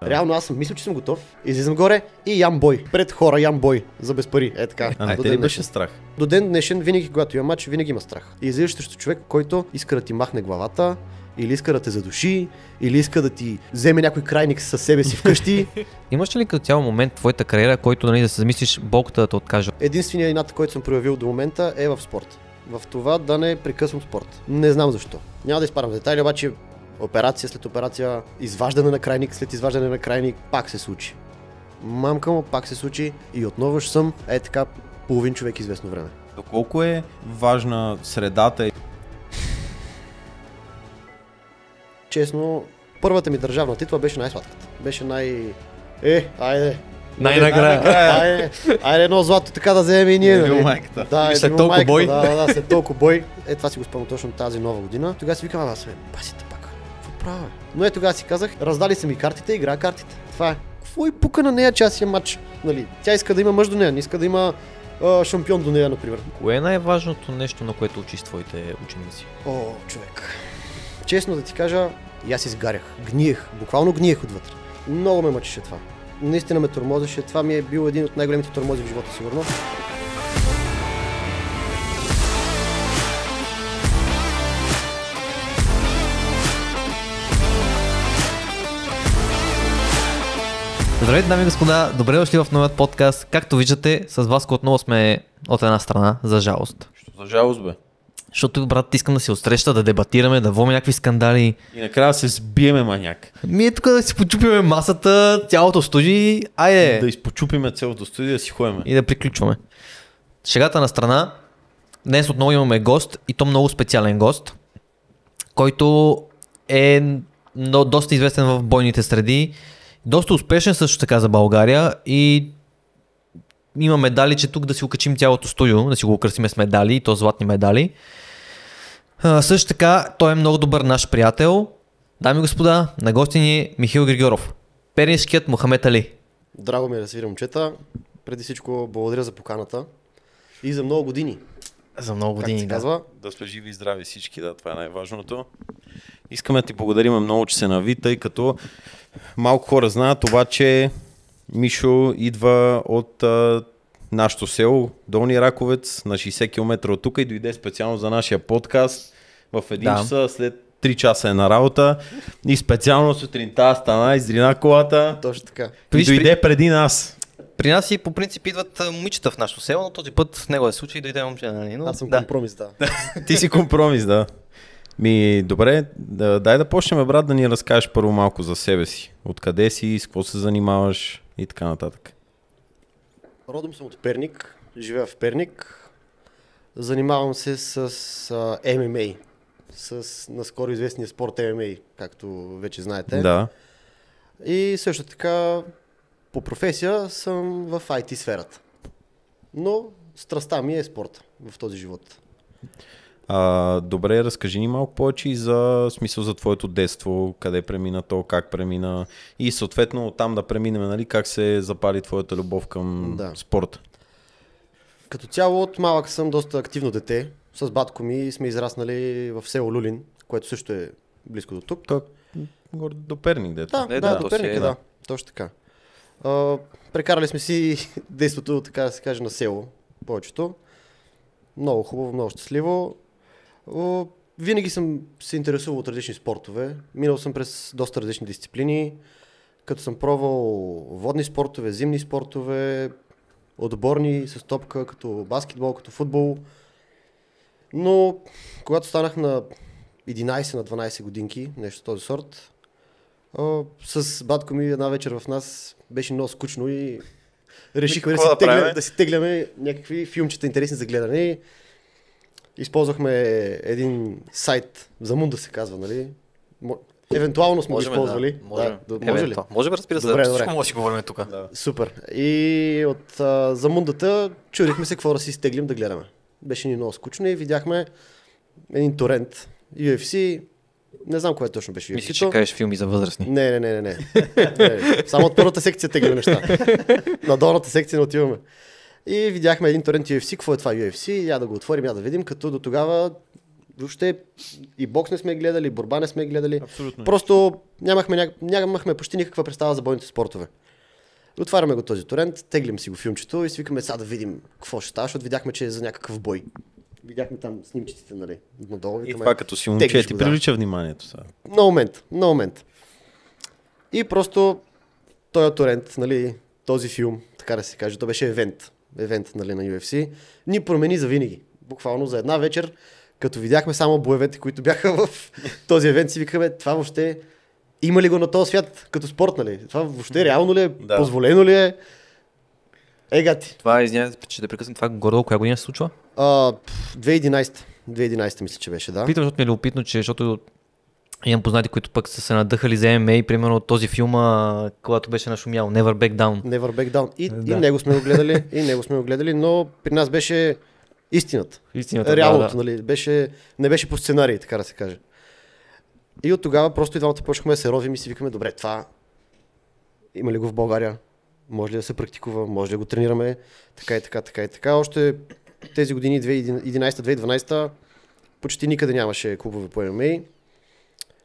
Реално аз съм мисля, че съм готов. Излизам горе и ям бой. Пред хора ям бой. За без пари. Е така. А те ли беше страх? До ден днешен, винаги когато има матч, винаги има страх. И излизаш срещу човек, който иска да ти махне главата, или иска да те задуши, или иска да ти вземе някой крайник със себе си вкъщи. Имаш ли като цяло момент в твоята кариера, който да се замислиш болката да те откаже? Единственият инат, който съм проявил до момента е в спорт. В това да не прекъсвам спорт. Не знам защо. Няма да изпарам в детайли, обаче операция след операция, изваждане на крайник след изваждане на крайник, пак се случи. Мамка му, пак се случи и отново ще съм така половин човек известно време. Доколко е важна средата? Честно, първата ми държавна титла беше най-сладката. Беше айде. Най-накрая. Айде едно злато така да вземем и ние. Нали? Майката. Да, след толкова бой. Да, след толкова бой. Това си го спомням точно тази нова година. Тогава си викам, басите пак. Какво правя? Но тогава си казах, раздали са ми картите, игра картите. Това е. Какво и пука на нея, че аз имам матч? Нали? Тя иска да има мъж до нея, не иска да има шампион до нея, например. Кое е най-важното нещо, на което учиш твоите ученици? Човек. Честно да ти кажа, и аз изгарях. Гниех, буквално гниех отвътре. Много ме мъчеше това. Наистина ме тормозеше. Това ми е бил един от най-големите тормози в живота, сигурно. Здравейте, дами и господа, добре дошли в новият подкаст. Както виждате, с вас отново сме от една страна, за жалост. Що за жалост, бе? Защото, брат, искам да се отсреща, да дебатираме, да водим някакви скандали. И накрая да се сбиеме, маняк. Ние тук да си почупиме масата, цялото студио, айде! Да изпочупиме цялото студио, да си ходиме. И да приключваме. Шегата на страна, днес отново имаме гост, и то много специален гост, който е доста известен в бойните среди, доста успешен също така за България и има медали, че тук да си окачим цялото студио, да си го украсиме с медали, и то златни медали. Също така, той е много добър наш приятел. Дами и господа, на гости ни е Михаил Григоров, пернишкият Мохамед Али. Драго ми е да си видя, момчета. Преди всичко благодаря за поканата и за много години. За много години, как се казва? Да сме живи и здрави всички, да, това е най-важното. Искаме да ти благодарим много, че се нави, тъй като малко хора знаят, обаче Мишо идва от нашото село, Долни Раковец, на 60 км от тук и дойде специално за нашия подкаст в 1 часа, след 3 часа е на работа и специално сутринта стана, издрина колата. Точно така. И дойде преди нас. При нас и по принцип идват момичета в нашото село, но този път в него е случай дойде момче. Но... Аз съм компромис, да. Ти си компромис, да. Добре, дай да почнем, брат, да ни разкажеш първо малко за себе си. Откъде си, с какво се занимаваш и така нататък. Родом съм от Перник, живея в Перник. Занимавам се с ММА, с наскоро известния спорт ММА, както вече знаете. Да. И също така по професия съм в IT сферата. Но страстта ми е спорта в този живот. Добре, разкажи ни малко повече и за смисъл за твоето детство, къде премина то, как премина и съответно там да преминем, нали, как се запали твоята любов към спорта. Като цяло от малък съм доста активно дете. С батко ми сме израснали в село Люлин, което също е близко до тук. До Перник, дето. Да, до Перник, да. Точно така. Прекарали сме си детството, така да се каже, на село, повечето. Много хубаво, много щастливо. Винаги съм се интересувал от различни спортове. Минал съм през доста различни дисциплини, като съм пробвал водни спортове, зимни спортове, отборни с топка, като баскетбол, като футбол. Но когато станах на 11 на 12 годинки, нещо този сорт, с батко ми една вечер в нас беше много скучно и решихме да си тегляме някакви филмчета интересни за гледане. Използвахме един сайт, Замунда се казва, нали? Евентуално сме го използвали. Може ли? Може би, разбира се, добре. Всичко може да си говорим тук. Да. Супер. И от Замундата чудихме се какво да си изтеглим да гледаме. Беше ни много скучно и видяхме един торент, UFC, не знам кое точно беше UFC. Мисля, че кажеш филми за възрастни. Не. Само от първата секция теглим неща. На долната секция не отиваме. И видяхме един торент UFC, какво е това UFC, я да го отворим, я да видим, като до тогава Въобще и бокс не сме гледали, и борба не сме гледали. Абсолютно. Просто нямахме почти никаква представа за бойните спортове. Отваряме го този торент, теглим си го филмчето и свикаме сега да видим какво ще става, защото видяхме, че е за някакъв бой. Видяхме там снимчиците, нали, надолу. И това като си момче ти привлича вниманието сега. На момент. И просто този торент, нали, този филм, така да се каже, то беше евент, нали, на UFC, ни промени за винаги. Буквално за една вечер, като видяхме само боевете, които бяха в този евент, си викаме, това въобще има ли го на този свят като спорт, нали? Това въобще реално ли е, позволено ли е? Гати. Това, извинявайте, че да прекъсвам, това горе коя година се случва? 2011 мисля, че беше, да. Питам, защото ми е любопитно, че защото имам познати, които пък са се надъхали за MMA, примерно от този филм, когато беше нашумял, Never Back Down. Never Back Down. И него сме го гледали, но при нас беше истината. Реалното, нали? Не беше по сценарий, така да се каже. И от тогава просто и двамата почнахме да се ровим и си викаме, добре, това има ли го в България? Може ли да се практикува? Може ли да го тренираме? Така. Още тези години, 2011-2012, почти никъде нямаше клубове по MMA.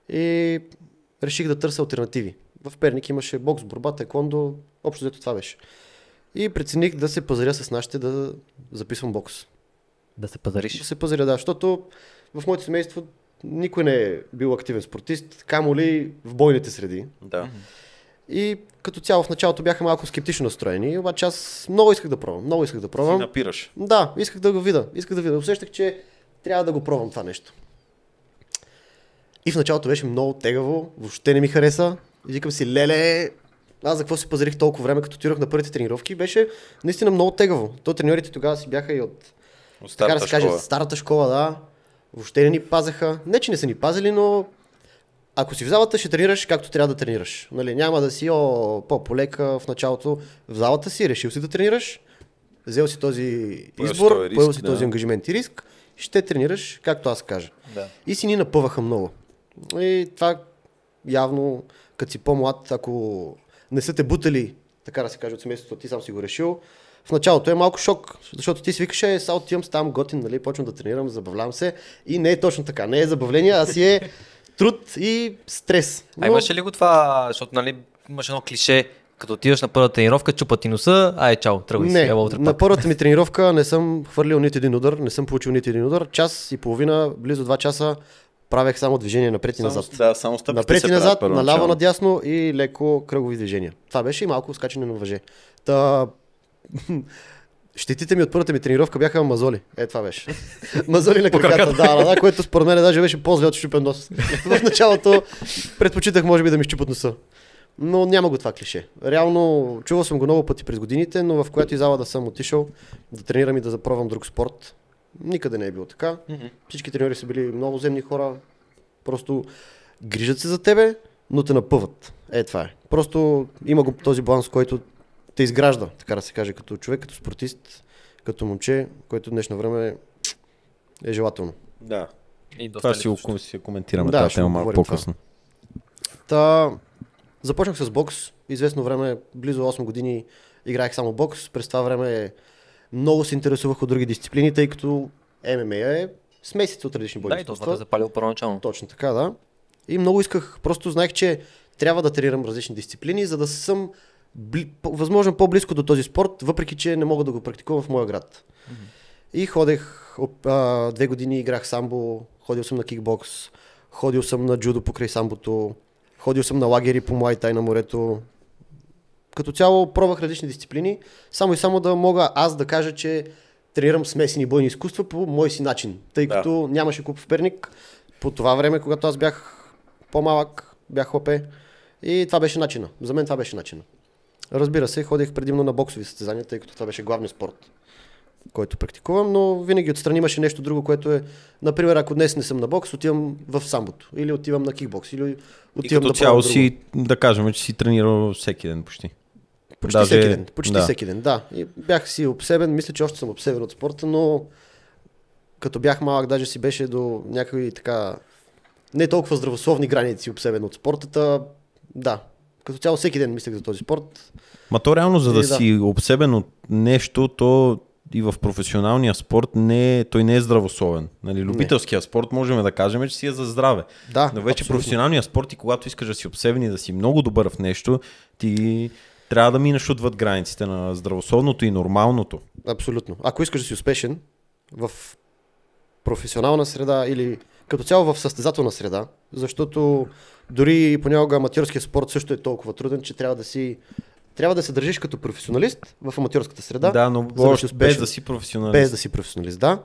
И реших да търся алтернативи. В Перник имаше бокс, борба, таеквондо, общо взето това беше. И прецених да се пазаря с нашите да записвам бокс. Да се пазариш? Да се пазаря, да, защото в моето семейство никой не е бил активен спортист, камо ли в бойните среди. Да. И като цяло в началото бяха малко скептично настроени, обаче аз много исках да пробвам. Си напираш. Да, исках да го видя. Усещах, че трябва да го пробвам това нещо. И в началото беше много тегаво, въобще не ми хареса. И викам си, леле, аз за какво си пазарих толкова време, като отидох на първите тренировки, беше наистина много тегаво. То треньорите тогава си бяха и от старата школа. Старата школа, да. Въобще не ни пазаха. Не, че не са ни пазили, но ако си в залата, ще тренираш както трябва да тренираш. Нали, няма да си по-полека в началото. В залата си, решил си да тренираш, взел си този избор, поел си този ангажимент и риск, ще тренираш както аз кажа. Да. И си ни напъваха много. И това явно, като си по-млад, ако не са те бутали, така да се каже, от семейството, ти сам си го решил, в началото е малко шок, защото ти си викаш, сега отивам, ставам готин, нали, почвам да тренирам, забавлявам се и не е точно така, не е забавление, а си е труд и стрес. Но... имаше ли го това, защото нали, имаше едно клише, като отиваш на първата тренировка, чупа ти носа, чао, тръгвай си. Не, на първата ми тренировка не съм хвърлил нито един удар, не съм получил нито един удар, час и половина, близо 2 часа правех само движение напред и назад. Да, само стъпките напред и назад, наляво, надясно и леко кръгови движения. Това беше и малко скачане на въже. Щетите ми от първата ми тренировка бяха мазоли. Това беше. Мазоли на краката, да, което според мен даже беше по-зле от щупен нос. В началото предпочитах може би да ми щупат носа. Но няма го това клише. Реално чувал съм го много пъти през годините, но в която и зала да съм отишъл да тренирам и да запробвам друг спорт, никъде не е било така. Всички треньори са били много земни хора, просто грижат се за тебе, но те напъват. Това е. Просто има го този баланс, който те изгражда, така да се каже, като човек, като спортист, като момче, което в днешно време е желателно. Да. И това ще си коментираме тази тема малко по-късно. Започнах с бокс. Известно време, близо 8 години играех само бокс. През това време много се интересувах от други дисциплини, тъй като ММА е смесица от различни бойни изкуства. Да, и това те запалил първоначално. Точно така, да. И много исках, просто знаех, че трябва да тренирам различни дисциплини, за да съм възможно по-близко до този спорт, въпреки че не мога да го практикувам в моя град. И ходех 2 години, играх самбо, ходил съм на кикбокс, ходил съм на джудо покрай самбото, ходил съм на лагери по Муай-тай на морето. Като цяло пробвах различни дисциплини, само и само да мога аз да кажа, че тренирам смесени бойни изкуства по мой си начин, тъй като нямаше клуб в Перник. По това време, когато аз бях по-малък, бях хлапе и това беше начина. За мен това беше начина. Разбира се, ходих предимно на боксови състезания, тъй като това беше главният спорт, който практикувам, но винаги отстрани имаше нещо друго, което е, например, ако днес не съм на бокс, отивам в самбото, или отивам на кикбокс, или отивам на цяло си, да кажем, че си тренирал всеки ден почти. Почти всеки ден, да. И бях си обсебен, мисля, че още съм обсебен от спорта, но като бях малък, даже си беше до някакви така не толкова здравословни граници обсебен от спортата, да. Като цяло всеки ден мислех за този спорт. Ма то реално, за да си обсебен от нещо, то и в професионалния спорт той не е здравословен. Нали, любителския спорт можем да кажем, че си е за здраве. Да, но вече абсолютно. професионалния спорт и когато искаш да си обсебен и да си много добър в нещо, ти трябва да минеш отвъд границите на здравословното и нормалното. Абсолютно. Ако искаш да си успешен в професионална среда или като цяло в състезателна среда, защото дори понякога аматьорския спорт също е толкова труден, че трябва да се държиш като професионалист в аматьорската среда. Да, но без да си професионалист. Без да си професионалист, да.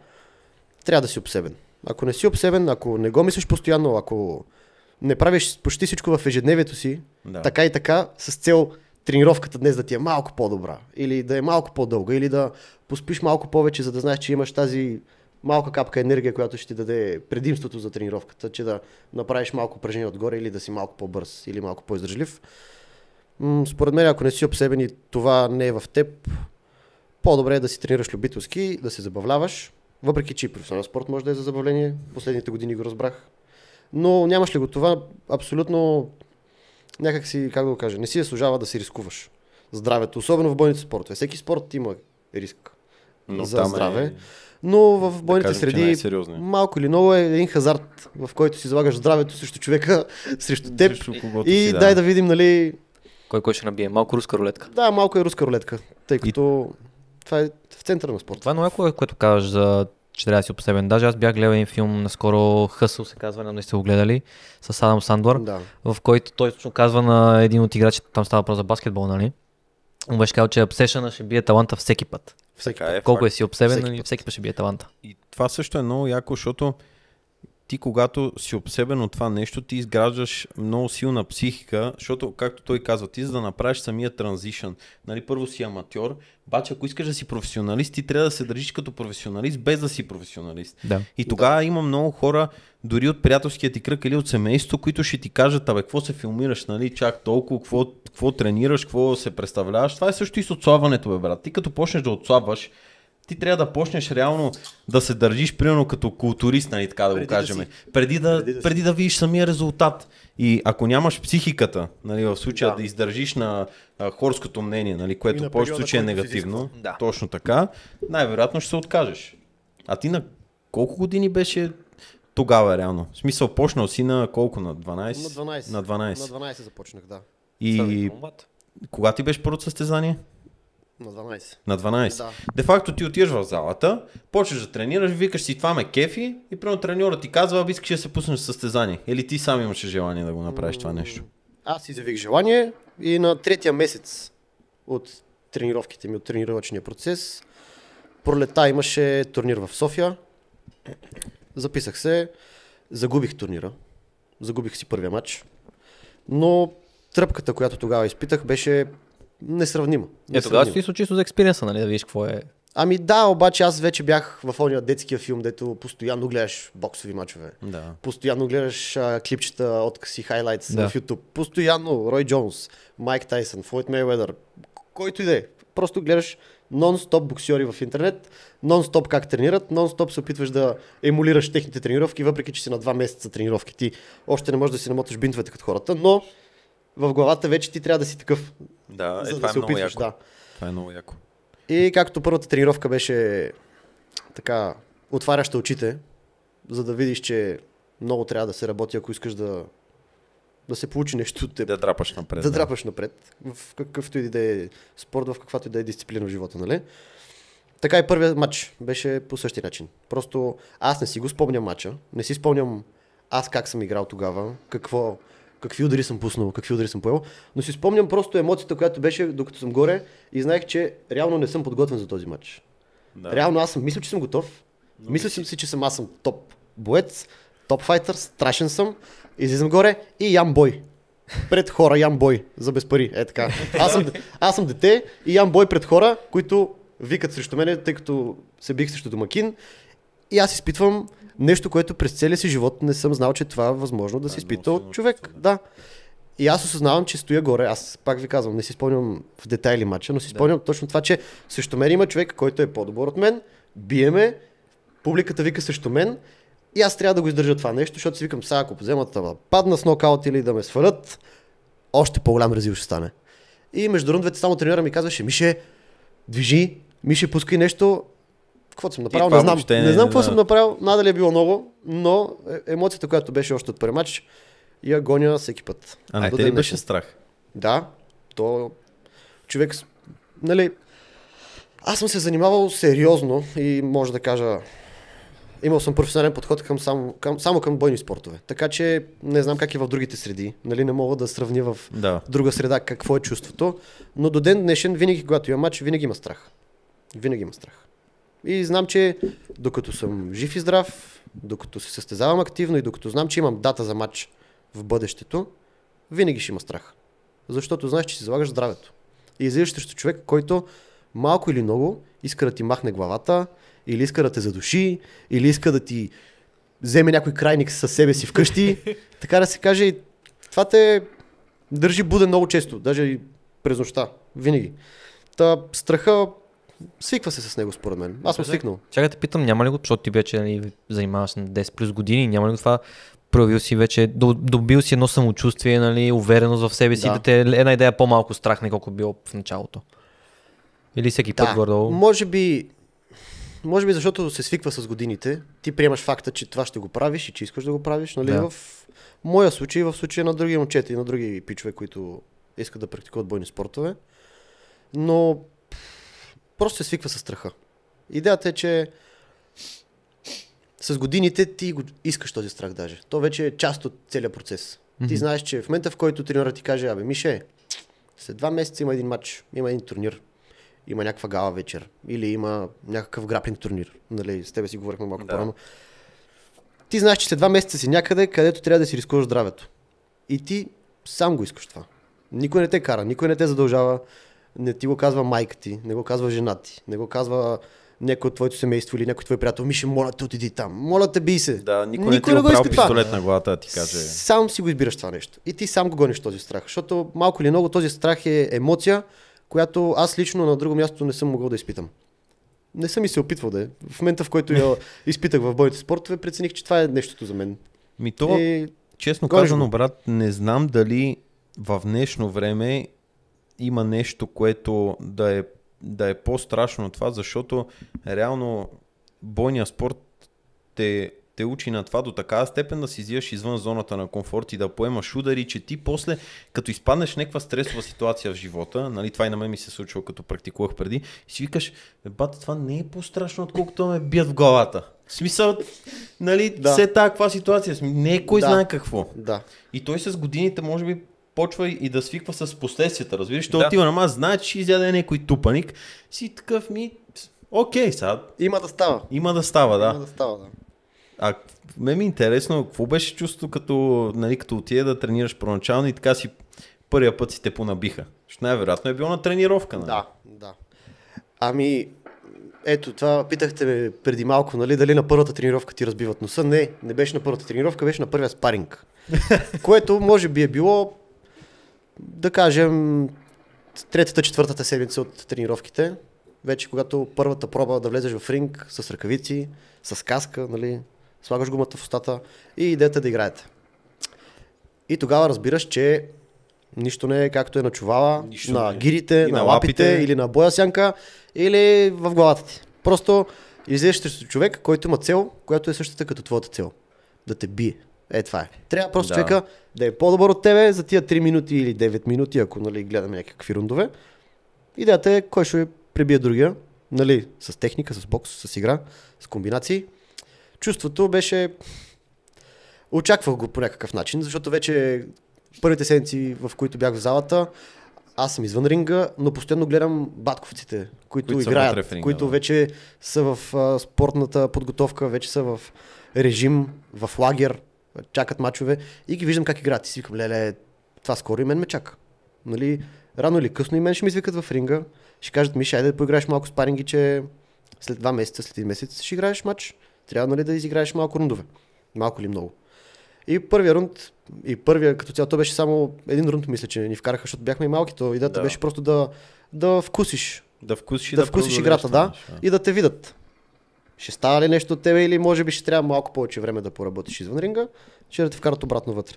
Трябва да си обсебен. Ако не си обсебен, ако не го мислиш постоянно, ако не правиш почти всичко в ежедневието си, така и така, с цел тренировката днес да ти е малко по-добра, или да е малко по-дълга, или да поспиш малко повече, за да знаеш, че имаш тази малка капка енергия, която ще ти даде предимството за тренировката, че да направиш малко упражнение отгоре или да си малко по-бърз или малко по-издържлив. Според мен, ако не си обсебен и това не е в теб, по-добре е да си тренираш любителски, да се забавляваш, въпреки че и професионален спорт може да е за забавление, последните години го разбрах. Но нямаш ли го това, абсолютно някак си, как да го кажа, не си заслужава да си рискуваш здравето, особено в бойните спортове. Всеки спорт има риск за здраве. Но в бойните среди малко или много е един хазарт, в който си залагаш здравето срещу човека, срещу теб. И дай да видим, нали... Кой ще набие? Малко руска рулетка. Да, малко е руска рулетка, тъй като това е в центъра на спорта. Това е много, което казваш, че трябва да си обсебен. Даже аз бях гледал един филм наскоро, Хъсъл се казва, не сте го гледали, с Адам Сандър, в който той точно казва на един от играчите, там става въпрос за баскетбол, нали? Он беше казал, че обсешъна ще бие таланта всеки път. Колко е си обсебен, всеки път ще бие таланта. И това също е много яко, защото ти когато си обсебен от това нещо, ти изграждаш много силна психика, защото, както той казва, ти за да направиш самия транзишън, нали, първо си аматьор, обаче ако искаш да си професионалист, ти трябва да се държиш като професионалист, без да си професионалист. Да. И тогава има много хора, дори от приятелския ти кръг или от семейството, които ще ти кажат, какво се филмираш, нали, чак толкова, какво тренираш, какво се представляваш. Това е също и с отслабването, бе, брат. Ти като почнеш да отслабваш, ти трябва да почнеш реално да се държиш, примерно като културист, нали, така да го кажем, преди да видиш самия резултат. И ако нямаш психиката, нали, в случая да издържиш на хорското мнение, нали, което в повечето случаи е негативно, точно така, най-вероятно ще се откажеш. А ти на колко години беше тогава реално? В смисъл, почнал си на колко? На 12? На 12. На 12 започнах, да. И кога ти беше първото състезание? На 12. На 12. Да. Де факто ти отиваш в залата, почваш да тренираш, викаш си това ме кефи и примерно треньорът ти казва, искаш да се пуснеш в състезание. Или ти сам имаше желание да го направиш това нещо? Аз изявих желание и на третия месец от тренировките ми, от тренировъчния процес, пролета имаше турнир в София. Записах се, загубих турнира. Загубих си първия матч. Но тръпката, която тогава изпитах, беше несравнима. Тогава си чисто за експириенса, нали, да видиш какво е. Ами да, обаче аз вече бях в ония детския филм, дето постоянно гледаш боксови мачове. Да. Постоянно гледаш клипчета, откъси, хайлайтс в YouTube. Постоянно Рой Джонс, Майк Тайсън, Флойд Мейуедър, който и да е. Просто гледаш нон-стоп боксьори в интернет, нон-стоп как тренират, нон-стоп се опитваш да емулираш техните тренировки, въпреки че си на 2 месеца тренировки. Ти още не можеш да си намоташ бинтовете като хората, но в главата вече ти трябва да си такъв. Да, за това да се много опитваш. яко. Да. Това е много яко. И както първата тренировка беше така отваряща очите, за да видиш, че много трябва да се работи, ако искаш да се получи нещо от теб. Да драпаш напред. Да драпаш напред, в какъвто и да е спорт, в каквато и да е дисциплина в живота, нали? Така и първият матч беше по същия начин. Просто аз не си го спомням матча, не си спомням аз как съм играл тогава, какви удари съм пуснал, какви удари съм поел, но си спомням просто емоцията, която беше докато съм горе и знаех, че реално не съм подготвен за този матч. Да. Реално аз мисля, че съм готов. Мисля си, че аз съм топ боец, топ файтър, страшен съм. Излизам горе и ям бой. Пред хора ям бой за без пари. Е така. Аз съм дете и ям бой пред хора, които викат срещу мене, тъй като се бих срещу домакин. И аз изпитвам нещо, което през целия си живот не съм знал, че това е възможно да се изпита от човек. Да. И аз осъзнавам, че стоя горе. Аз пак ви казвам, не си спомням в детайли матча, но си спомням точно това, че срещу мен има човек, който е по-добър от мен, биеме, публиката вика срещу мен и аз трябва да го издържа това нещо, защото си викам, сега ако вземат да падна с нокаут или да ме свалят, още по-голям резил ще стане. И между рундовете само треньора ми казваше, Мише, движи, Мише, пускай нещо. каквото съм направил, това не знам. въобще Не знам какво да. съм направил, надали е било много, но емоцията, която беше още от първи матч, я гоня всеки път. А не До те ли ден беше днешен. страх? Да, то човек, нали, аз съм се занимавал сериозно и може да кажа, имал съм професионален подход само към бойни спортове. Така че не знам как е в другите среди, нали, не мога да сравня в Да. друга среда какво е чувството, но до ден днешен винаги, когато има матч, винаги има страх. Винаги има страх. И знам, че докато съм жив и здрав, докато се състезавам активно и докато знам, че имам дата за матч в бъдещето, винаги ще има страх. Защото знаеш, че си залагаш здравето. И излизаш срещу човек, който малко или много иска да ти махне главата, или иска да те задуши, или иска да ти вземе някой крайник със себе си вкъщи. Така да се каже, и това те държи буден много често, даже и през нощта, винаги. Та страха свиква се с него, според мен. Аз съм свикнал. Чакай те питам, няма ли го, защото ти вече нали, занимаваш на 10 плюс години, няма ли го това, проявил си вече, добил си едно самочувствие, нали, увереност в себе си, да те е една идея по-малко страх, не колко било в началото. Или всеки път горе-долу? Може би защото се свиква с годините, ти приемаш факта, че това ще го правиш и че искаш да го правиш, нали, Да. в моя случай, в случая на други момчета и на други пичове, които искат да практикуват бойни спортове, но просто се свиква с страха. Идеята е, че с годините ти го искаш този страх даже. То вече е част от целия процес. Ти знаеш, че в момента, в който тренерът ти каже, абе, Мише, след 2 месеца има един матч, има един турнир, има някаква гала вечер или има някакъв граплинг турнир. Нали, с тебе си говорихме малко по-рано. Ти знаеш, че след 2 месеца си някъде, където трябва да си рискуваш здравето. И ти сам го искаш това. Никой не те кара, никой не те задължава. Не ти го казва майка ти, не го казва жена ти, не го казва някой от твоето семейство или някой твой приятел. Мише, моля те, отиди там. Моля те, бий се. Да, никой не ти го прави пистолет на главата да ти каже. Сам си го избираш това нещо. И ти сам го гониш този страх. Защото малко или много този страх е емоция, която аз лично на друго място не съм могъл да изпитам. Не съм и се опитвал да е. В момента, в който я изпитах в бойните спортове, прецених, че това е нещото за мен. Честно гониш казано, го. брат, не знам дали в днешно време има нещо, което да е по-страшно от това, защото реално бойния спорт те учи на това до такава степен да си излизаш извън зоната на комфорт и да поемаш удари, че ти после, като изпаднеш в някаква стресова ситуация в живота, нали, това и на мен ми се случва, като практикувах преди, и си викаш, бата, това не е по-страшно, отколкото ме бият в главата. В смисъл, нали, все такава ситуация, не е кой знае какво. Да. И той с годините, може би, почва и да свиква с последствията, разбираш? Той отива на маз, знае, че ще изяде някой тупаник, си такъв окей, сега. Има да става. Има да става, да. Има да става, да. А ме ми е интересно, какво беше чувството, като отиде да тренираш първоначално и така си първия път си те понабиха? Защото най-вероятно е било на тренировка, нали? Да. Ами, ето, това питахте ме преди малко, нали, дали на първата тренировка ти разбиват носа. Не беше на първата тренировка, беше на първия спаринг. Което може би е било, да кажем, 3-4 седмица от тренировките. Вече когато първата проба да влезеш в ринг с ръкавици, с каска, нали, слагаш гумата в устата и идеята да играете. И тогава разбираш, че нищо не е както е на чувала, на гирите, на лапите или на боя сянка, или в главата ти. Просто излезеш срещу човек, който има цел, която е същата като твоята цел. Да те бие. Това е. Трябва просто човека да е по-добър от тебе за тия 3 минути или 9 минути, ако нали, гледаме някакви рундове. Идеята е кой ще пребие другия, нали, с техника, с бокс, с игра, с комбинации. Чувството беше... Очаквах го по някакъв начин, защото вече първите седмици, в които бях в залата, аз съм извън ринга, но постоянно гледам батковците, които играят, ринга, които вече са в спортната подготовка, вече са в режим, в лагер, чакат мачове и ги виждам как играят. И си викам, леле, това скоро и мен ме чака. Нали, рано или късно и мен ще ми извикат в ринга, ще кажат, Миша, айде да поиграеш малко спаринги, че след 2 месеца, след 1 месец ще играеш матч. Трябва нали, да изиграеш малко рундове. Малко или много. И първия рунд, и първия като цяло, то беше само един рунд, мисля, че ни вкараха, защото бяхме и малки. То идеята беше просто да вкусиш. Да вкусиш играта, и да те видят. Ще става ли нещо от тебе или може би ще трябва малко повече време да поработиш извън ринга, ще да те вкарат обратно вътре.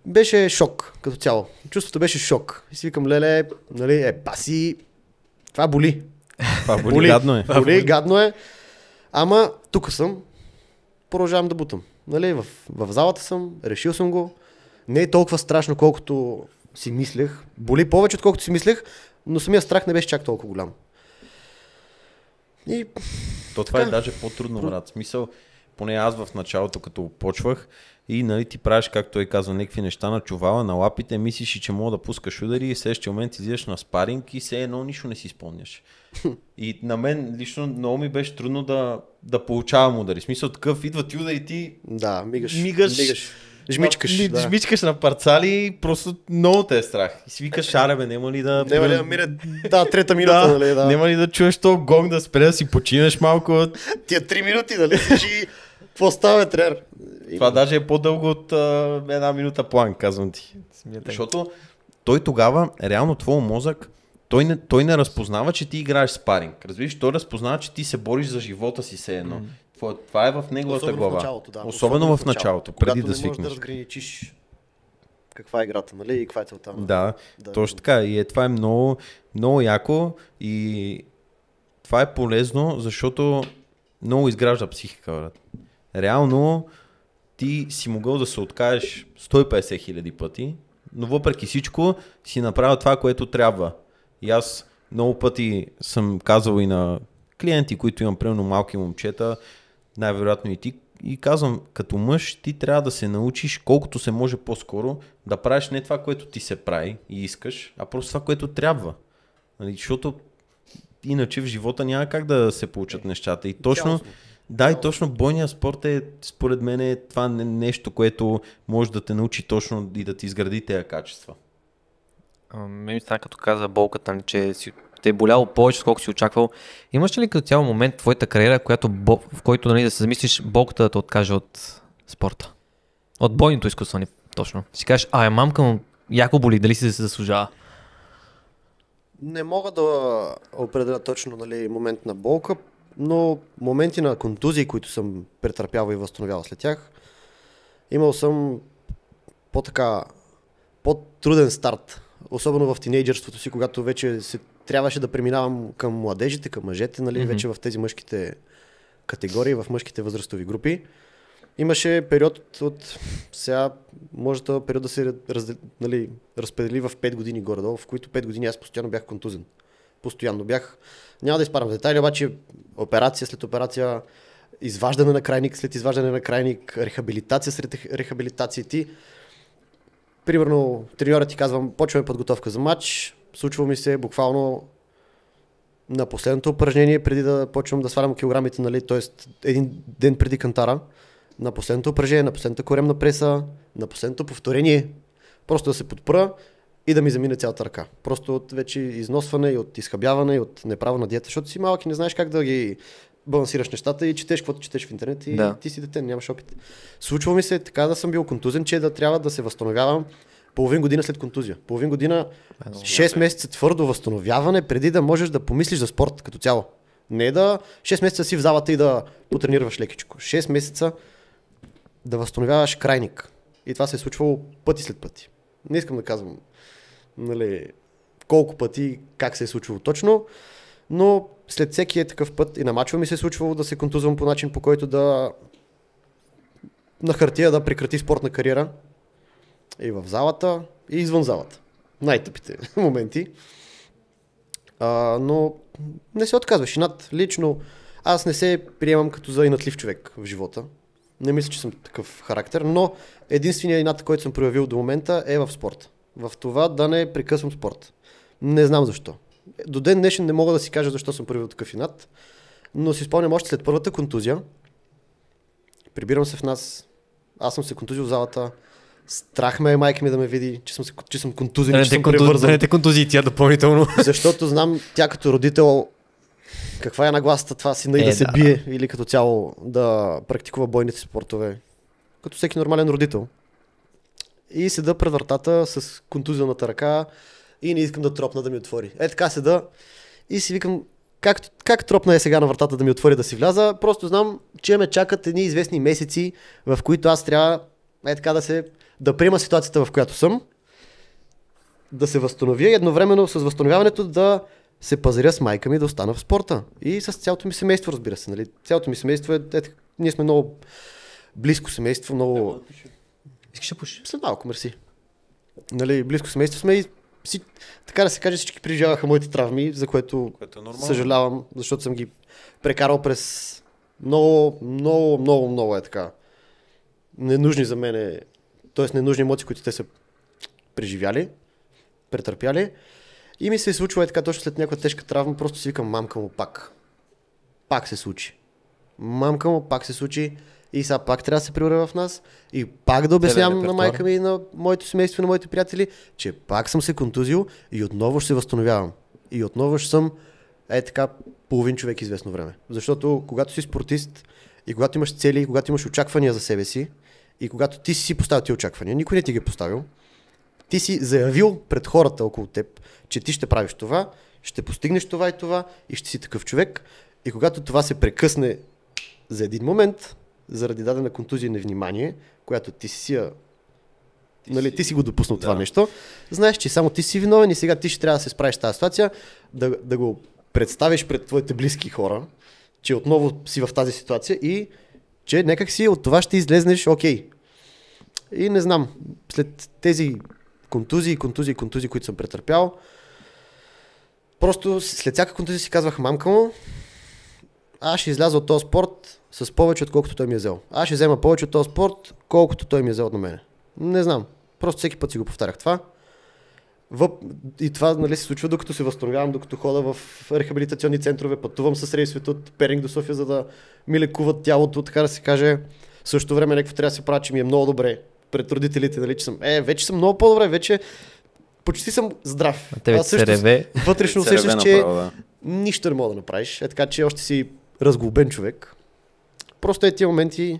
Беше шок като цяло. Чувството беше шок. И си викам, леле, нали, баси, това боли. Това боли, гадно е. Боли, гадно е. Ама тук съм, продължавам да бутам. Нали, в залата съм, решил съм го. Не е толкова страшно, колкото си мислех. Боли повече, отколкото си мислех, но самия страх не беше чак толкова голям. И Това е даже по-трудно, брат. Смисъл, поне аз в началото, като почвах и нали, ти правиш, както той казва, някакви неща на чувала, на лапите, мислиш и че мога да пускаш удари и в следващия момент излизаш на спаринг и все едно нищо не си спомняш. И на мен лично много ми беше трудно да получавам удари. В смисъл такъв, идват и удари ти да, мигаш. Жмичкаш. Да. Жмичкаш на парцали, просто много те е страх. И си викаш, аре няма ли да... Няма ли да мине трета минута, нали? Да. Няма ли да чуеш то гонг да спре да си починеш малко? Тия 3 минути, нали? Си какво става, тренер? Това даже е по-дълго от една минута план, казвам ти. Защото той тогава, реално твой мозък, той не разпознава, че ти играеш спаринг. Разбираш, той разпознава, че ти се бориш за живота си все едно. Това е в неговата глава. Особено в началото, преди да свикнеш. Когато не можеш да разграничиш каква е играта, нали? И каква е целта. Да, точно така. И това е много, много яко и това е полезно, защото много изгражда психика, брат. Реално ти си могъл да се откажеш 150 хиляди пъти, но въпреки всичко си направил това, което трябва. И аз много пъти съм казал и на клиенти, които имам примерно малки момчета, най-вероятно и ти, и казвам, като мъж ти трябва да се научиш колкото се може по-скоро да правиш не това, което ти се прави и искаш, а просто това, което трябва. Нали, защото иначе в живота няма как да се получат нещата. И точно, и точно бойният спорт е, според мен, е това нещо, което може да те научи точно и да ти изгради тези качества. Мен стана като каза болката, нали, че те е боляло повече, сколко си очаквал. Имаш ли като цял момент в твоята кариера, в който нали, да се замислиш болката да те откаже от спорта? От бойното изкуство, точно. Си кажеш, мамка, яко боли, дали си се заслужава? Не мога да определя точно нали, момент на болка, но моменти на контузии, които съм претърпявал и възстановявал след тях, имал съм по-труден старт. Особено в тинейджърството си, когато вече трябваше да преминавам към младежите, към мъжете, нали, вече в тези мъжките категории, в мъжките възрастови групи. Имаше период от сега, може да период да се разпредели в 5 години горе-долу, в които 5 години аз постоянно бях контузен. Постоянно бях. Няма да изпарам в детайли, обаче операция след операция, изваждане на крайник след изваждане на крайник, рехабилитация след рехабилитация. Ти, примерно, треньорът ти казвам, почваме подготовка за матч, случва ми се буквално на последното упражнение, преди да почвам да свалям килограмите, нали, т.е. един ден преди кантара, на последното упражнение, на последната коремна преса, на последното повторение, просто да се подпра и да ми замине цялата ръка. Просто от вече износване и от изхабяване и от неправо на диета, защото си малък и не знаеш как да ги балансираш нещата и четеш каквото четеш в интернет и ти си дете, нямаш опит. Случва ми се така да съм бил контузен, че да трябва да се възстановявам половин година след контузия. Половин година, 6 месеца твърдо възстановяване, преди да можеш да помислиш за спорт като цяло. Не да 6 месеца си в залата и да потренираш лекичко. 6 месеца да възстановяваш крайник. И това се е случвало пъти след пъти. Не искам да казвам нали, колко пъти, как се е случвало точно, но след всеки е такъв път и на мачове ми се е случвало да се контузвам по начин, по който да на хартия да прекрати спортна кариера и в залата, и извън залата. Най-тъпите моменти. Но не се отказваш. Инат, лично аз не се приемам като за инатлив човек в живота. Не мисля, че съм такъв характер, но единственият инат, който съм проявил до момента е в спорт. В това да не прекъсвам спорт. Не знам защо. До ден днешен не мога да си кажа защо съм проявил такъв инат, но си спомням още след първата контузия. Прибирам се в нас. Аз съм се контузил в залата. Страх ме е майка ми да ме види, че съм контузен, че съм превързан. Да не те контузии тя допълнително. Защото знам тя като родител каква е нагласата това сина и да се бие или като цяло да практикува бойните спортове. Като всеки нормален родител. И седа пред вратата с контузионната ръка и не искам да тропна да ми отвори. Така седа и си викам как тропна е сега на вратата да ми отвори да си вляза. Просто знам, че ме чакат едни известни месеци, в които аз трябва така да приема ситуацията, в която съм, да се възстановя и едновременно с възстановяването да се пазаря с майка ми да остана в спорта. И с цялото ми семейство, разбира се. Нали? Цялото ми семейство ние сме много близко семейство, много... Искаш да пушиш? След малко, мерси. Нали, близко семейство сме и така да се каже, всички преживяваха моите травми, за което съжалявам, защото съм ги прекарал през много е така ненужни за мен, т.е. ненужни емоции, които те са преживяли, претърпяли. И ми се е случило така, точно след някаква тежка травма, просто си викам, мамка му пак. Пак се случи. Мамка му пак се случи и сега пак трябва да се превърна в нас и пак да обяснявам на майка ми и на моето семейство и на моите приятели, че пак съм се контузил и отново ще се възстановявам. И отново ще съм така половин човек известно време. Защото когато си спортист и когато имаш цели, и когато имаш очаквания за себе си и когато ти си поставил тези очаквания, никой не ти ги е поставил, ти си заявил пред хората около теб, че ти ще правиш това, ще постигнеш това и ще си такъв човек. И когато това се прекъсне за един момент, заради дадена контузия и невнимание, която ти си го допуснал това нещо, знаеш, че само ти си виновен и сега ти ще трябва да се справиш с тази ситуация, да го представиш пред твоите близки хора, че отново си в тази ситуация и че някак си от това ще излезнеш окей. И не знам, след тези контузии, които съм претърпял, просто след всяка контузия си казвах мамка му, аз ще изляза от този спорт с повече, отколкото той ми е взел. Аз ще взема повече от този спорт, колкото той ми е взел от мене. Не знам. Просто всеки път си го повтарях това. И това, нали, се случва докато се възстановявам, докато хода в рехабилитационни центрове, пътувам с рейсовете от Перник до София, за да ми лекуват тялото, така да се каже. В същото време някакво трябва да се прави, че ми е много добре пред родителите, нали, че съм, вече съм много по-добре, вече почти съм здрав. Аз също вътрешно усещаш, че нищо не мога да направиш. Така че още си разглобен човек. Просто тези моменти,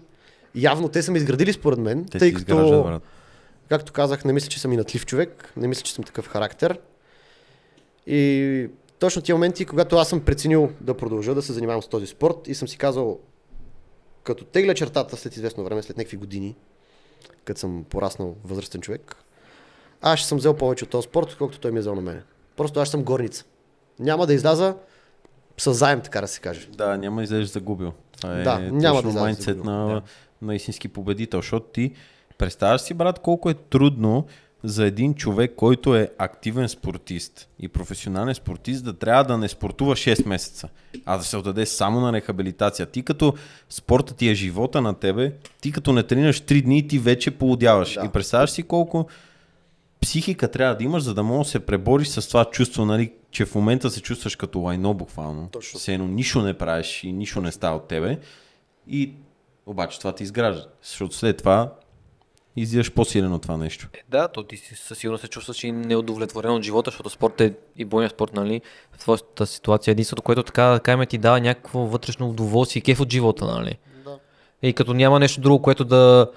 явно те са ме изградили според мен, тъй като, както казах, не мисля, че съм инатлив човек, не мисля, че съм такъв характер. И точно тези моменти, когато аз съм преценил да продължа да се занимавам с този спорт и съм си казал, като тегля чертата след известно време, след някакви години, като съм пораснал възрастен човек, аз ще съм взел повече от този спорт, колкото той ми е взел на мене. Просто аз съм горница. Няма да изляза със заем, така да се каже. Да, няма да излезеш загубил. Това е няма точно майндсет на истински победител, защото ти представяш си, брат, колко е трудно за един човек, който е активен спортист и професионален спортист, да трябва да не спортува 6 месеца, а да се отдаде само на рехабилитация. Ти като спорта ти е живота на тебе, ти като не тренираш 3 дни, ти вече полудяваш. Да. И представяш си колко психика трябва да имаш, за да можеш да се пребориш с това чувство, нали, че в момента се чувстваш като лайно буквално. Все едно нищо не правиш и нищо не става от тебе. И обаче това ти изгражда. Защото след това излизаш по-силен от това нещо. Да, то ти със сигурност се чувстваш и неудовлетворен от живота, защото спорт е и бойния спорт, нали, в твоята ситуация. Единството, което така ти дава някакво вътрешно удоволствие и кеф от живота, нали. Да. И като няма нещо друго, което да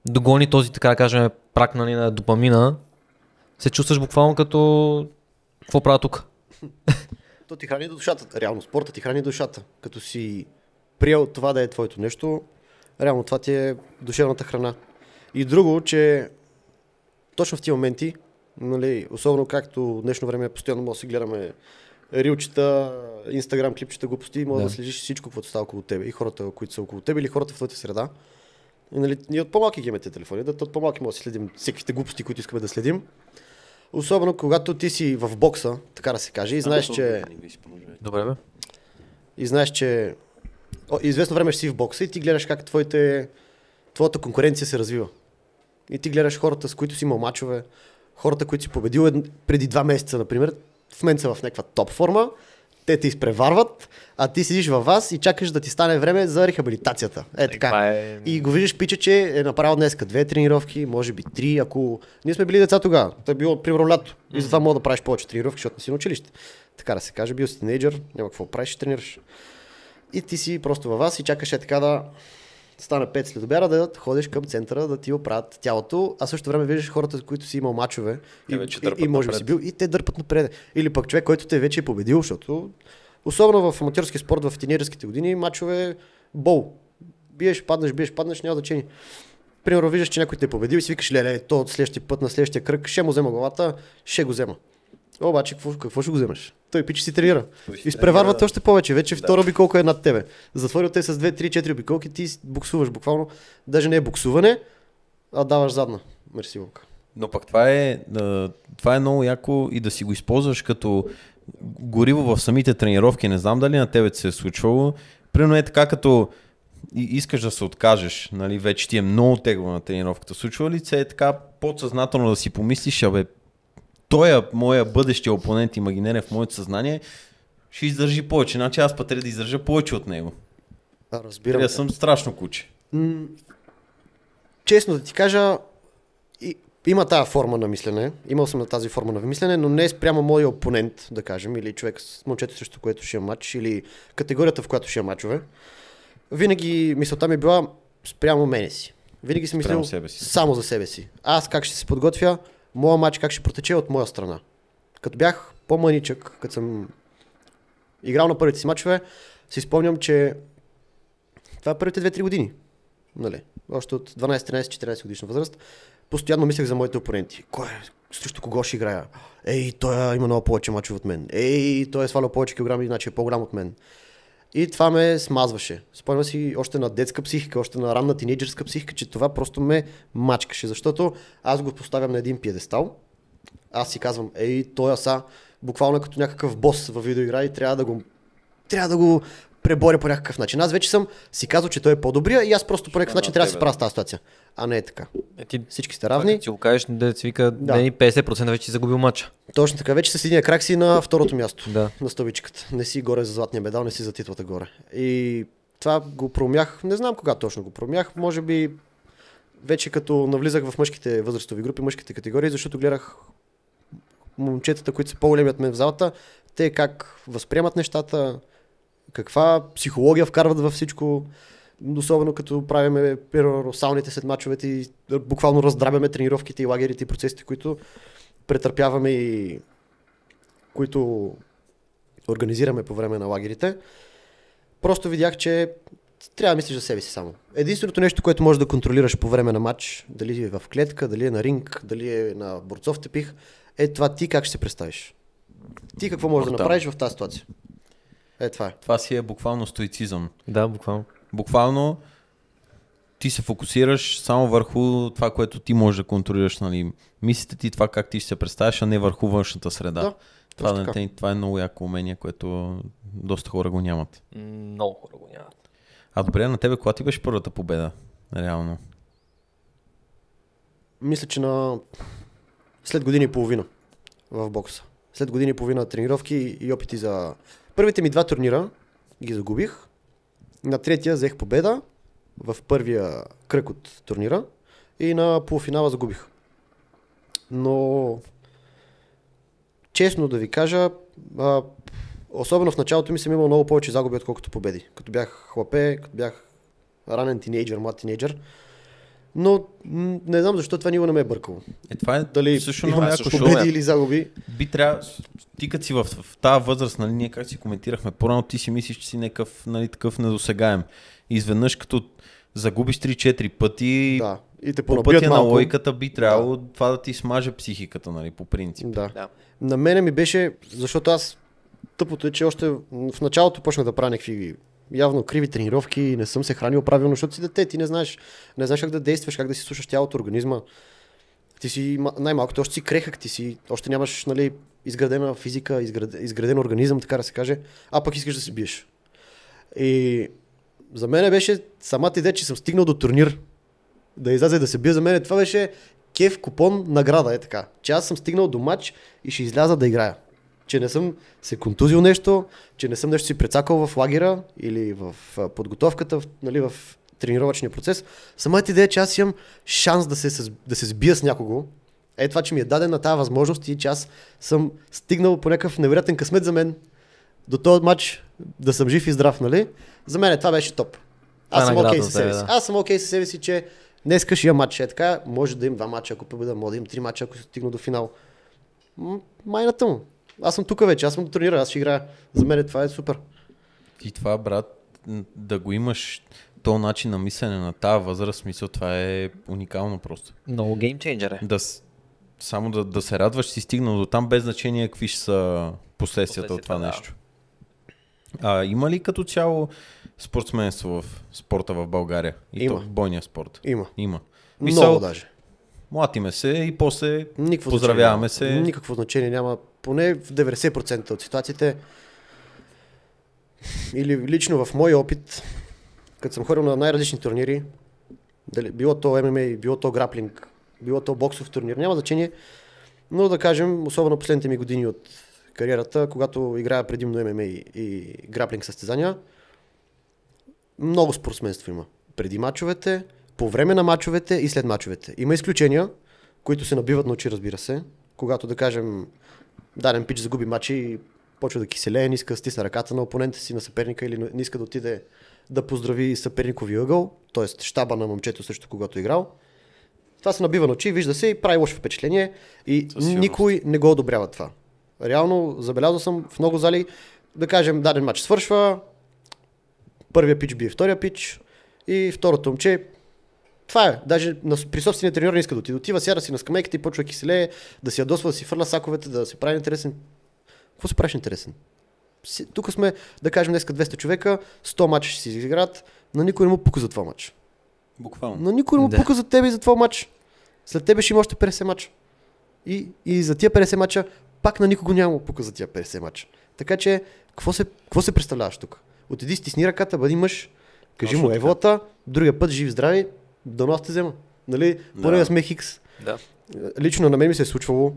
догони този, така да кажем, прак, нали, на допамина, се чувстваш буквално като какво правя тук? То ти храни душата. Реално спорта ти храни душата. Като си приел това да е твоето нещо, реално това ти е душевната храна. И друго, че точно в тези моменти, нали, особено както в днешно време постоянно може да си гледаме рилчета, инстаграм клипчета, глупости, може да следиш всичко, което става около тебе и хората, които са около тебе или хората в твоята среда. И, нали, ние от по-малки ги имаме тези телефони, от по-малки може да следим всякаквите глупости, които искаме да следим. Особено когато ти си в бокса, така да се каже, и знаеш, че... Добре, бе. И знаеш, че известно време ще си в бокса и ти гледаш как твоята конкуренция се развива. И ти гледаш хората, с които си имал мачове, хората, които си победил преди 2 месеца, например, в момента са в някаква топ форма, те те изпреварват, а ти седиш във вас и чакаш да ти стане време за рехабилитацията. Така. И го виждаш, пича, че е направил днеска 2 тренировки, може би 3, ако... Ние сме били деца тогава, той е било примерно лято. И затова мога да правиш повече тренировки, защото не си на училище. Така да се каже, бил си тинейджър, няма какво правиш, ще тренираш. И ти си просто във вас и чакаш така да стане 5 след обяда, да ходиш към центъра, да ти оправят тялото, а също време виждаш хората, с които си имал мачове и може би си бил, и те дърпат напред. Или пък човек, който те вече е победил, защото особено в аматьорски спорт, в тинейджърските години, мачове бол. Биеш, паднеш, няма значение. Примерно виждаш, че някой те е победил и си викаш, леле, то от следващия път на следващия кръг ще му взема главата, ще го взема. Обаче какво ще го вземеш? той пич си тренира. Той си Изпреварват тренира. още повече. Вече Да. втора обиколка е над тебе. Затворил те с 2, 3, 4 обиколки, ти буксуваш буквално. Даже не е буксуване, а даваш задна мерсиволка. Но пък това е много яко и да си го използваш като гориво в самите тренировки. Не знам дали на тебе се е случвало. Примерно е така, като искаш да се откажеш, нали, вече ти е много тегло на тренировката. Случва ли се е така подсъзнателно да си помислиш, той е моя бъдещия опонент имагинерен в моето съзнание, ще издържи повече. Значи аз път трябва да издържа повече от него. Разбирам. Трябва да съм страшно куче. Честно да ти кажа, има тази форма на мислене, имал съм на тази форма на мислене, но не спрямо моя опонент, да кажем, или човек с момчето, срещу което ще има матч, или категорията, в която ще има матчове. Винаги мисълта ми е била спрямо мене си. Винаги съм Спрямо мислил себе си. само за себе си. Аз как ще се подготвя, моя матч как ще протече от моя страна. Като бях по-маничък, като съм играл на първите си матчове, си спомням, че това е първите 2-3 години. Нали? Още от 12, 13, 14 годишна възраст. Постоянно мислех за моите опоненти. Срещу кого ще играя? Ей, той има много повече мачове от мен. Ей, той е свалял повече килограми, иначе е по-голям от мен. И това ме смазваше. Спомням си още на детска психика, още на ранна тинейджърска психика, че това просто ме мачкаше, защото аз го поставям на един пиедестал. Аз си казвам, ей, той са буквално като някакъв бос във видеоигра и трябва да го преборя по някакъв начин. Аз вече съм си казал, че той е по-добрия и аз просто по някакъв начин трябва да се справя с тази ситуация. А не е така. Всички сте равни. Като си го кажеш, да се вика, Да. 50% вече си загубил матча. Точно така, вече с единия крак си на второто място. Да. На стълбичката. Не си горе за златния медал, не си за титлата горе. И това го промях, не знам кога точно го промях, може би вече като навлизах в мъжките възрастови групи, мъжките категории, защото гледах момчетата, които са по-големи от мен в залата, те как възприемат нещата, каква психология вкарват във всичко, особено като правиме сауните след мачовете и буквално раздравяме тренировките и лагерите и процесите, които претърпяваме и които организираме по време на лагерите. Просто видях, че трябва да мислиш за себе си само. Единственото нещо, което можеш да контролираш по време на матч, дали е в клетка, дали е на ринг, дали е на борцов тепих, е това ти как ще се представиш. Ти какво можеш да направиш в тази ситуация. Това е. Това си е буквално стоицизъм. Да, буквално. Буквално ти се фокусираш само върху това, което ти можеш да контролираш, нали, мислите ти, това как ти ще се представяш, а не върху външната среда. Да, Това е много яко умение, което доста хора го нямат. Много хора го нямат. А добре, на тебе кога ти беше първата победа? Реално. Мисля, че след година и половина в бокса. След година и половина тренировки и опити за... Първите ми 2 турнира ги загубих. На третия взех победа в първия кръг от турнира и на полуфинала загубих. Но честно да ви кажа, особено в началото ми съм имал много повече загуби, отколкото победи. Като бях хлапе, като бях ранен тинейджър, млад тинейджър. Но не знам защо това ниво не ме е бъркало. Това е Дали също много яко шоу. победи или загуби. Би трябва, ти като си в тази възраст, нали, ние как си коментирахме по-рано, ти си мислиш, че си някакъв, нали, такъв недосегаем. И изведнъж като загубиш 3-4 пъти, Да. И те по понабият пътя на малко. логиката би трябвало това да ти смаже психиката, нали, по принцип. Да. Да. На мене ми беше, защото аз тъпото е, че още в началото почнах да правя някакви явно криви тренировки, не съм се хранил правилно, защото си дете, ти не знаеш как да действаш, как да си слушаш тялото, организма. Ти си най-малкото, още си крехък, още нямаш, нали, изградена физика, изграден организъм, така да се каже, а пък искаш да се биеш. И за мен беше самата идея, че съм стигнал до турнир, да изляза и да се бия, за мен това беше кеф, купон, награда, е така. Че аз съм стигнал до матч и ще изляза да играя. Че не съм се контузил нещо, че не съм нещо си прецакал в лагера или в подготовката, нали, в тренировъчния процес. Самата идея, че аз имам шанс да се сбия с някого, е това, че ми е дадена тази възможност и че аз съм стигнал по някакъв невероятен късмет за мен до този матч да съм жив и здрав, нали? За мен това беше топ. Аз съм окей със себе си. Аз съм окей със себе си, че днес ще имам матч. Е така, може да имам 2 матча, ако победа, може да имам 3 матча, ако стигна до финал. Майната му. Аз съм тук вече, аз съм до турнира, аз ще играя. За мен това е супер. И това, брат, да го имаш този начин на мислене на тази възраст, мисъл, това е уникално просто. Много геймчейнджер е. Само да се радваш, си стигнал до там, без значение какви ще са последствията от това да. нещо. Има ли като цяло спортсменство в спорта в България? И Има. то в бойния спорт? Има. Има. Много даже. Млатиме се и после Никакво поздравяваме значение няма. се. Никакво значение няма. Поне в 90% от ситуациите. Или лично в мой опит, като съм ходил на най-различни турнири, било то ММА, било то граплинг, било то боксов турнир, няма значение, но да кажем, особено последните ми години от кариерата, когато играя предимно ММА и граплинг състезания, много спортсменство има. Преди мачовете, по време на мачовете и след мачовете. Има изключения, които се набиват на очи, разбира се, когато, да кажем, даден пич загуби матчи и почва да киселее, не иска да стисне ръката на опонента си, на съперника или не иска да отиде да поздрави съперниковия ъгъл, т.е. щаба на момчето също, когато играл. Това се набива на очи, вижда се и прави лошо впечатление и никой не го одобрява това. Реално забелязал съм в много зали, да кажем, даден матч свършва, първия пич бие втория пич и второто момче. Това е. Даже при собствения треньор не иска да отиде. Отива, сяда си на скамейката и почва да киселее, да си ядосва, да си фърля саковете, да се прави интересен. Какво се правиш интересен? Тук сме, да кажем, днеска 200 човека, 100 мача ще си изиграят, на никой не му пука за това мач. Буквално. На никой не му пука за тебе и за това мач. След тебе ще има още 50 мача. И за тия 50 мача пак на никого няма му пука за тия 50 мача. Така че, какво се представляваш тук? Отиди, стисни ръката, бъди мъж, кажи му еволата, другия път жив здрави, дано аз те взема. Нали? Поне да сме хикс. Да. Лично на мен ми се е случвало.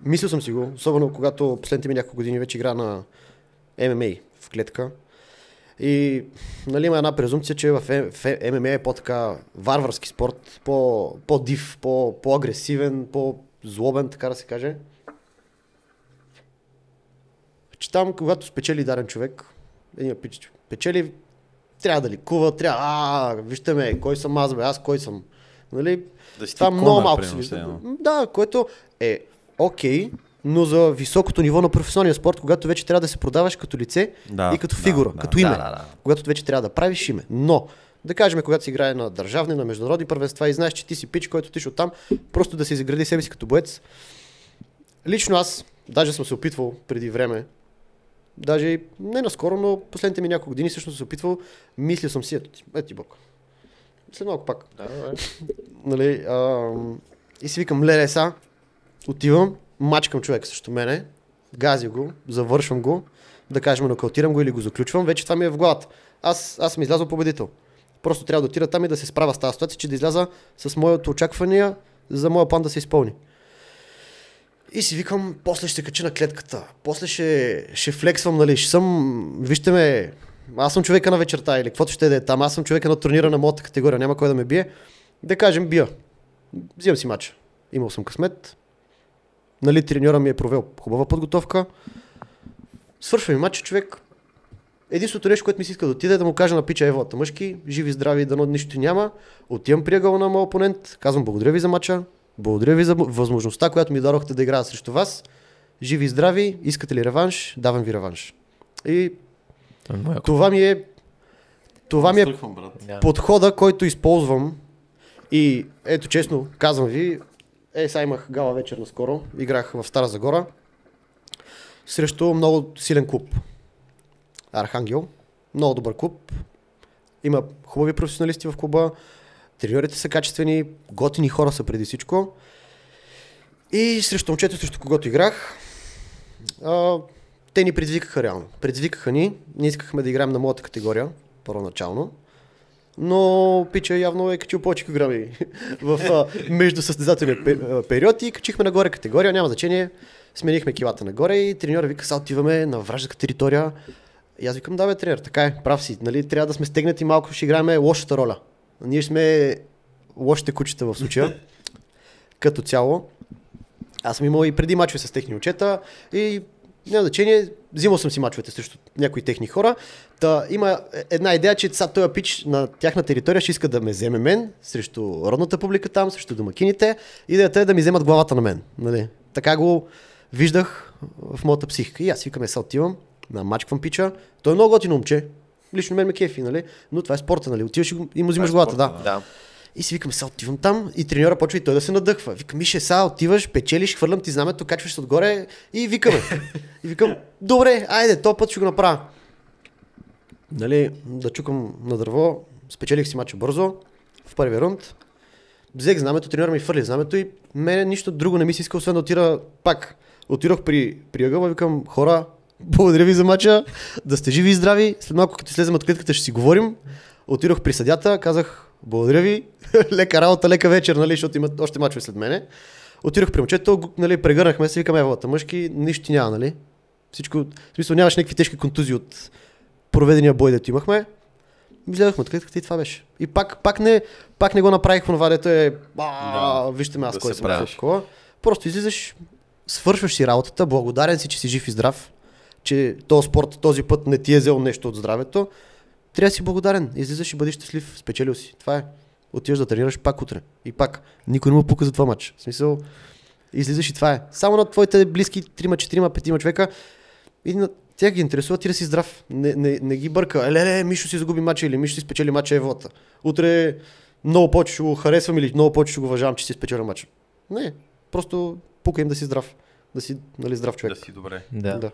Мислил съм си го, особено когато последните ми няколко години вече игра на ММА в клетка. И нали, има една презумпция, че в ММА е по-така варварски спорт, по-див, по-агресивен, по-злобен, така да се каже. Че там, когато спечели даден човек, един печели, трябва да ликува, вижте ме, кой съм аз кой съм. Нали? Да си това ти много Конър, малко се вижда. Да, което е окей, но за високото ниво на професионалния спорт, когато вече трябва да се продаваш като лице и като фигура, като име. Когато вече трябва да правиш име. Но, да кажем, когато си играе на държавни, на международни първенства и знаеш, че ти си пич, който тиш оттам, просто да си изгради себе си като боец. Лично аз, даже съм се опитвал преди време, даже не наскоро, но последните ми няколко години всъщност се опитвал, мислил съм си, ето ти бог. След малко пак. Нали, и си викам, леле са, отивам, мачкам човек срещу мене, газя го, завършвам го, да кажем, нокаутирам го или го заключвам, вече това ми е в главата. Аз съм излязъл победител. Просто трябва да отида там и да се справя с тази ситуация, че да изляза с моето очаквания за моя план да се изпълни. И си викам, после ще се кача на клетката, после ще флексвам, нали, ще съм, вижте ме, аз съм човека на вечерта или каквото ще да е там, аз съм човека на турнира на моята категория, няма кой да ме бие. Да кажем, бия. Взимам си матча. Имал съм късмет. Нали, треньора ми е провел хубава подготовка. Свършва ми матча, човек. Единството нещо, което ми се иска да отиде, да му кажа на пича еволата мъжки, живи, здрави, дано нищо няма. Отивам при ъгъла на моя опонент, казвам благодаря ви за матча, благодаря ви за възможността, която ми дадохте да играя срещу вас. Живи и здрави, искате ли реванш? Давам ви реванш. И това ми е подхода, който използвам. И ето честно, казвам ви, сега имах гала вечер наскоро, играх в Стара Загора срещу много силен клуб. Архангел, много добър клуб, има хубави професионалисти в клуба, треньорите са качествени, готини хора са преди всичко. И срещу момчето, срещу когото играх, те ни предизвикаха реално. Предизвикаха ни, ние искахме да играем на моята категория, първоначално. Но пича явно е качил повече килограми в междусъстезателния период и качихме нагоре категория, няма значение, сменихме килата нагоре и треньора вика, сега отиваме на вражеска територия. И аз викам, да бе, тренер, така е, прав си, нали, трябва да сме стегнати малко, ще играем лошата роля. Ние сме лошите кучета в случая, като цяло. Аз съм имал и преди мачове с техни очета и няма значение, взимал съм си мачовете срещу някои техни хора. Та има една идея, че сега този пич на тяхна територия ще иска да ме вземе мен, срещу родната публика там, срещу домакините. Идеята е да ми вземат главата на мен. Нали? Така го виждах в моята психика. И аз викаме, сега отивам, намачквам пича. Той е много готино момче. Лично мен ме кефи, нали? Но това е спорта, нали? Отиваш и му взимаш главата, да. И си викам, сега отивам там и треньора почва и той да се надъхва. Викам, Мише, сега отиваш, печелиш, хвърлям ти знамето, качваш се отгоре и викаме. И викам, добре, айде, този път ще го направя. Нали, да чукам на дърво, спечелих си мача бързо, в първия рунд. Взех знамето, треньора ми хвърли знамето и мене нищо друго не ми се иска, освен да отида пак. Отидох при ъгъла, викам, хора, благодаря ви за мача, да сте живи и здрави. След малко, като слезем от клетката, ще си говорим. Отидох при съдята, казах, благодаря ви, лека работа, лека вечер, нали, защото имат още мачове след мене. Отидох при момчето, нали, прегърнахме се, викаме, еволата мъжки, нищо няма, нали. Всичко, в смисъл, нямаш някакви тежки контузии от проведения бой, дето имахме. Излязохме от клетката и това беше. И пак не го направих в това, дето е, вижте ме аз кой съм такова. Просто излизаш, свършваш си работата, благодарен си, че си жив и здрав, че този спорт този път не ти е взел нещо от здравето. Трябва да си благодарен, излизаш и бъдеш щастлив, спечелил си. Това е. Отиваш да тренираш пак утре. И пак, никой не му пука за това матч. В смисъл, излизаш и това е. Само на твоите близки 3, 4, 5 човека и на тях ги интересува ти да си здрав. Не ги бърка. Леле, Мишо си загуби матча или Мишо си спечели матча Еволата. Утре много повече ще го харесвам или много повече ще го уважавам, че си спечели матча. Не, просто пука им да си здрав. Да си, нали, здрав човек. Да си добре. Да.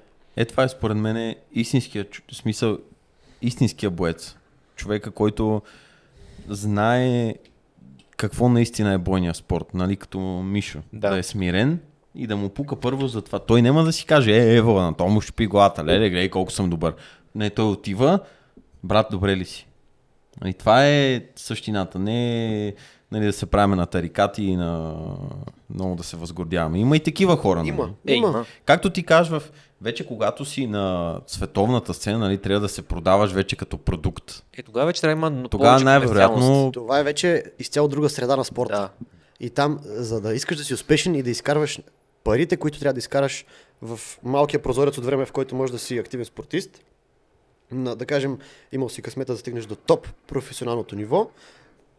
Това е според мен истинския боец. Човека, който знае какво наистина е бойния спорт, нали, като Мишо. Да е смирен и да му пука първо за това. Той няма да си каже, Ева, на то му щупи главата, леле, гледай колко съм добър. Не, той отива, брат, добре ли си? И това е същината, не нали, да се правим на тарикати и на много да се възгордяваме. Има и такива хора. Има. Както ти кажеш, вече когато си на световната сцена, нали, трябва да се продаваш вече като продукт. Тогава вече трябва да има тогава най-вероятно. Това е вече изцяло друга среда на спорта. Да. И там, за да искаш да си успешен и да изкарваш парите, които трябва да изкараш в малкия прозорец от време, в който можеш да си активен спортист, да кажем, имал си късмета да стигнеш до топ професионалното ниво,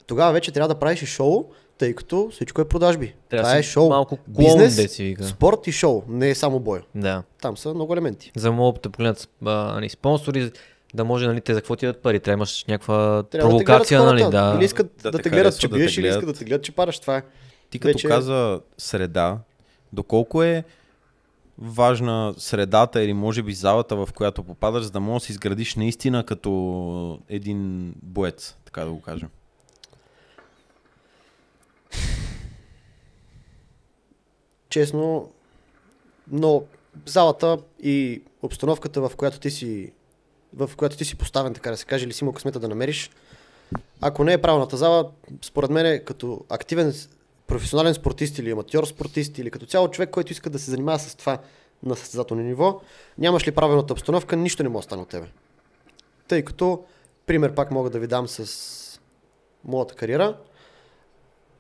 тогава вече трябва да правиш и шоу, тъй като всичко е продажби. Това е шоу, малко бизнес, спорт и шоу, не е само бой. Да. Там са много елементи. За да могат да погледнат спонсори, да може, нали, те за какво ти дадат пари, трябва да имаш някаква провокация, да нали, да. Или искат да те гледат, че биеш, или искат да те гледат, че падаш, това е. Ти като каза среда, доколко е важна средата или може би залата, в която попадаш, за да можеш да се изградиш наистина като един боец, така да го кажем. Честно, но залата и обстановката, в която ти си поставен, така да се каже, или си имал късмета да намериш, ако не е правилната зала, според мен като активен професионален спортист или аматьор спортист или като цяло човек, който иска да се занимава с това на състезателно ниво, нямаш ли правилната обстановка, нищо не може да стане от тебе. Тъй като, пример пак мога да ви дам с моята кариера.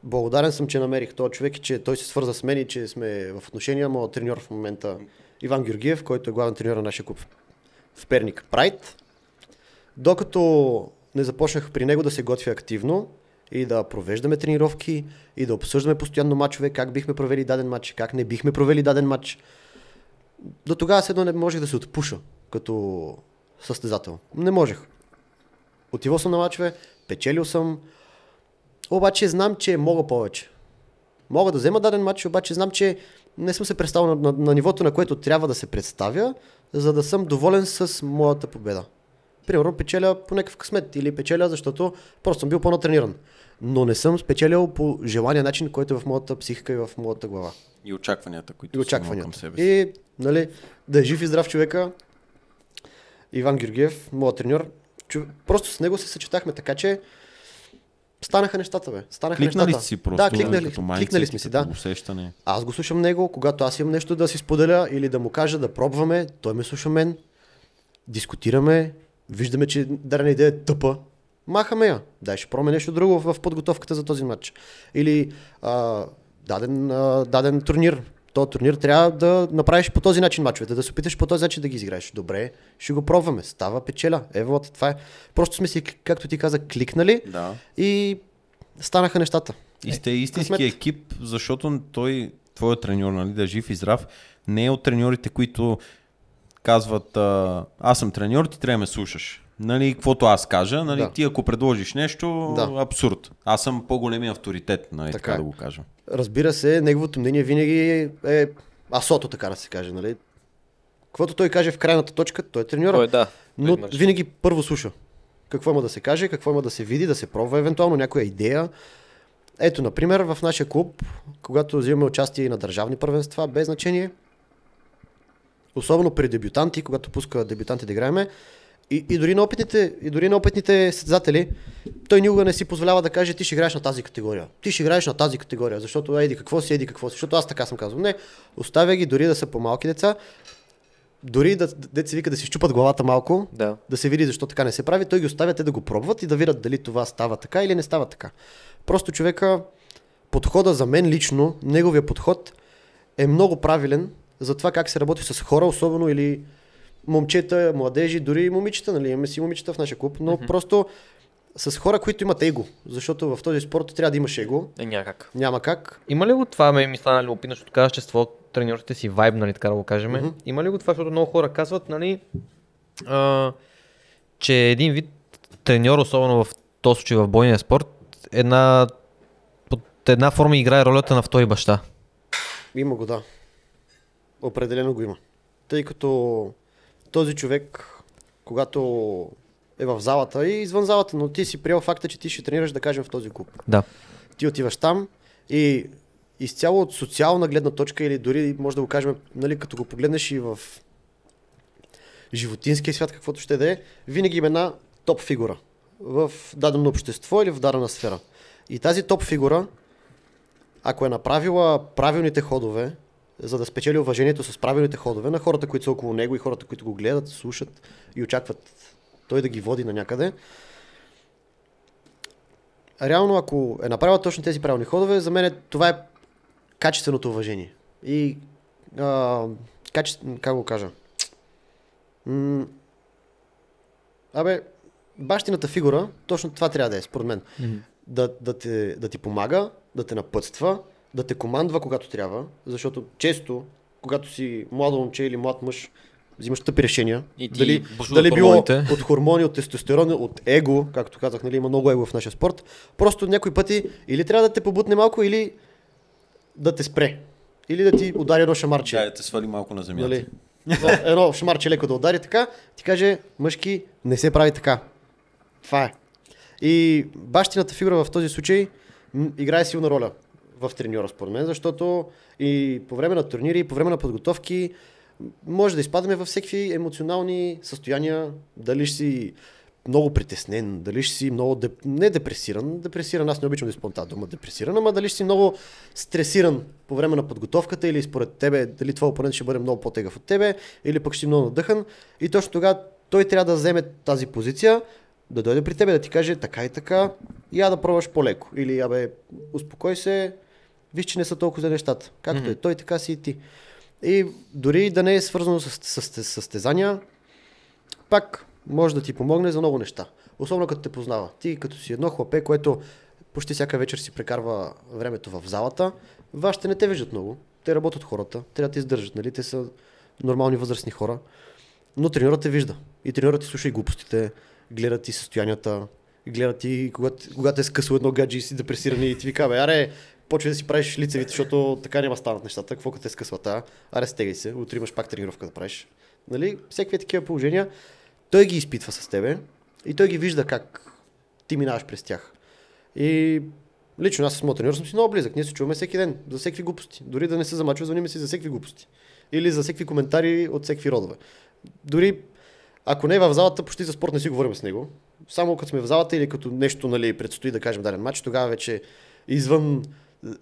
Благодарен съм, че намерих този човек и че той се свърза с мен и че сме в отношения. Моят треньор в момента Иван Георгиев, който е главен треньор на нашия клуб в Перник Прайд. Докато не започнах при него да се готвя активно и да провеждаме тренировки и да обсъждаме постоянно мачове, как бихме провели даден матч, как не бихме провели даден матч. До тогава седно не можех да се отпуша като състезател. Не можех. Отивал съм на мачове, печелил съм, обаче знам, че мога повече. Мога да взема даден матч, обаче знам, че не съм се представил на нивото, на което трябва да се представя, за да съм доволен с моята победа. Примерно печеля по някакъв късмет или печеля, защото просто съм бил по-натрениран. Но не съм спечелил по желания начин, който е в моята психика и в моята глава. И очакванията, които съм към себе си. И, нали, да е жив и здрав човека. Иван Георгиев, моят треньор. Просто с него се съчетахме така, че станаха нещата, бе. Кликнали си просто, да, кликнали сме си, да. Усещане. Аз го слушам него, когато аз имам нещо да си споделя или да му кажа да пробваме, той ме слуша мен, дискутираме, виждаме, че дадена идея е тъпа, махаме я. Дай ще пробваме нещо друго в подготовката за този матч. Или даден турнир. Този турнир трябва да направиш по този начин мачовете, да се опиташ по този начин да ги изиграеш. Добре, ще го пробваме. Става печеля. Еволата, това е. Просто сме си, както ти каза, кликнали и станаха нещата. И сте истински екип, защото твоят треньор, нали, да е жив и здрав, не е от треньорите, които казват, аз съм треньор, ти трябва да ме слушаш. Нали, каквото аз кажа, нали, Да. ти ако предложиш нещо, Да. абсурд. Аз съм по-големия авторитет, нали, Така така е. да го кажа. Разбира се, неговото мнение винаги е асото, така да се каже, нали? Каквото той каже в крайната точка, той е треньора. Той да. Но Той винаги първо слуша. Какво има да се каже, какво има да се види, да се пробва евентуално някоя идея. Ето, например, в нашия клуб, когато взимаме участие и на държавни първенства, без значение, особено при дебютанти, когато пуска дебютанти да играеме, и дори на опитните състезатели, той никога не си позволява да каже, ти ще играеш на тази категория. Ти ще играеш на тази категория, защото еди какво си, защото аз така съм казал. Не, оставя ги дори да са по-малки деца, дори да се вика да си щупат главата малко, да се види защо така не се прави, той ги оставя те да го пробват и да видят дали това става така или не става така. Просто човека, подхода за мен лично, неговия подход е много правилен за това как се работи с хора, особено или момчета, младежи, дори момичета, нали, имаме си момичета в нашия клуб, но просто с хора, които имат его, защото в този спорт трябва да имаш его. Някак. Няма как. Има ли го това, ми стана любопитно, защото казваш, че с твоя треньорите си вайб, нали, така да го кажем. Има ли го това, защото много хора казват, нали, че един вид треньор, особено в този случай в бойния спорт, под една форма играе ролята на втори баща. Има го, да. Определено го има. Тъй като този човек, когато е в залата и извън залата, но ти си приел факта, че ти ще тренираш, да кажем, в този клуб. Да. Ти отиваш там и изцяло от социална гледна точка или дори може да го кажем, нали, като го погледнеш и в животинския свят, каквото ще да е, винаги има една топ фигура в дадено общество или в дадена сфера. И тази топ фигура, ако е направила правилните ходове, за да спечели уважението с правилните ходове на хората, които са около него и хората, които го гледат, слушат и очакват той да ги води на някъде. Реално, ако е направила точно тези правилни ходове, за мен това е качественото уважение. И как го кажа? Бащината фигура, точно това трябва да е, според мен. Да ти помага, да те напътства, да те командва, когато трябва, защото често, когато си младо момче или млад мъж, взимаш тъпи решения. Дали било от хормони, от тестостерон, от его, както казах, нали, има много его в нашия спорт. Просто някои пъти или трябва да те побутне малко, или да те спре. Или да ти удари едно шамарче. Да те свали малко на земята. Нали? Едно шамарче леко да удари така, ти каже, мъжки, не се прави така. Това е. И бащината фигура в този случай играе силна роля в треньора, според мен, защото и по време на турнири, и по време на подготовки може да изпадаме във всеки емоционални състояния, дали ще си много притеснен, дали ще си много не депресиран, аз не обичам да използвам тази дума депресиран, ама дали ще си много стресиран по време на подготовката или според тебе, дали твой опонент ще бъде много по-тегъв от тебе, или пък ще си много надъхан и точно тогава той трябва да вземе тази позиция, да дойде при тебе, да ти каже така и така, я да пробваш по-леко. Или, успокой се, виж, че не са толкова за нещата. Както е той, така си и ти. И дори да не е свързано с състезания, пак може да ти помогне за много неща. Особено като те познава. Ти като си едно хлапе, което почти всяка вечер си прекарва времето в залата, вашите не те виждат много. Те работят хората, трябва да те издържат, нали? Те са нормални възрастни хора. Но треньорът те вижда. И треньорът ти слуша и глупостите, гледат ти състоянията, гледат ти когато е скъсал едно гадже и си депресиран и ти вика, аре, почвай да си правиш лицевите, защото така няма станат нещата. Какво като те скъсва тая? Аре, стегай се, утре имаш пак тренировка да правиш. Нали? Всякакви такива положения. Той ги изпитва с тебе и той ги вижда как ти минаваш през тях. И лично аз с моят треньор съм си много близък. Ние се чуваме всеки ден за всеки глупости. Дори да не се замачва, звъним си за всеки глупости. Или за всеки коментари от всеки родове. Дори ако не е в залата, почти за спорт не си говорим с него. Само като сме в залата или като нещо, нали, предстои да кажем даден матч, тогава вече извън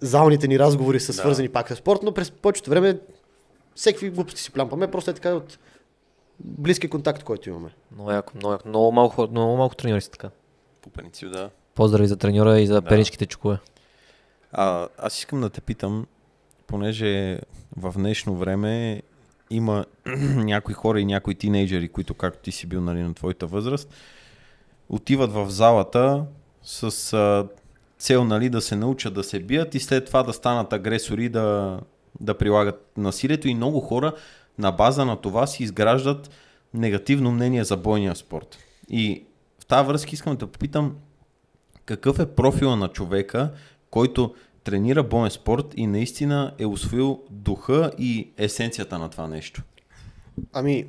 залните ни разговори са свързани пак с спорт, но през повечето време всеки глупости си плямпаме, просто е така от близки контакт, който имаме. Много малко треньори са така. По принцип, да. Поздрави за треньора и за перничките чукове. Аз искам да те питам, понеже в днешно време има някои хора и някои тинейджери, които, както ти си бил, нали, на твоята възраст, отиват в залата с цел, нали, да се научат да се бият и след това да станат агресори, да прилагат насилието, и много хора на база на това си изграждат негативно мнение за бойния спорт. И в тази връзка искам да попитам какъв е профила на човека, който тренира боен спорт и наистина е усвоил духа и есенцията на това нещо. Ами,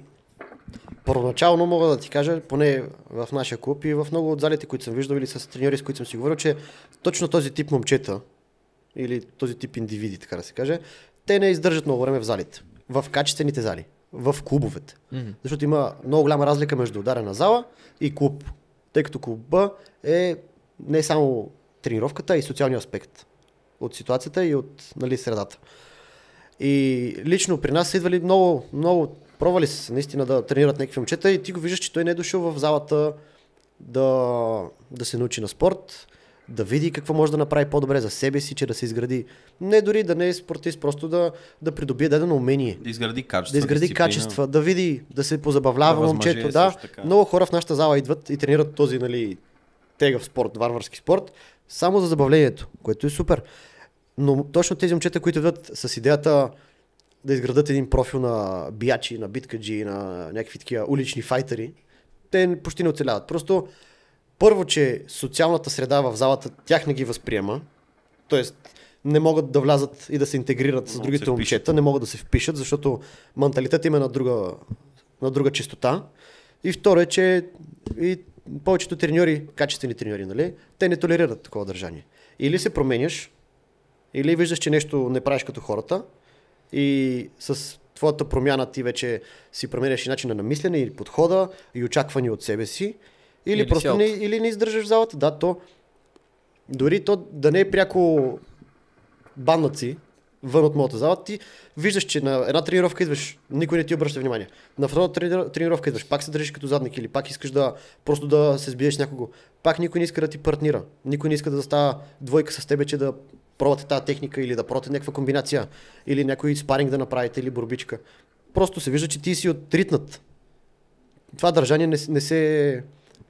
първоначално мога да ти кажа, поне в нашия клуб и в много от залите, които съм виждал или с треньори, с които съм си говорил, че точно този тип момчета или този тип индивиди, така да се каже, те не издържат много време в залите, в качествените зали, в клубовете. Защото има много голяма разлика между ударена зала и клуб, тъй като клуба е не само тренировката, а и социалния аспект от ситуацията и от, нали, средата. И лично при нас са идвали много пробвали се наистина да тренират някакви момчета и ти го виждаш, че той не е дошъл в залата да се научи на спорт, да види какво може да направи по-добре за себе си, че да се изгради. Не дори да не е спортист, просто да придобие дадено умение. Да изгради качества. Да изгради качества, да види, да се позабавлява момчето. Да. Много хора в нашата зала идват и тренират този, нали, тегав спорт, варварски спорт, само за забавлението, което е супер. Но точно тези момчета, които идват с идеята да изградат един профил на биячи, на биткаджи, на някакви такива улични файтери, те почти не оцеляват. Просто първо, че социалната среда в залата тях не ги възприема, т.е. не могат да влязат и да се интегрират с другите момчета, не могат да се впишат, защото менталитет има на друга чистота. И второ е, че и повечето треньори, качествени треньори, нали, те не толерират такова държание. Или се променяш, или виждаш, че нещо не правиш като хората и с твоята промяна ти вече си променяш и начина на мислене, или подхода, и очаквания от себе си, или просто не издържаш в залата. Да, то дори то да не е пряко баннаци вън от моята зала, ти виждаш, че на една тренировка идваш, никой не ти обръща внимание. На втората тренировка идваш, пак се държиш като задник или пак искаш просто да се сбиеш с някого. Пак никой не иска да ти партнира. Никой не иска да става двойка с тебе, че да пробвате тази техника или да пробвате някаква комбинация или някой спаринг да направите или борбичка. Просто се вижда, че ти си отритнат. Това държание не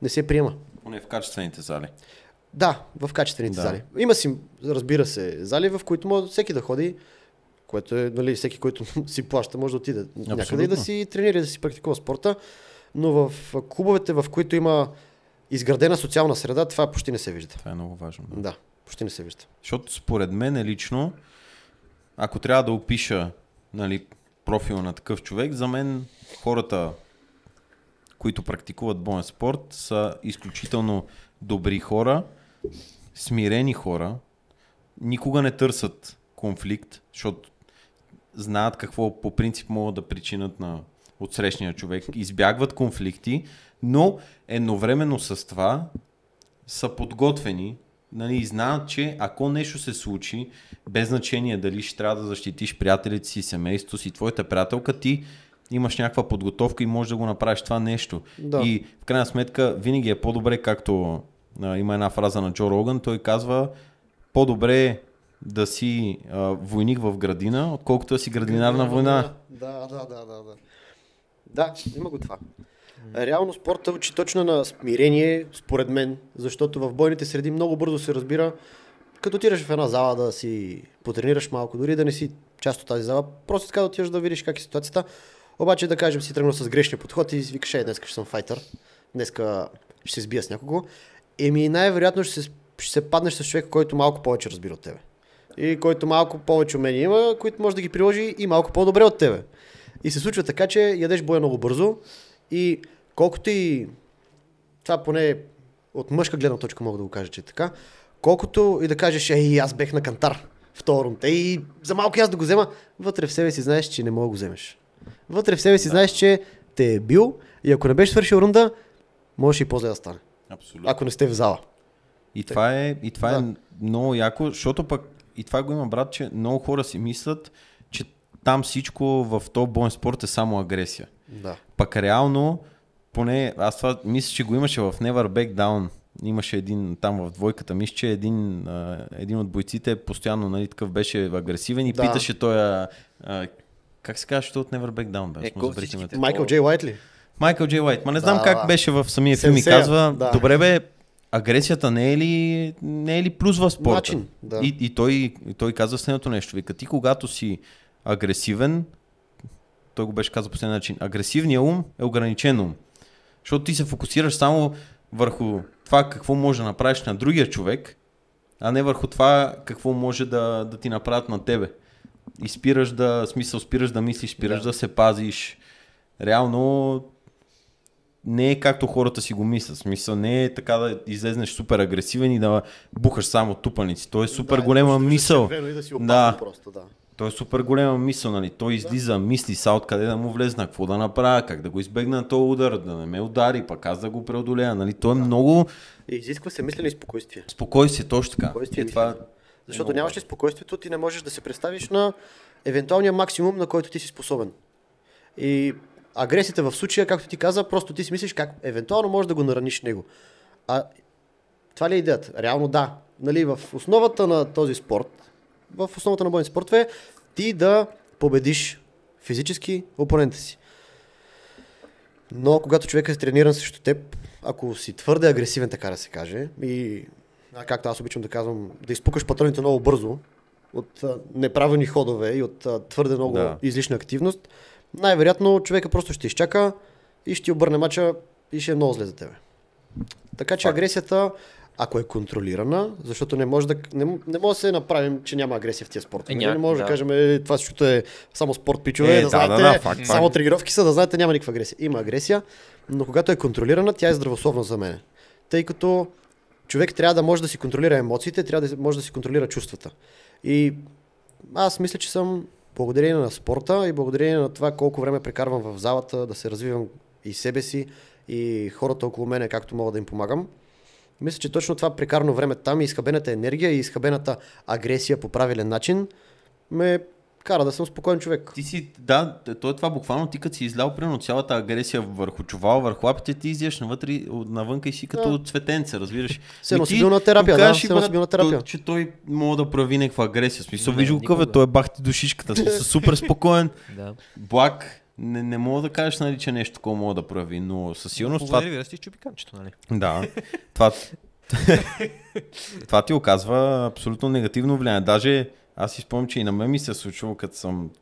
се приема. Поне в качествените зали. Да, в качествените зали. Има си, разбира се, зали, в които може всеки да ходи, което е, нали, всеки, който си плаща, може да отиде някъде и да си тренира, да си практикува спорта, но в клубовете, в които има изградена социална среда, това почти не се вижда. Това е много важно. Да, почти не се вижда. Защото според мен лично, ако трябва да опиша, нали, профила на такъв човек, за мен хората, които практикуват боен спорт, са изключително добри хора, смирени хора, никога не търсят конфликт, защото знаят какво по принцип могат да причинят от срещния човек, избягват конфликти, но едновременно с това са подготвени, нали, и знаят, че ако нещо се случи, без значение дали ще трябва да защитиш приятелите си, семейството си, твоята приятелка, ти имаш някаква подготовка и можеш да го направиш това нещо. Да. И в крайна сметка винаги е по-добре, както има една фраза на Джо Роган, той казва, по-добре да си войник в градина, отколкото да си градинар на война. Да. Да, има го това. Реално спорта учи точно на смирение, според мен, защото в бойните среди много бързо се разбира, като отидеш в една зала да си потренираш малко, дори да не си част от тази зала, просто така да отидеш да видиш как е ситуацията, обаче да кажем си тръгнал с грешния подход и викаш, днес ще съм файтър, днеска ще се сбия с някого, най-вероятно ще се паднеш с човек, който малко повече разбира от тебе. И който малко повече умения има, които може да ги приложи и малко по-добре от тебе. И се случва така, че ядеш боя много бързо и колкото и това поне от мъжка гледна точка мога да го кажа, че е така, колкото и да кажеш, аз бех на кантар втори рунд, за малко аз да го взема, вътре в себе си знаеш, че не мога да го вземеш. Вътре в себе си знаеш, че те е бил и ако не беше свършил рунда, можеш и по-зле да стане. Абсолютно. Ако не сте в зала. И това е много яко, защото пък и това го има, брат, че много хора си мислят, че там всичко в този боен спорт е само агресия. Да. Пък реално, поне аз това мисля, че го имаше в Never Back Down. Имаше един там в двойката, мисля, че един от бойците постоянно, нали, такъв беше агресивен и питаше той, как се казва, от Never Back Down? Майкъл Джей Уайт ли? Майкъл Джей Уайт. Не знам как беше в самия филм и казва, добре бе, агресията не е ли плюс в спорта? Начин, да. И той казва следното нещо. Вика, ти когато си агресивен, той го беше казал по следния начин, агресивният ум е ограничен ум. Защото ти се фокусираш само върху това какво може да направиш на другия човек, а не върху това какво може да ти направят на тебе. И спираш да мислиш, спираш да се пазиш. Реално не е както хората си го мислят. Смисъл не е така да излезнеш супер агресивен и да бухаш само тупаници. То е супер голема мисъл. То е супер голема мисъл, нали? Той излиза, мисли са откъде да му влезна, какво да направя, как да го избегна на този удар, да не ме удари, пък аз да го преодолея, нали? То е много... Изисква се мислене и спокойствие. Спокойствие, точно така. Спокойствие това... Защото нямаш ли спокойствието, ти не можеш да се представиш на евентуалния максимум, на който ти си способен. И агресията в случая, както ти каза, просто ти си мислиш как евентуално можеш да го нараниш него. А това ли е идеята? Реално да. Нали, в основата на този спорт, в основата на бойния спорт е ти да победиш физически опонента си. Но когато човек е трениран срещу теб, ако си твърде агресивен, така да се каже, и както аз обичам да казвам, да изпукаш патроните много бързо от неправилни ходове и от твърде много излишна активност, най-вероятно човека просто ще изчака и ще ти обърне мача и ще е много зле за тебе. Така че агресията, ако е контролирана, защото не може да се направим, че няма агресия в тия спортове. Не може да кажем, това защото е само спорт, пичове, да знаете, само тренировки са, да знаете, няма никаква агресия. Има агресия, но когато е контролирана, тя е здравословна за мен. Тъй като човек трябва да може да си контролира емоциите, трябва да може да си контролира чувствата. И аз мисля, че съм благодарение на спорта и благодарение на това колко време прекарвам в залата, да се развивам и себе си, и хората около мене, както мога да им помагам. Мисля, че точно това прекарано време там и изхабената енергия и изхабената агресия по правилен начин ме кара да съм спокоен човек. Ти си, то е това буквално, ти като си излял примерно цялата агресия върху чувала, върху лапите, ти изяш навънка и си като цветенце, разбираш. Се носи бил на терапия, че той може да прави някаква агресия. Смисъл, виж го къве, той е бахти душичката, супер спокоен, благ. Не мога да кажеш, нали, че нещо такова мога да прави, но със сигурност това... Да си чупи камчето, нали? Да, това ти оказва абсолютно негативно влияние. Даже аз си спомням, че и на мен ми се е случило,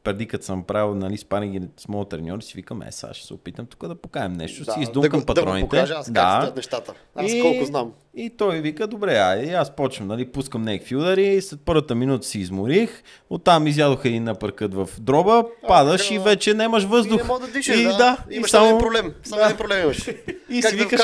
преди като съм правил, нали, спаринги с моят треньор, си викам, сега ще се опитам тук да покаем нещо, си издумкам патроните. Да го покажа аз как стоят нещата. Аз колко знам. И той вика, добре, айде, аз почвам, нали, пускам някакви удари, след първата минута си изморих, оттам изядоха и напъркът в дроба, падаш и вече нямаш въздух. И не мога да дишаш, имаш само един проблем. Само един проблем имаш. И си викаш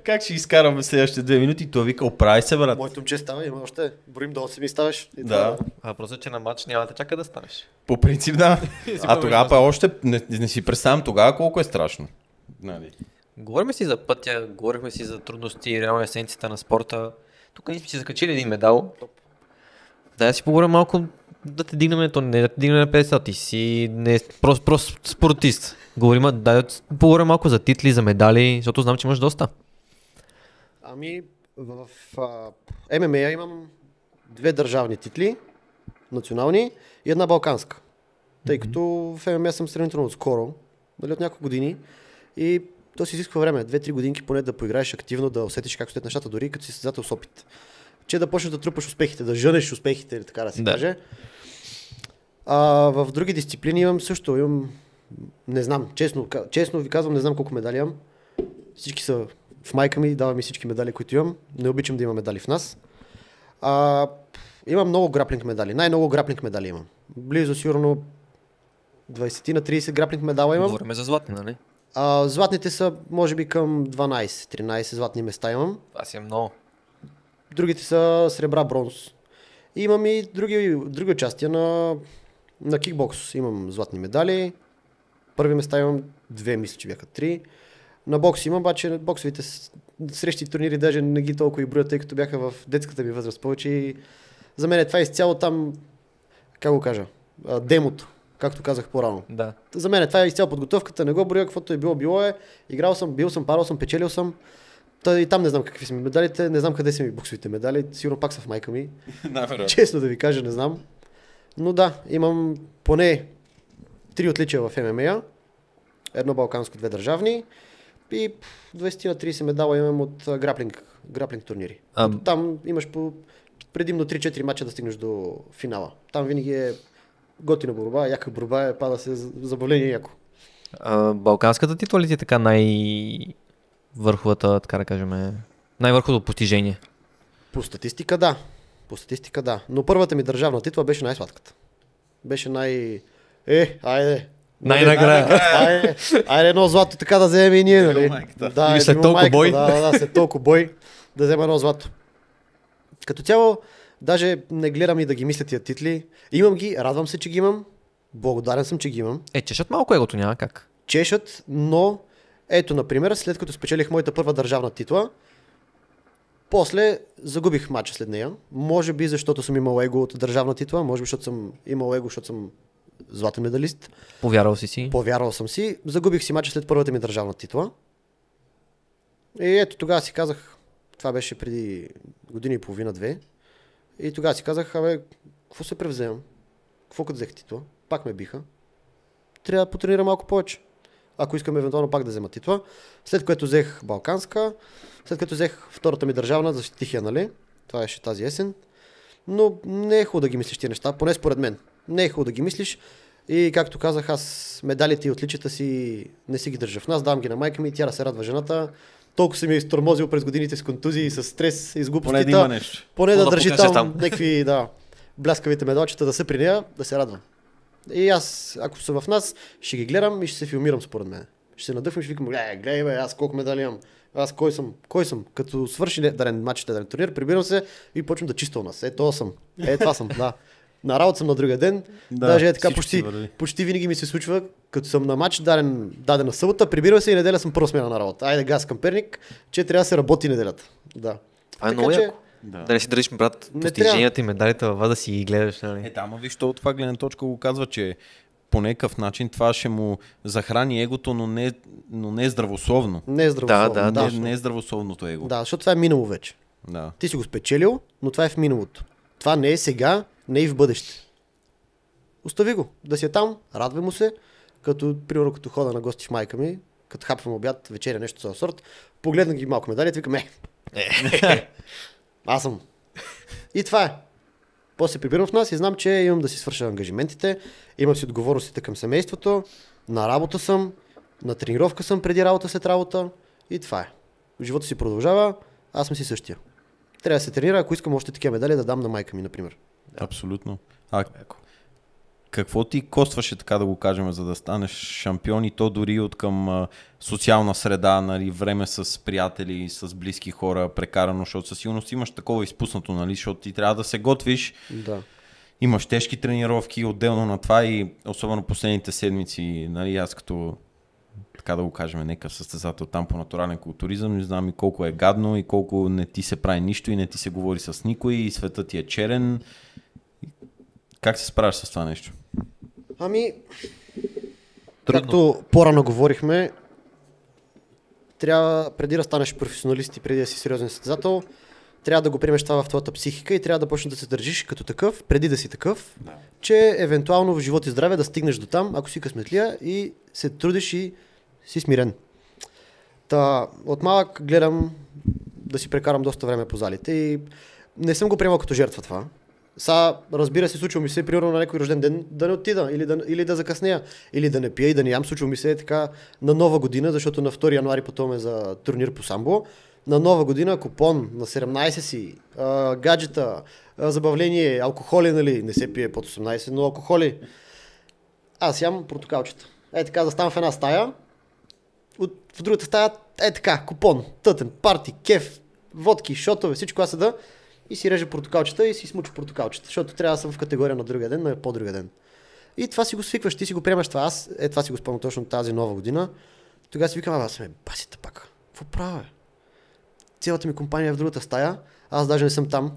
как ще изкараме следващите 2 минути, и той вика, оправи се, брат. Моето момче става, има още, броим до 8 и ставаш. Да. Просто, че на матч няма да чака да станеш. По принцип, да. А тогава още не си представям тогава колко е страшно. Нали. Говорим си за пътя, говорихме си за трудности, реално есенцията на спорта. Тук ние сме си закачили един медал. Да си поговорим малко да те дигнем, то не да те дигнем на 50, ти си не просто спортист. Говорим, да поговорим малко за титли, за медали, защото знам, че имаш доста. Ами в ММА имам 2 държавни титли, национални и една балканска. Тъй като в ММА съм сравнително скоро, дали от няколко години, и то си изисква време, 2-3 годинки поне да поиграеш активно, да усетиш как стоят нещата, дори като си състезател с опит. Че да почнеш да трупаш успехите, да жънеш успехите, или така да се каже. В други дисциплини имам, не знам, честно ви казвам, не знам колко медали имам. Всички са в майка ми, дава ми всички медали, които имам. Не обичам да има медали в нас. Имам много граплинг медали. Най-много граплинг медали имам. Близо сигурно 20 на 30 граплинг медала имам. Говорим за златни, нали? Златните са може би към 12-13 златни места имам. Това си е много. Другите са сребра, бронз. Имам и други участия на кикбокс. Имам златни медали. Първи места имам 2, мисля, че бяха 3. На бокс имам, обаче боксовите срещи и турнири даже не ги толкова и броя, тъй като бяха в детската ми възраст повече. И за мен това е изцяло там, как го кажа, демото, както казах по-рано. Да. За мен това е изцяло подготовката, не го броя, каквото е било е. Играл съм, бил съм, падал съм, печелил съм. И там не знам какви са ми медалите, не знам къде са ми боксовите медали, сигурно пак са в майка ми. Честно да ви кажа, не знам. Но да, имам поне 3 отличия в ММА, едно балканско, 2 държавни и 20 на 30 медала имам от граплинг турнири. Там имаш предимно 3-4 мача да стигнеш до финала. Там винаги е готина борба, яка борба, пада се забавление яко. Балканската титла ли ти е така най-върховата, така да кажем, най-върховото постижение? По статистика да. Но първата ми държавна титла беше най-сладката. Беше айде. Най-накрая. Айде едно злато така да вземем и ние, нали? Или след толкова бой. Да, след толкова бой да взема едно злато. Като цяло, даже не гледам и да ги мисля тия титли. Имам ги, радвам се, че ги имам. Благодарен съм, че ги имам. Чешат малко егото, няма как. Чешат, но ето, например, след като спечелих моята първа държавна титла, после загубих матча след нея. Може би защото съм имал его от държавна титла, може би защото съм имал его, защото съм златен медалист. Повярвал съм си. Загубих си матча след първата ми държавна титла. И ето тогава си казах, това беше преди година и половина-две. И тогава си казах, какво се превземам? Какво като взех титла? Пак ме биха. Трябва да потренирам малко повече. Ако искам евентуално пак да взема титла. След което взех балканска, след като взех втората ми държавна, защитих я, нали? Това беше тази есен. Но не е хубаво да ги мислиш тия неща, поне според мен. Не е хубаво да ги мислиш. И както казах, аз медалите и отличията си не си ги държа в нас, давам ги на майка ми, тя да се радва жената. Толкова се ми е изтормозил през годините с контузии, с стрес и с глупостите. Поне да има нещо. Поне да държи там някакви бляскавите медалчета да са при нея, да се радва. И аз, ако са в нас, ще ги гледам и ще се филмирам според мен. Ще се надъхвам и ще викам, гледай бе, аз колко медали имам. Аз кой съм? Като свърши даден матч, даден турнир, прибирам се и почвам да чиста у нас. Това съм. Това съм, да. На работа съм на другия ден. Даже така почти винаги ми се случва, като съм на матч дадена събота, прибирам се и неделя съм първа смяна на работа. Айде газ към Перник, че трябва да се работи неделята. Да. Това е много яко. Да не си държиш, брат, постиженията и медалите във да си ги гледаш, нали? Ама виж, от това гледна точка го казва, че по някакъв начин това ще му захрани егото, но не е здравословно. Не е здравословно. Не е здравословното его. Да, защото това е минало вече. Да. Ти си го спечелил, но това е в миналото. Това не е сега, не е и в бъдеще. Остави го, да си е там, радва му се, примерно като хода на гости в майка ми, като хапвам обяд, вечеря, нещо за сорт, погледна ги малко медалите, викам, аз съм. И това е. После прибирам в нас и знам, че имам да си свърша ангажиментите, имам си отговорностите към семейството, на работа съм, на тренировка съм преди работа, след работа и това е. Живота си продължава, аз съм си същия. Трябва да се тренира, ако искам още такива медали да дам на майка ми, например. Абсолютно. Какво ти костваше, така да го кажем, за да станеш шампион и то дори от към социална среда, нали, време с приятели, с близки хора, прекарано, защото със сигурност имаш такова изпуснато, нали, защото ти трябва да се готвиш. Да. Имаш тежки тренировки, отделно на това и особено последните седмици, нали, аз като, така да го кажем, нека състезател там по натурален културизъм, не знам и колко е гадно и колко не ти се прави нищо и не ти се говори с никой и светът ти е черен. Как се справяш с това нещо? Както по-рано говорихме, трябва преди да станеш професионалист и преди да си сериозен състезател, трябва да го приемеш това в твоята психика и трябва да почнеш да се държиш като такъв, преди да си такъв, че евентуално в живот и здраве да стигнеш до там, ако си късметлия и се трудиш и си смирен. От малък гледам да си прекарам доста време по залите и не съм го приемал като жертва това. Разбира се, случва ми се, примерно на някой рожден ден да не отида или да закъснея, или да не пия и да не ям. Случва ми се така на Нова година, защото на 2 януари пътуваме за турнир по самбо. На Нова година купон на 17 си, гаджета, забавление, алкохоли, нали, не се пие под 18, но алкохоли. Аз ям портокалчета. Така, заставам в една стая, в другата стая, така, купон, тътен, парти, кеф, водки, шотове, всичко аз седа и си реже портокалчета и си смуча портокалчета, защото трябва да съм в категория на другия ден, на по-другия ден. И това си го свикваш, ти си го приемаш това. Аз това си го спомням точно тази Нова година. Тогава си викам, аз басите пак. Какво правя? Цялата ми компания е в другата стая, аз даже не съм там,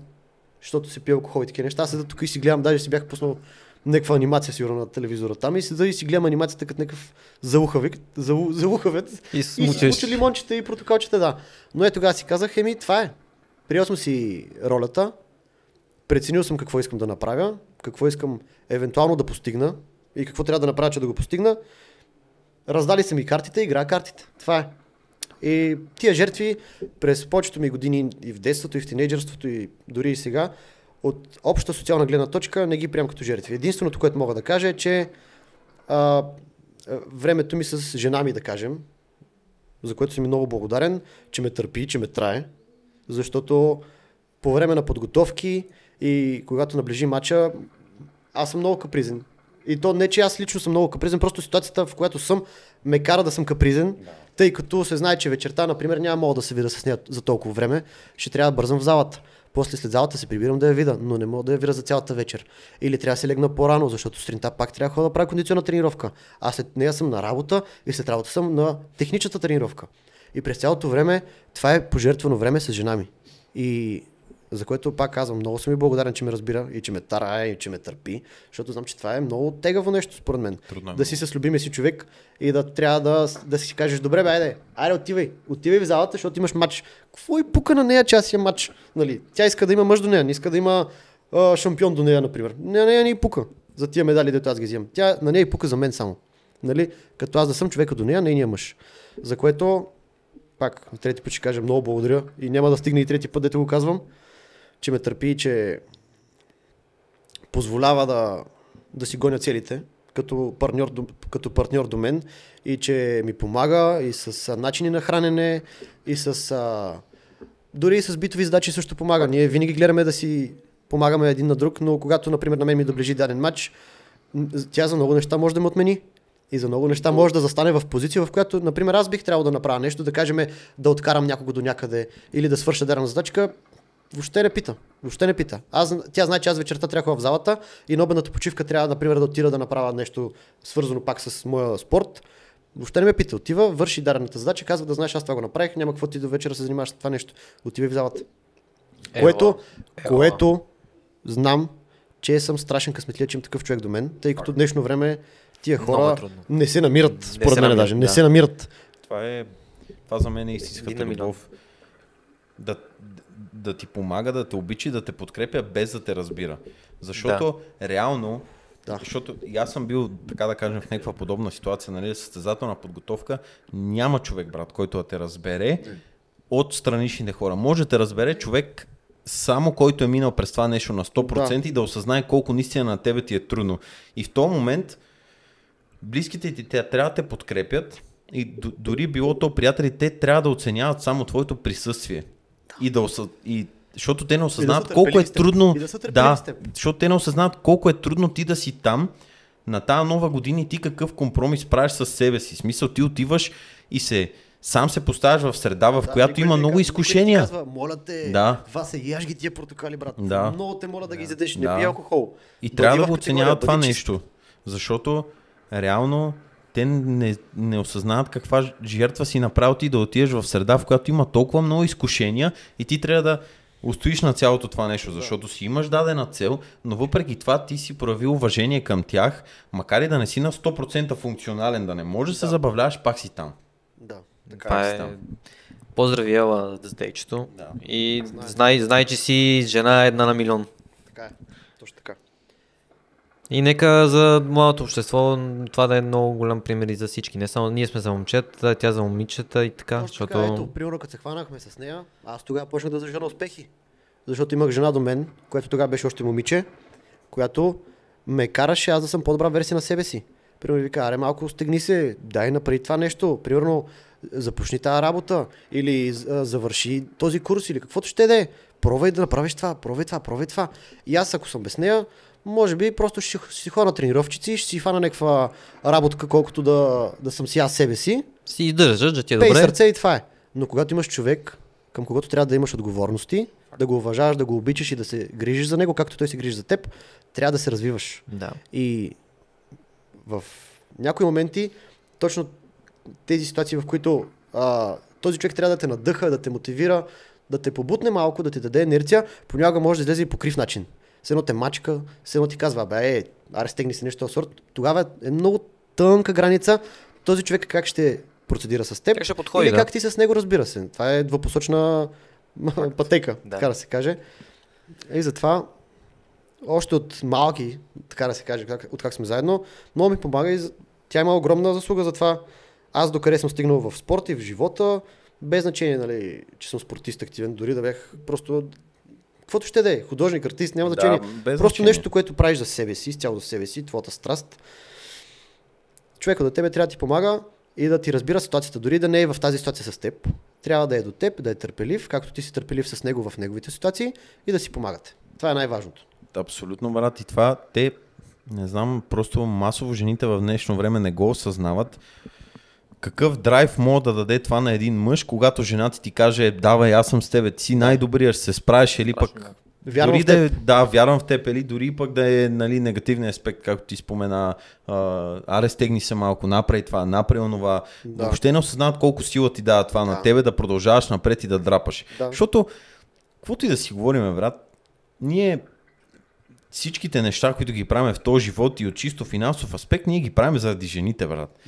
защото си пия алкохол и такива неща. Аз седа тук и си гледам, даже си бях пуснал някаква анимация сигурно на телевизора там и седа и си гледам анимацията като някакъв залухавец и смуча лимончета и протоколчета, да. Но тогава си казах, това е. Приел съм си ролята, преценил съм какво искам да направя, какво искам евентуално да постигна и какво трябва да направя, че да го постигна. Раздали са ми картите, играя картите. Това е. И тия жертви през повечето ми години и в детството, и в тинейджърството, и дори и сега, от обща социална гледна точка не ги приемам като жертви. Единственото, което мога да кажа е, че времето ми с жена ми, да кажем, за което съм ми много благодарен, че ме търпи, че ме трае, защото по време на подготовки и когато наближи матча, аз съм много капризен. И то не, че аз лично съм много капризен, просто ситуацията, в която съм, ме кара да съм капризен, тъй като се знае, че вечерта, например, няма мога да се видя с нея за толкова време, ще трябва да бързам в залата. После след залата се прибирам да я видя, но не мога да я видя за цялата вечер. Или трябва да се легна по-рано, защото сутринта пак трябва да ходя да правя кондиционна тренировка. А след нея съм на работа и след работа съм на техничната тренировка. И през цялото време това е пожертвано време с жена ми. И за което пак казвам, много съм и благодарен, че ме разбира и че ме тарае и че ме търпи, защото знам, че това е много тегаво нещо според мен. Да си с любимия си човек и да трябва да си кажеш, добре бе, айде отивай в залата, защото имаш матч. Какво и пука на нея, че аз имам матч? Нали? Тя иска да има мъж до нея, не иска да има шампион до нея, например. На нея не и пука за тия медали, дето аз ги взимам. Тя на нея и пука за мен само. Нали? Като аз да съм човека до нея, нейния мъж. За което, пак, трети път ще кажа много благодаря и няма да стигне и трети път, дето го казвам, че ме търпи, че позволява да си гоня целите като партньор до мен и че ми помага и с начини на хранене и дори и с битови задачи също помага. Ние винаги гледаме да си помагаме един на друг, но когато, например, на мен ми доближи даден матч, тя за много неща може да ме отмени. И за много неща може да застане в позиция, в която, например, аз бих трябвало да направя нещо, да кажем да откарам някого до някъде или да свърша дадена задачка. Въобще не пита. Тя знае, че аз вечерта трябва в залата и на обедната почивка трябва, например, да отида да направя нещо свързано пак с моя спорт. Въобще не ме пита. Отива, върши дадената задача, казва да знаеш, аз това го направих, няма какво ти до вечера се занимаваш с това нещо. Отивай в залата. Което знам, че съм страшен късметлия, че им такъв човек до мен, тъй като днешно време тия хора не се намират, според мен даже. Не се намират. Това за мен е истинската любов. Да ти помага, да те обича, да те подкрепя, без да те разбира. Защото реално, защото и аз съм бил, така да кажем, в някаква подобна ситуация, нали, състезателна подготовка, няма човек, брат, който да те разбере от страничните хора. Може да те разбере човек, само който е минал през това нещо на 100% и да осъзнае колко наистина на тебе ти е трудно. И в този момент близките ти трябва да те подкрепят и дори било то приятели, те трябва да оценяват само твоето присъствие. Защото те не осъзнават колко е трудно. Защото те не осъзнават колко е трудно ти да си там на тази нова година и ти какъв компромис правиш със себе си. В смисъл, ти отиваш и сам се поставяш в среда, в която има много изкушения. Казва, моля те, Васе, яж ги тия портокали, брат. Много те моля да ги изядеш, не пий алкохол. И трябва да го оценяват това нещо. Защото реално те не осъзнават каква жертва си направил ти да отидеш в среда, в която има толкова много изкушения и ти трябва да устоиш на цялото това нещо, защото си имаш дадена цел, но въпреки това ти си проявил уважение към тях, макар и да не си на 100% функционален, да не можеш да се забавляваш, пак си там. Да, така е. Поздрави Ела за дейчето и знай, че си жена една на милион. Така е, точно така. И нека за младото общество това да е много голям пример и за всички. Не само ние сме за момчета, тя за момичета и така. Точно така, ето, примерно като се хванахме с нея, аз тогава почнах да зажена успехи. Защото имах жена до мен, която тогава беше още момиче, която ме караше аз да съм по-добра версия на себе си. Примерно вика, аре малко стегни се, дай направи това нещо, примерно започни тази работа или завърши този курс или каквото ще да е. Пробвай да направиш това, пробвай това. И аз ако съм без нея, може би просто ще си ходя на тренировчици, ще си фана някаква работа, колкото да съм си аз себе си. Си издържаш, да ти е добре. Пей сърце и това е. Но когато имаш човек, към когото трябва да имаш отговорности, да го уважаваш, да го обичаш и да се грижиш за него, както той се грижи за теб, трябва да се развиваш. Да. И в някои моменти, точно тези ситуации, в които този човек трябва да те надъха, да те мотивира, да те побутне малко, да ти даде инерция, понякога може да излезе и по крив начин. С едно те мачка, с едно ти казва, аре стегни си нещо от сорт. Тогава е много тънка граница този човек как ще процедира с теб. Как ще подходи, или как ти с него, разбира се. Това е двупосочна пътека, така да се каже. И затова още от малки, така да се каже, от как сме заедно, много ми помага и тя има огромна заслуга за това. Аз докъде съм стигнал в спорта и в живота, без значение, нали, че съм спортист активен, дори да бях просто каквото ще да е, художник, артист, няма значение. Просто нещо, което правиш за себе си, изцяло за себе си, твоята страст. човека до тебе трябва да ти помага и да ти разбира ситуацията, дори да не е в тази ситуация с теб. Трябва да е до теб, да е търпелив, както ти си търпелив с него в неговите ситуации и да си помагате. Това е най-важното. Абсолютно, брат. И това те, не знам, просто масово жените в днешно време не го осъзнават. Какъв драйв може да даде това на един мъж, когато жената ти каже, давай, аз съм с тебе, ти си най-добрия, ще се справиш, или пък... Вярвам дори вярвам в теб, или дори пък да е негативният аспект, както ти спомена, аре стегни се малко, направи това, направи онова. Да. Въобще не осъзнават колко сила ти дава това на тебе да продължаваш напред и да драпаш. Да. Защото, каквото и да си говорим, брат, ние всичките неща, които ги правим в този живот и от чисто финансов аспект, ние ги правим заради жените, брат.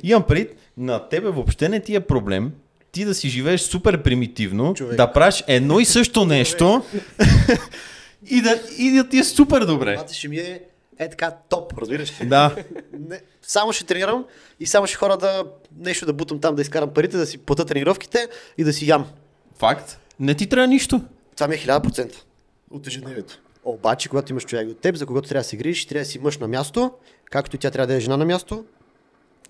Имам пред, на тебе въобще не ти е проблем ти да си живееш супер примитивно, да правиш едно и също нещо и да ти е супер добре. Това ще ми е така топ, разбираш ли? Да. Само ще тренирам и само ще хора да нещо да бутам там, да изкарам парите, да си плата тренировките и да си ям. Факт. Не ти трябва нищо. Това ми е 1000% от ежедневието. Обаче, когато имаш човек до теб, за когото трябва да си грижиш, трябва да си мъж на място, както и тя трябва да е жена на място,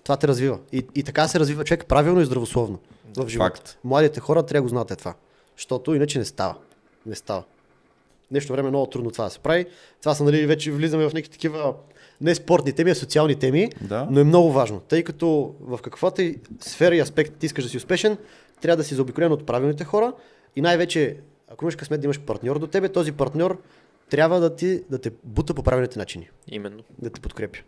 това те развива. И така се развива човек правилно и здравословно в живота. Факт. Младите хора трябва да го знаете това. Защото иначе не става. Не става. Нещо време е много трудно това да се прави. Това са, нали, вече влизаме в някакви такива не спортни теми, а социални теми, но е много важно. Тъй като в каквато и сфера и аспект ти искаш да си успешен, трябва да си заобиколен от правилните хора и най-вече, ако имаш късмет да имаш партньор до тебе, този партньор трябва да те бута по правилните начини. Именно. Да те подкрепя.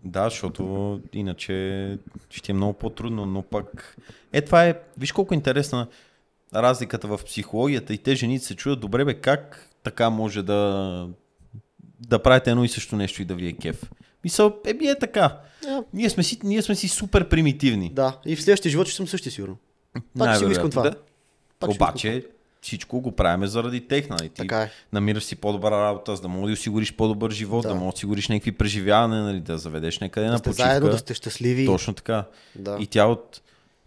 Да, защото иначе ще е много по-трудно, но пък това е, виж колко интересна разликата в психологията и те жените се чудят, добре бе, как така може да правите едно и също нещо и да ви е кеф. Мисъл, е така. Ние сме си супер примитивни. Да, и в следващия живот ще съм същия сигурно. Пак ще си го искам това. Да. Обаче всичко го правиме заради тех, нали? Ти намираш си по-добра работа, за да можеш да осигуриш по-добър живот, да можеш да осигуриш някакви преживявания, нали? Да заведеш някъде на почивка. Заедно, да сте щастливи. Точно така. Да. И тя от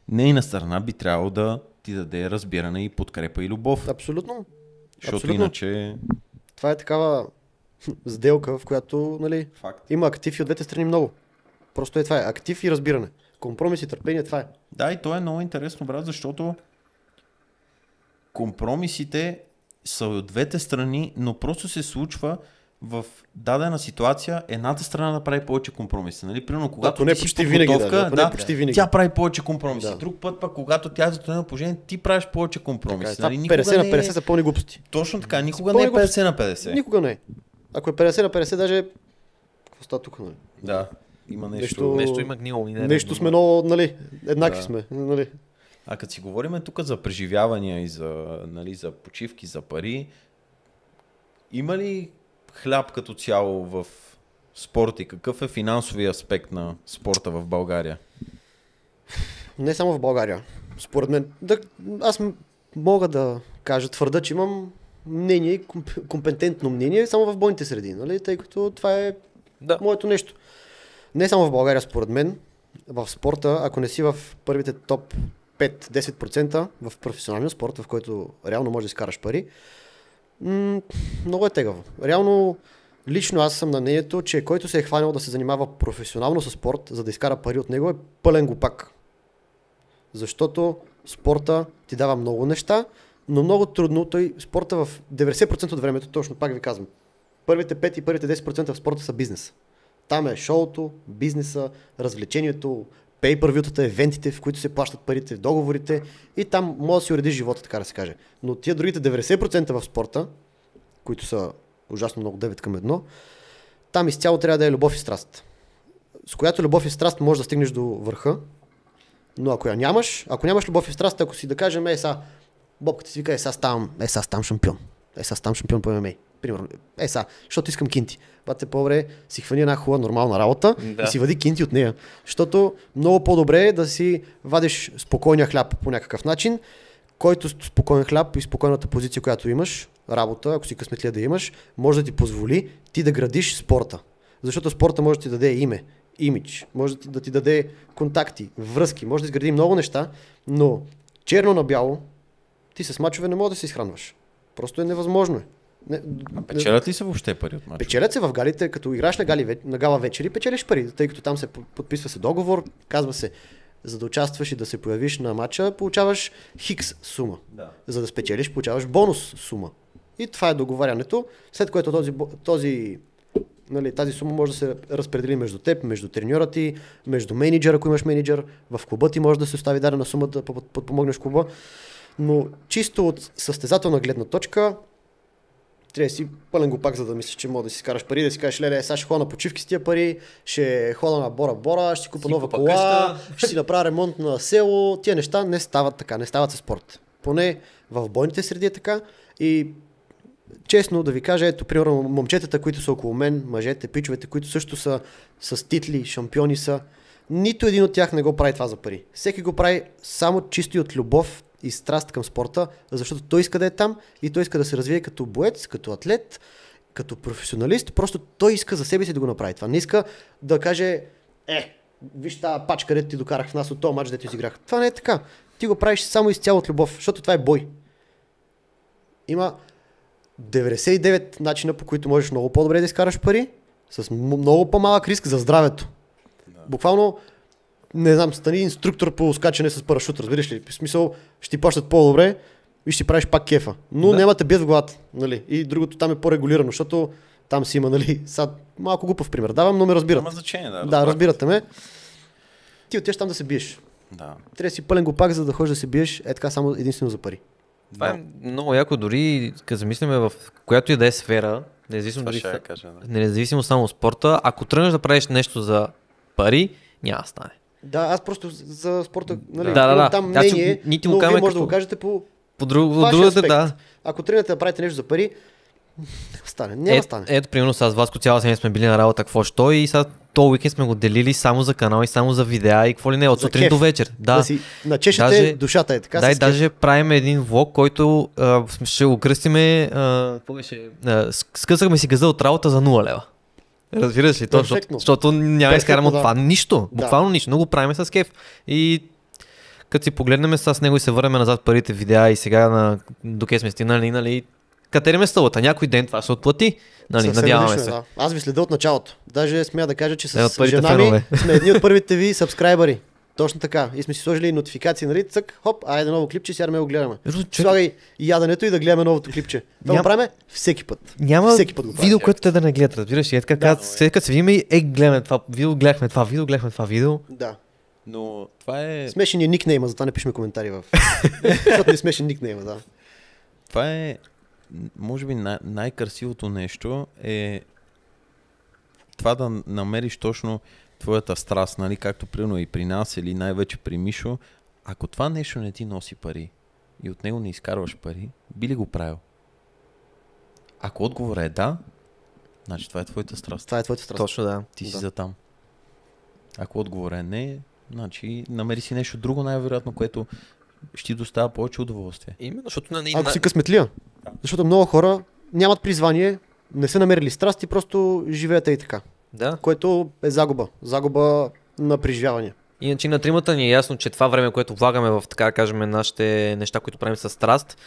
нейна страна би трябвало да ти даде разбиране и подкрепа и любов. Абсолютно. Защото иначе... Това е такава сделка, в която, нали, има актив и от двете страни много. Просто това е актив и разбиране. Компромис и търпение, това е. Да, и то е много интересно, брат, защото компромисите са от двете страни, но просто се случва в дадена ситуация едната страна да прави повече компромиси. Нали? Примерно, когато ти си подготовка, тя прави повече компромиси. Да. Друг път пък, когато тя е затруднена положение, ти правиш повече компромиси. Нали? 50 на 50 са пълни глупости. Точно така, никога не е 50 на 50. Никога не е. Ако е 50 на 50, даже... Какво става тук? Нали? Да, има нещо. Нещо има гнило. Нещо сме много, нали, еднакви сме. Нали. А като си говорим тук за преживявания и за, нали, за почивки, за пари, има ли хляб като цяло в спорта и какъв е финансовия аспект на спорта в България? Не само в България. Според мен, аз мога да кажа, твърда, че имам мнение, компетентно мнение само в бойните среди, нали? Тъй като това е моето нещо. Не само в България, според мен, в спорта, ако не си в първите топ 5-10% в професионалния спорт, в който реално можеш да изкараш пари, много е тегаво. Реално, лично аз съм на мнението, че който се е хванал да се занимава професионално с спорт, за да изкара пари от него, е пълен глупак. Защото спорта ти дава много неща, но много трудно. Спорта в 90% от времето, точно пак ви казвам, първите 5 и първите 10% в спорта са бизнес. Там е шоуто, бизнеса, развлечението, пей-първютата, евентите, в които се плащат парите, договорите и там може да си уредиш живота, така да се каже. Но тия другите 90% в спорта, които са ужасно много 9 към 1, там изцяло трябва да е любов и страст. С която любов и страст можеш да стигнеш до върха, но ако нямаш любов и страст, ако си да кажем, бобката си вика, сега ставам шампион. Сега ставам шампион по ММА. Примерно, защото искам кинти. Бате, по-добре си хвани една хубава нормална работа и си вади кинти от нея. Защото много по-добре е да си вадиш спокойния хляб по някакъв начин, който спокоен хляб и спокойната позиция, която имаш, работа, ако си късметлия да имаш, може да ти позволи ти да градиш спорта. Защото спорта може да ти даде име, имидж, може да ти даде контакти, връзки, може да изгради много неща, но черно на бяло ти с мачове не можеш да се изхранваш. Просто е невъзможно. Печелят ли се въобще пари от мача? Печелят се в галите, като играш на гала вечери, печелиш пари, тъй като там се подписва се договор, казва се, за да участваш и да се появиш на матча, получаваш хикс сума. Да. За да спечелиш, получаваш бонус сума. И това е договарянето, след което тази сума може да се разпредели между теб, между треньора ти, между менеджера, ако имаш менеджер, в клуба ти може да се остави дадена сума да подпомогнеш клуба. Но чисто от състезателна гледна точка, трябва да си пълен глупак, за да мислиш, че може да си скараш пари, да си кажеш, леле, сега ще ходя на почивки с тия пари, ще ходя на Бора, ще си купа нова кола, ще си направя ремонт на село. Тия неща не стават така, не стават със спорт. Поне в бойните среди е така. И честно да ви кажа, ето, примерно, момчетата, които са около мен, мъжете, пичовете, които също са с титли, шампиони са, нито един от тях не го прави това за пари. Всеки го прави само чисто и от любов и страст към спорта, защото той иска да е там и той иска да се развие като боец, като атлет, като професионалист. Просто той иска за себе си да го направи това. Не иска да каже, виж тази пачка, където ти докарах в нас от този матч, дето изиграх. Това не е така. Ти го правиш само изцяло от любов, защото това е бой. Има 99 начина, по които можеш много по-добре да изкараш пари, с много по-малък риск за здравето. Да. Буквално, не знам, стани инструктор по скачане с парашут, разбираш ли? В смисъл, ще ти плащат по-добре и ще ти правиш пак кефа. Но няма те бият в главата, нали? И другото там е по-регулирано, защото там си има, нали, сега малко глупав пример давам, но ме разбират. Няма значение, да, разбирате ме. Ти отиваш там да се биеш. Да. Трябва да си пълен глупак, за да ходиш да се биеш, така само единствено за пари. Това е много яко, дори като замислиме в която и да е сфера, независимо само от спорта, ако тръгнеш да правиш нещо за пари, няма да стане. Да, аз просто за спорта, нали, там мнение, но вие може да го кажете по другата, аспект. да. Ако тръгнете да правите нещо за пари, няма да стане. Ето, примерно с Васко цяла седмица сме били на работа, какво ще и сега този уикенд сме го делили само за канал и само за видеа и какво ли не, от сутрин до вечер. Да си начешете душата е така. Да, и даже правим един влог, който ще го кръстиме, скъсахме си газа от работа за 0 лева. Разбираш ли? Защото няма изкараме от това нищо. Буквално нищо. Но го правим с кеф. И като си погледнем с него и се върнем назад парите видеа и сега докъде сме стигнали, нали, катериме стълбата. Някой ден това ще отплати. Нали, надяваме се. Да. Аз ви следя от началото. Даже смея да кажа, че с жена ми сме едни от първите ви сабскрайбъри. Точно така. И сме си сложили нотификации, нали? Цък, хоп, айде ново клипче, сега да ме го гледаме. Слагай яденето и да гледаме новото клипче. Това го правим всеки път. Няма всеки път го видео, което те да не гледат, разбираш ли? След като се видим и гледаме това видео, гледахме това видео. Да. Но това е... Смешен е никнейма, затова не пишем коментари в... Защото не смешен никнейма, да. Това е... Може би най-красивото нещо е това да намериш точно твоята страст, нали, както примерно и при нас или най-вече при Мишо. Ако това нещо не ти носи пари и от него не изкарваш пари, би ли го правил? Ако отговорът е да, значи това е твоята страст. Това е твоята страст. Точно да. Ти си за там. Ако отговорът е не, значи намери си нещо друго най-вероятно, което ще ти доставя повече удоволствие. Именно, защото... Ако си късметлия. Защото много хора нямат призвание, не са намерили страст и просто живеят и така. Да. Което е загуба. Загуба на преживяване. Иначе на тримата ни е ясно, че това време, което влагаме в, така да кажем, нашите неща, които правим с страст,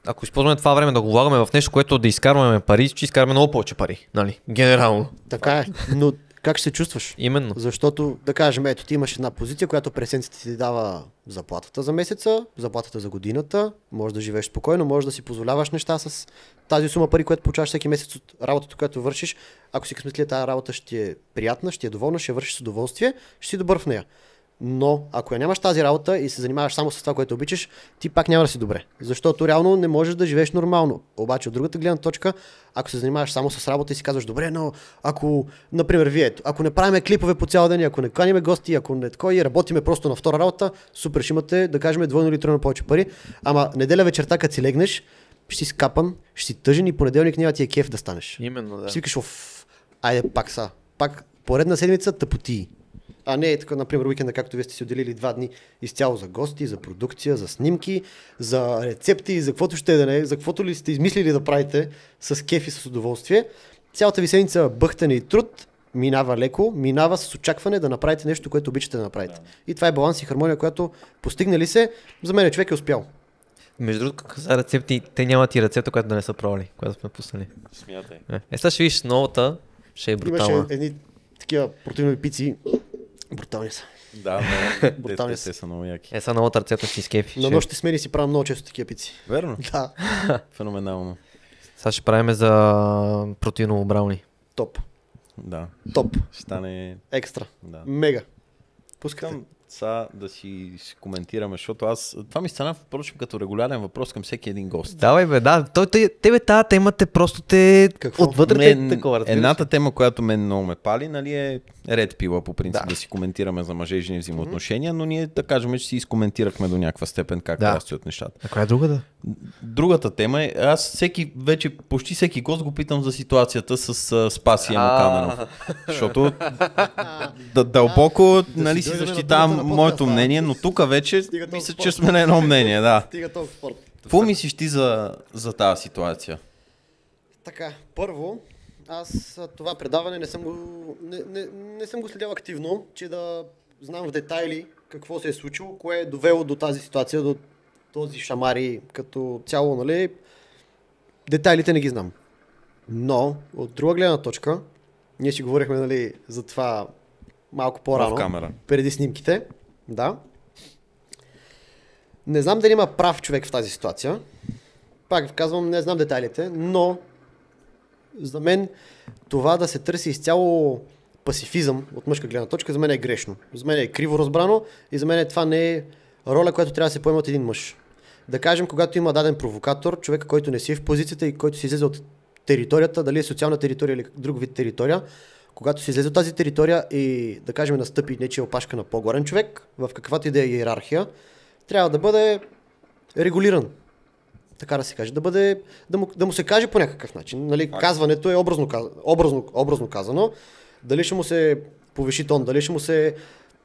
ако използваме това време да го влагаме в нещо, което да изкарваме пари, ще изкарваме много повече пари. Нали? Генерално. Така е. Но как ще се чувстваш? Именно. Защото, да кажем, ето ти имаш една позиция, която през седмицата ти дава заплатата за месеца, заплатата за годината, можеш да живееш спокойно, можеш да си позволяваш неща с тази сума пари, която получаваш всеки месец от работата, която вършиш. Ако си късметлия, тази работа ще е приятна, ще е доволна, ще вършиш с удоволствие, ще си добър в нея. Но ако я нямаш тази работа и се занимаваш само с това, което обичаш, ти пак няма да си добре. Защото реално не можеш да живееш нормално. Обаче от другата гледна точка, ако се занимаваш само с работа и си казваш, добре, но ако, например, вие, ако не правиме клипове по цял ден, ако не каниме гости, ако не такова и работиме просто на втора работа, супер, ще имате, да кажем, двойно или тройно повече пари. Ама неделя вечерта, като си легнеш, ще си скапан, ще си тъжен и понеделник няма ти е кеф да станеш. Именно, да. Ще си викаш, айде пак са. Пак поредна седмица тъпоти. А не е така, например, уикенда, както вие сте си отделили 2 дни изцяло за гости, за продукция, за снимки, за рецепти, за каквото ще да не, за каквото ли сте измислили да правите с кеф и с удоволствие. Цялата ви седмица бъхтане и труд минава леко, минава с очакване да направите нещо, което обичате да направите. И това е баланс и хармония, която постигнали се, за мен човек е успял. Между другото, за рецепти, те нямат и рецепта, която да не са пробвали, която сме пуснали. Смятай. Сега ще видиш новата, ще е брутална. Имаше едни такива протеинови пици. Брутални са. Да, Брутални те са. са много яки. Сега новата рецепта ще изкефи. На нощите смени си правим много често такива пици. Верно? Да, Феноменално. Сега ще правим за протеиново брауни. топ. Да. Топ. Ще стане... Екстра. Да. Мега. Пускам. Искам сега да си коментираме, защото това ми стана, впрочем, като регулярен въпрос към всеки един гост. Давай бе, да. Тебе тази тема те просто те... Какво? Отвътре те такова, разбираш. Едната тема, която мен много ме пали, нали, е ред пила по принцип Да. да си коментираме за мъже и жени взаимоотношения, но ние да кажем, че си изкоментирахме до някаква степен как Да. да стоят нещата. А коя е другата? Другата тема е, аз почти всеки гост го питам за ситуацията с Спаси Емо Каменов. Защото дълбоко нали, си дойдем на защитавам думата на моето подкаста. мнение, но тук вече Стига толкова мисля, спорт. че сме на едно мнение. Да. Стига толкова спорт. Какво мислиш ти за тази ситуация? Така, първо, аз това предаване не съм го следял активно, че да знам в детайли какво се е случило, кое е довело до тази ситуация, до този шамари като цяло, нали, детайлите не ги знам. Но, от друга гледна точка, ние си говорихме, нали, за това малко В по-рано, камера. преди снимките, да. Не знам дали има прав човек в тази ситуация. Пак казвам, не знам детайлите, но за мен това да се търси изцяло пасифизъм от мъжка гледна точка, за мен е грешно. За мен е криво разбрано и за мен това не е роля, която трябва да се поема от един мъж. Да кажем, когато има даден провокатор, човек, който не си е в позицията и който си излезе от територията, дали е социална територия или друг вид територия, когато си излезе от тази територия и да кажем настъпи нечия опашка на по-горен човек, в каквато и да е иерархия, трябва да бъде регулиран. Така да се каже, да му се каже по някакъв начин. Нали, казването е образно казано. Дали ще му се повиши тон, дали ще му се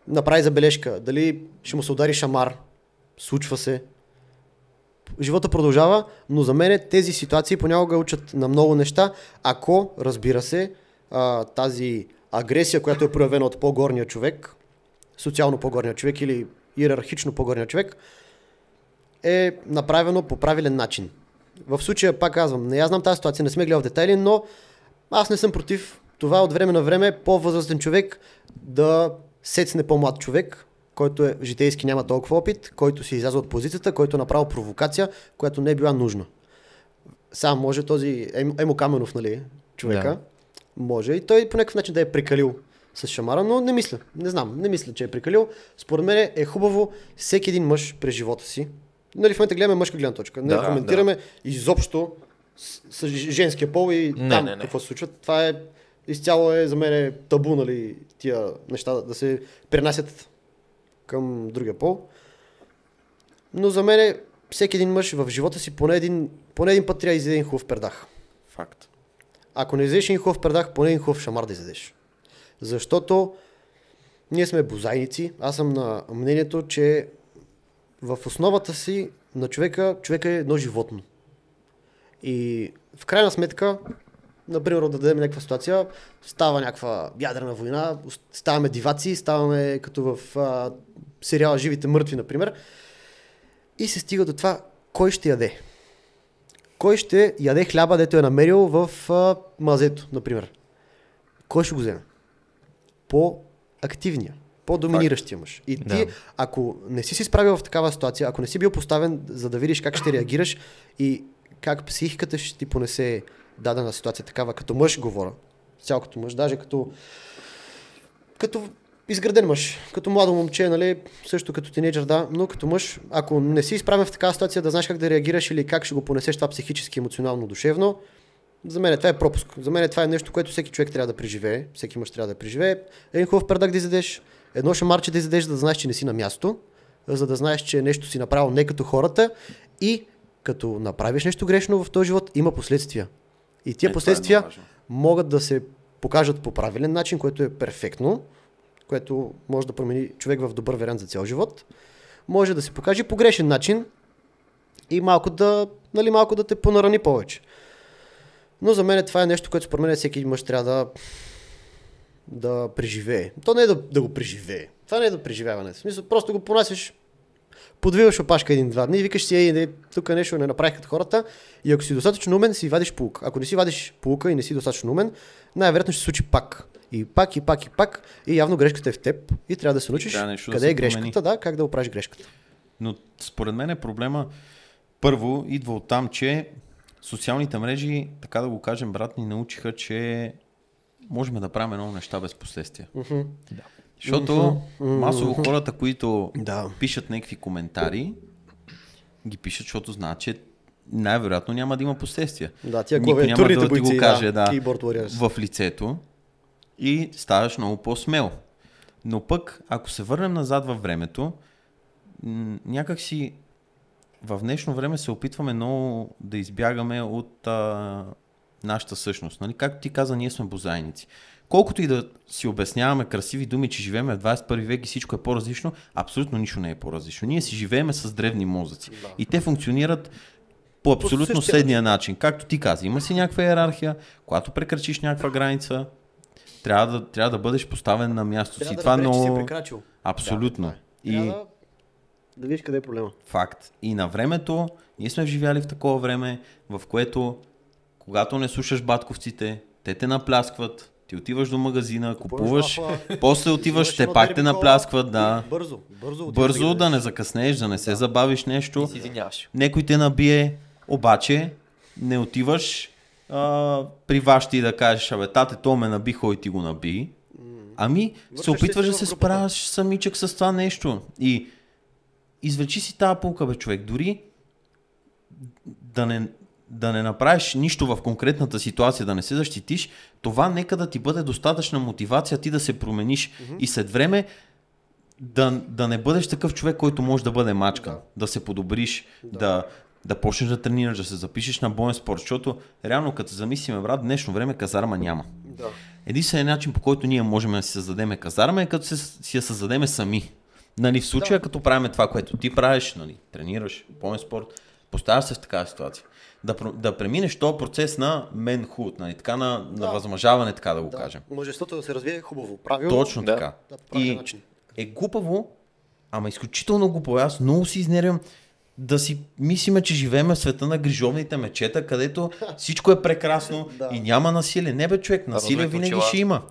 направи забележка, дали ще му се удари шамар. Случва се. Живота продължава, но за мен тези ситуации понякога учат на много неща, ако, разбира се, тази агресия, която е проявена от по-горния човек, социално по-горния човек или иерархично по-горния човек, е направено по правилен начин. В случая, пак казвам, не я знам тази ситуация, не сме гледали в детайли, но аз не съм против това от време на време по-възрастен човек да сецне по-млад човек, който е житейски няма толкова опит, който си изляза от позицията, който е направил провокация, която не е била нужна. Сам може този Емо Каменов, нали, човека, може и той по някакъв начин да е прекалил с шамара, но не мисля, че е прекалил. Според мен е хубаво всеки един мъж през живота си. Нали, в момента гледаме мъжка гледна точка. Не коментираме изобщо с женския пол и там какво се случва. Това е изцяло за мен табу, нали, тия неща да се пренасят към другия пол. Но за мен всеки един мъж в живота си поне един път трябва да изяде един хубав пердах. Факт. Ако не изядеш един хубав пердах, поне един хубав шамар да изядеш. Защото ние сме бозайници. Аз съм на мнението, че в основата си на човека е едно животно. И в крайна сметка, например, да дадем някаква ситуация, става някаква ядрена война, ставаме диваци, ставаме като в сериала Живите мъртви, например, и се стига до това, кой ще яде. Кой ще яде хляба, дето е намерил в мазето, например. Кой ще го вземе? По-активния, по-доминиращия мъж. И ти, ако не си справил в такава ситуация, ако не си бил поставен, за да видиш как ще реагираш и как психиката ще ти понесе дадена ситуация такава, като мъж говоря, цял като мъж, даже като изграден мъж, като младо момче, нали, също като тинейджър, да, но като мъж, ако не си изправен в такава ситуация да знаеш как да реагираш или как ще го понесеш това психически, емоционално, душевно, за мен това е пропуск. За мен това е нещо, което всеки човек трябва да преживее, всеки мъж трябва да преживее. Един хубав пердак да изядеш, едно шамарче да изядеш, за да знаеш, че не си на място, за да знаеш, че нещо си направил не като хората и като направиш нещо грешно в този живот, има последствия. И тия последствия могат да се покажат по правилен начин, което е перфектно, което може да промени човек в добър вариант за цял живот. Може да се покаже по грешен начин и малко да те понарани повече. Но за мен това е нещо, което според мен всеки мъж трябва да преживее. То не е да го преживее. Това не е да преживяване. В смисъл, просто го понасяш подвиваш опашка 1-2 дни и викаш си, тук нещо не направих като хората и ако си достатъчно умен, си вадиш пулка. Ако не си вадиш пулка и не си достатъчно умен, най-вероятно ще се случи пак. И пак, и пак, и пак. И явно грешката е в теб и трябва да се научиш къде е грешката, да, как да оправиш грешката. Но според мен проблема първо идва от там, че социалните мрежи, така да го кажем, брат, ни научиха, че можем да правим много неща без последствия. Да. Защото масово хората, които пишат някакви коментари, ги пишат, защото знаят, че най-вероятно няма да има последствия. Да, тия никой няма да ти го каже в лицето и ставаш много по-смел. Но пък, ако се върнем назад във времето, някак си в днешно време се опитваме много да избягаме от нашата същност. Нали? Както ти каза, ние сме бозайници. Колкото и да си обясняваме красиви думи, че живеем в 21 век и всичко е по-различно, абсолютно нищо не е по-различно. Ние си живееме с древни мозъци. Да. И те функционират по абсолютно следния начин. Както ти каза, има си някаква иерархия, когато прекрачиш някаква граница, трябва да бъдеш поставен на мястото си. Това много... си прекрачил. Абсолютно. Да видиш къде е проблема. Факт. И на времето, ние сме живяли в такова време, в което когато не слушаш батковците, те напляскват, ти отиваш до магазина, купуваш, после отиваш, те пак те напляскват, да. Бързо да не закъснеш, да не се забавиш нещо. Некой те набие, обаче не отиваш при вашите да кажеш, тате, то ме наби, хой ти го наби. Ами се опитваш да се справиш самичък с това нещо. И извлечи си тази пулка, бе, човек. Дори да не направиш нищо в конкретната ситуация, да не се защитиш, това нека да ти бъде достатъчна мотивация ти да се промениш и след време да не бъдеш такъв човек, който може да бъде мачкан, да се подобриш, да почнеш да тренираш, да се запишеш на боен спорт, защото реално като замислиме, брат, днешно време казарма няма. Да. Единственият начин, по който ние можем да си създадем казарма е като си я създадем сами. Нали, в случая като правим това, което ти правиш, нали, тренираш, боен спорт, поставяш се в такава ситуация. Да преминеш този процес на manhood, нали, така на възмъжаване, така да го кажем. Мъжеството да се развие хубаво, правилно. Точно така. И е глупаво, ама изключително глупаво. Аз много си изнервям да си мислиме, че живеем в света на грижовните мечета, където всичко е прекрасно и няма насилие. Не бе, човек, насилие винаги ще има.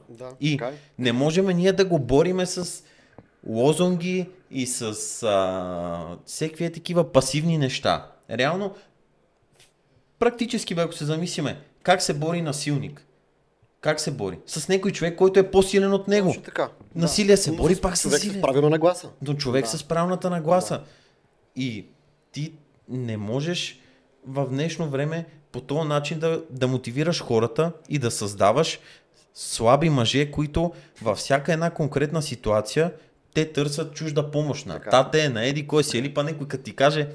И не можем ние да го бориме с лозунги и с всеки такива пасивни неща. Реално, практически, ако се замислиме, как се бори насилник? Как се бори? С някой човек, който е по-силен от него. Така. Насилие се бори пак с насилие. Човек с правилна нагласа. Но човек с правилната нагласа. И ти не можеш в днешно време по този начин да мотивираш хората и да създаваш слаби мъже, които във всяка една конкретна ситуация те търсят чужда помощ. Тате е на еди кой си, или па някой като ти каже,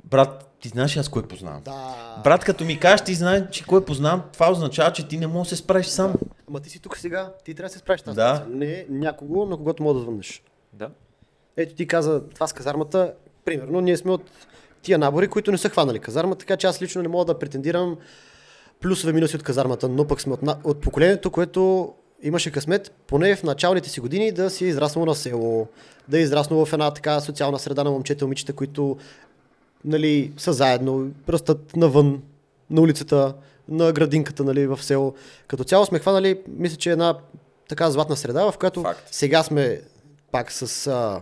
брат, ти знаеш аз кой познавам. Да. Брат, като ми кажеш, ти знаеш, че кой познавам, това означава, че ти не можеш да се справиш сам. Ама ти си тук сега, ти трябва да се справиш тази не някого, на когото мога да звъннеш. Да. Ето ти каза това с казармата, примерно ние сме от тия набори, които не са хванали казарма, така че аз лично не мога да претендирам плюсове минуси от казармата, но пък сме от поколението, което имаше късмет, поне в началните си години да си е израснало на село, да е израснало в една така социална среда на момчета и момичета, които нали, са заедно, растат навън, на улицата, на градинката нали, в село. Като цяло сме хванали, мисля, че една така златна среда, в която сега сме пак с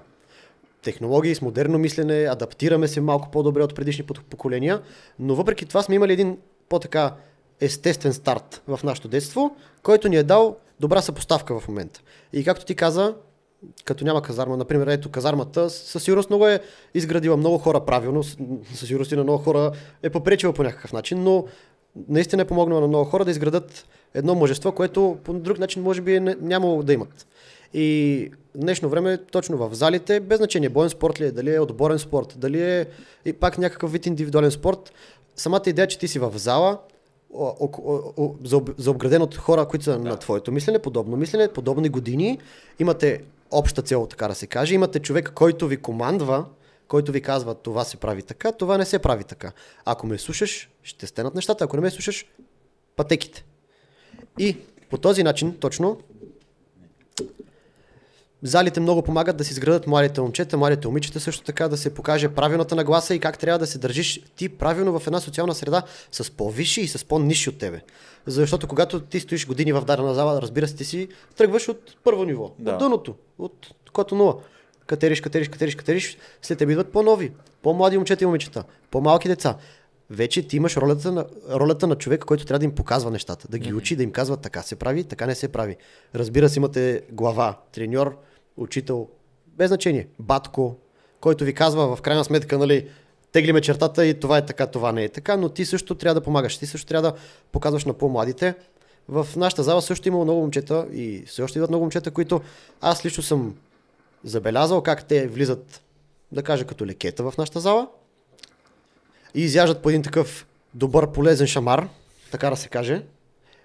технологии, с модерно мислене, адаптираме се малко по-добре от предишни поколения, но въпреки това сме имали един по-така естествен старт в нашето детство, който ни е дал добра съпоставка в момента. И както ти каза, като няма казарма, например, ето казармата, със сигурност много е изградила много хора правилно, със сигурност и на много хора е попречила по някакъв начин, но наистина е помогнала на много хора да изградат едно мъжество, което по друг начин може би нямало да имат. И днешно време точно в залите, без значение боен спорт ли е, дали е отборен спорт, дали е и пак някакъв вид индивидуален спорт, самата идея, че ти си в зала, заобграден от хора, които са на твоето мислене, подобни години, имате обща цел, така да се каже, имате човек, който ви командва, който ви казва това се прави така, това не се прави така. Ако ме слушаш, ще стенат нещата, ако не ме слушаш, пътеките. И по този начин, точно, залите много помагат да се изградат младите момчета, младите момичета, също така да се покаже правилната нагласа и как трябва да се държиш ти правилно в една социална среда с по-висши и с по-нисши от тебе. Защото когато ти стоиш години в дадена зала, разбира се, ти си тръгваш от първо ниво, от дъното, от кото нула. Катериш, след тебе идват по-нови, по-млади момчета и момичета, по-малки деца. Вече ти имаш ролята на човека, който трябва да им показва нещата, да ги учи, да им казва така се прави, така не се прави. Разбира се, имате глава, треньор, учител, без значение, батко, който ви казва в крайна сметка, нали, теглиме чертата и това е така, това не е така, но ти също трябва да помагаш, ти също трябва да показваш на по-младите. В нашата зала също има много момчета и все още идват много момчета, които аз лично съм забелязал как те влизат, да кажа, като лекета в нашата зала и изяждат по един такъв добър, полезен шамар, така да се каже,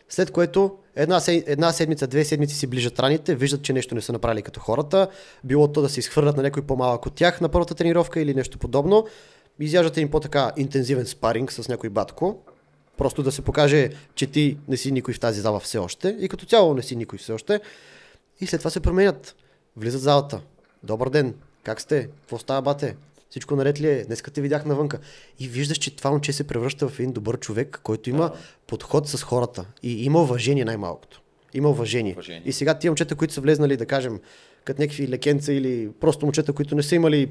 след което една седмица, 2 седмици си ближат раните, виждат, че нещо не са направили като хората, било то да се изхвърлят на някой по-малък от тях на първата тренировка или нещо подобно, изяждат един по-така интензивен спаринг с някой батко, просто да се покаже, че ти не си никой в тази зала все още и като цяло не си никой все още и след това се променят. Влизат в залата. Добър ден, как сте? Какво става, бате? Всичко наред ли е? Днеска те видях навънка. И виждаш, че това момче се превръща в един добър човек, който има подход с хората. И има уважение най-малкото. Има уважение. И сега тия момчета, които са влезнали, да кажем, като някакви лекенца или просто момчета, които не са имали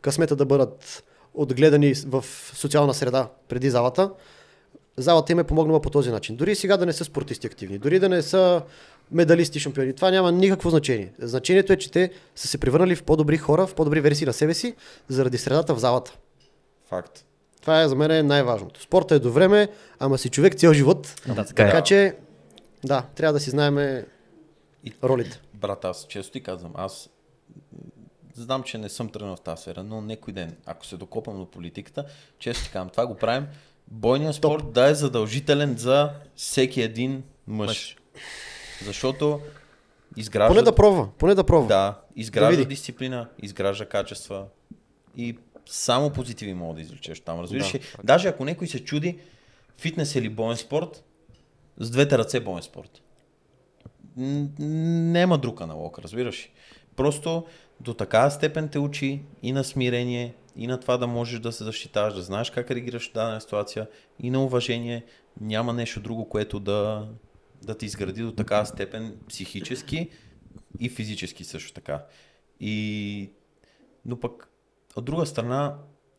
късмета да бъдат отгледани в социална среда преди залата им е помогнала по този начин. Дори сега да не са спортисти активни, дори да не са медалисти, шампиони. Това няма никакво значение. Значението е, че те са се превърнали в по-добри хора, в по-добри версии на себе си, заради средата в залата. Факт. Това е за мен най-важното. Спорта е до време, ама си човек цял живот. Така че, да, трябва да си знаем ролите. Брат, аз често ти казвам, аз знам, че не съм тръгнал в тази сфера, но някой ден, ако се докопам до политиката, често ти казвам, това го правим. Бойният спорт да е задължителен за всеки един мъж. Защото изгражда... Поне да пробва. Да, изгражда дисциплина, изгражда качества и само позитиви мога да извлечеш там. Разбираш ли? Даже ако някой се чуди фитнес или боен спорт, с двете ръце боен спорт. Няма друг аналог, разбираш ли? Просто до такава степен те учи и на смирение, и на това да можеш да се защитаваш, да знаеш как реагираш в дадена ситуация, и на уважение. Няма нещо друго, което да ти изгради до такава степен психически и физически също така. Но пък от друга страна,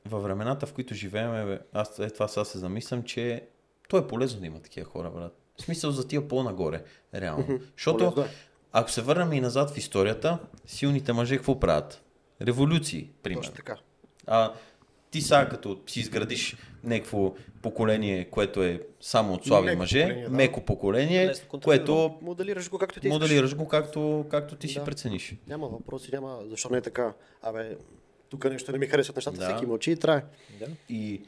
във времената, в които живеем, аз това сега се замислям, че то е полезно да има такива хора, брат. В смисъл за тия по-нагоре, реално. Защото ако се върнем и назад в историята, силните мъже какво правят? Революции, примерно. Точно така. Ти сега като си изградиш някакво поколение, което е само от слаби мъже, меко поколение, което моделираш го както ти искаш. Моделираш го както ти си прецениш. Няма въпроси, защо не е така. Тук нещо не ми харесват нещата, всеки мълчи и трае. Да. И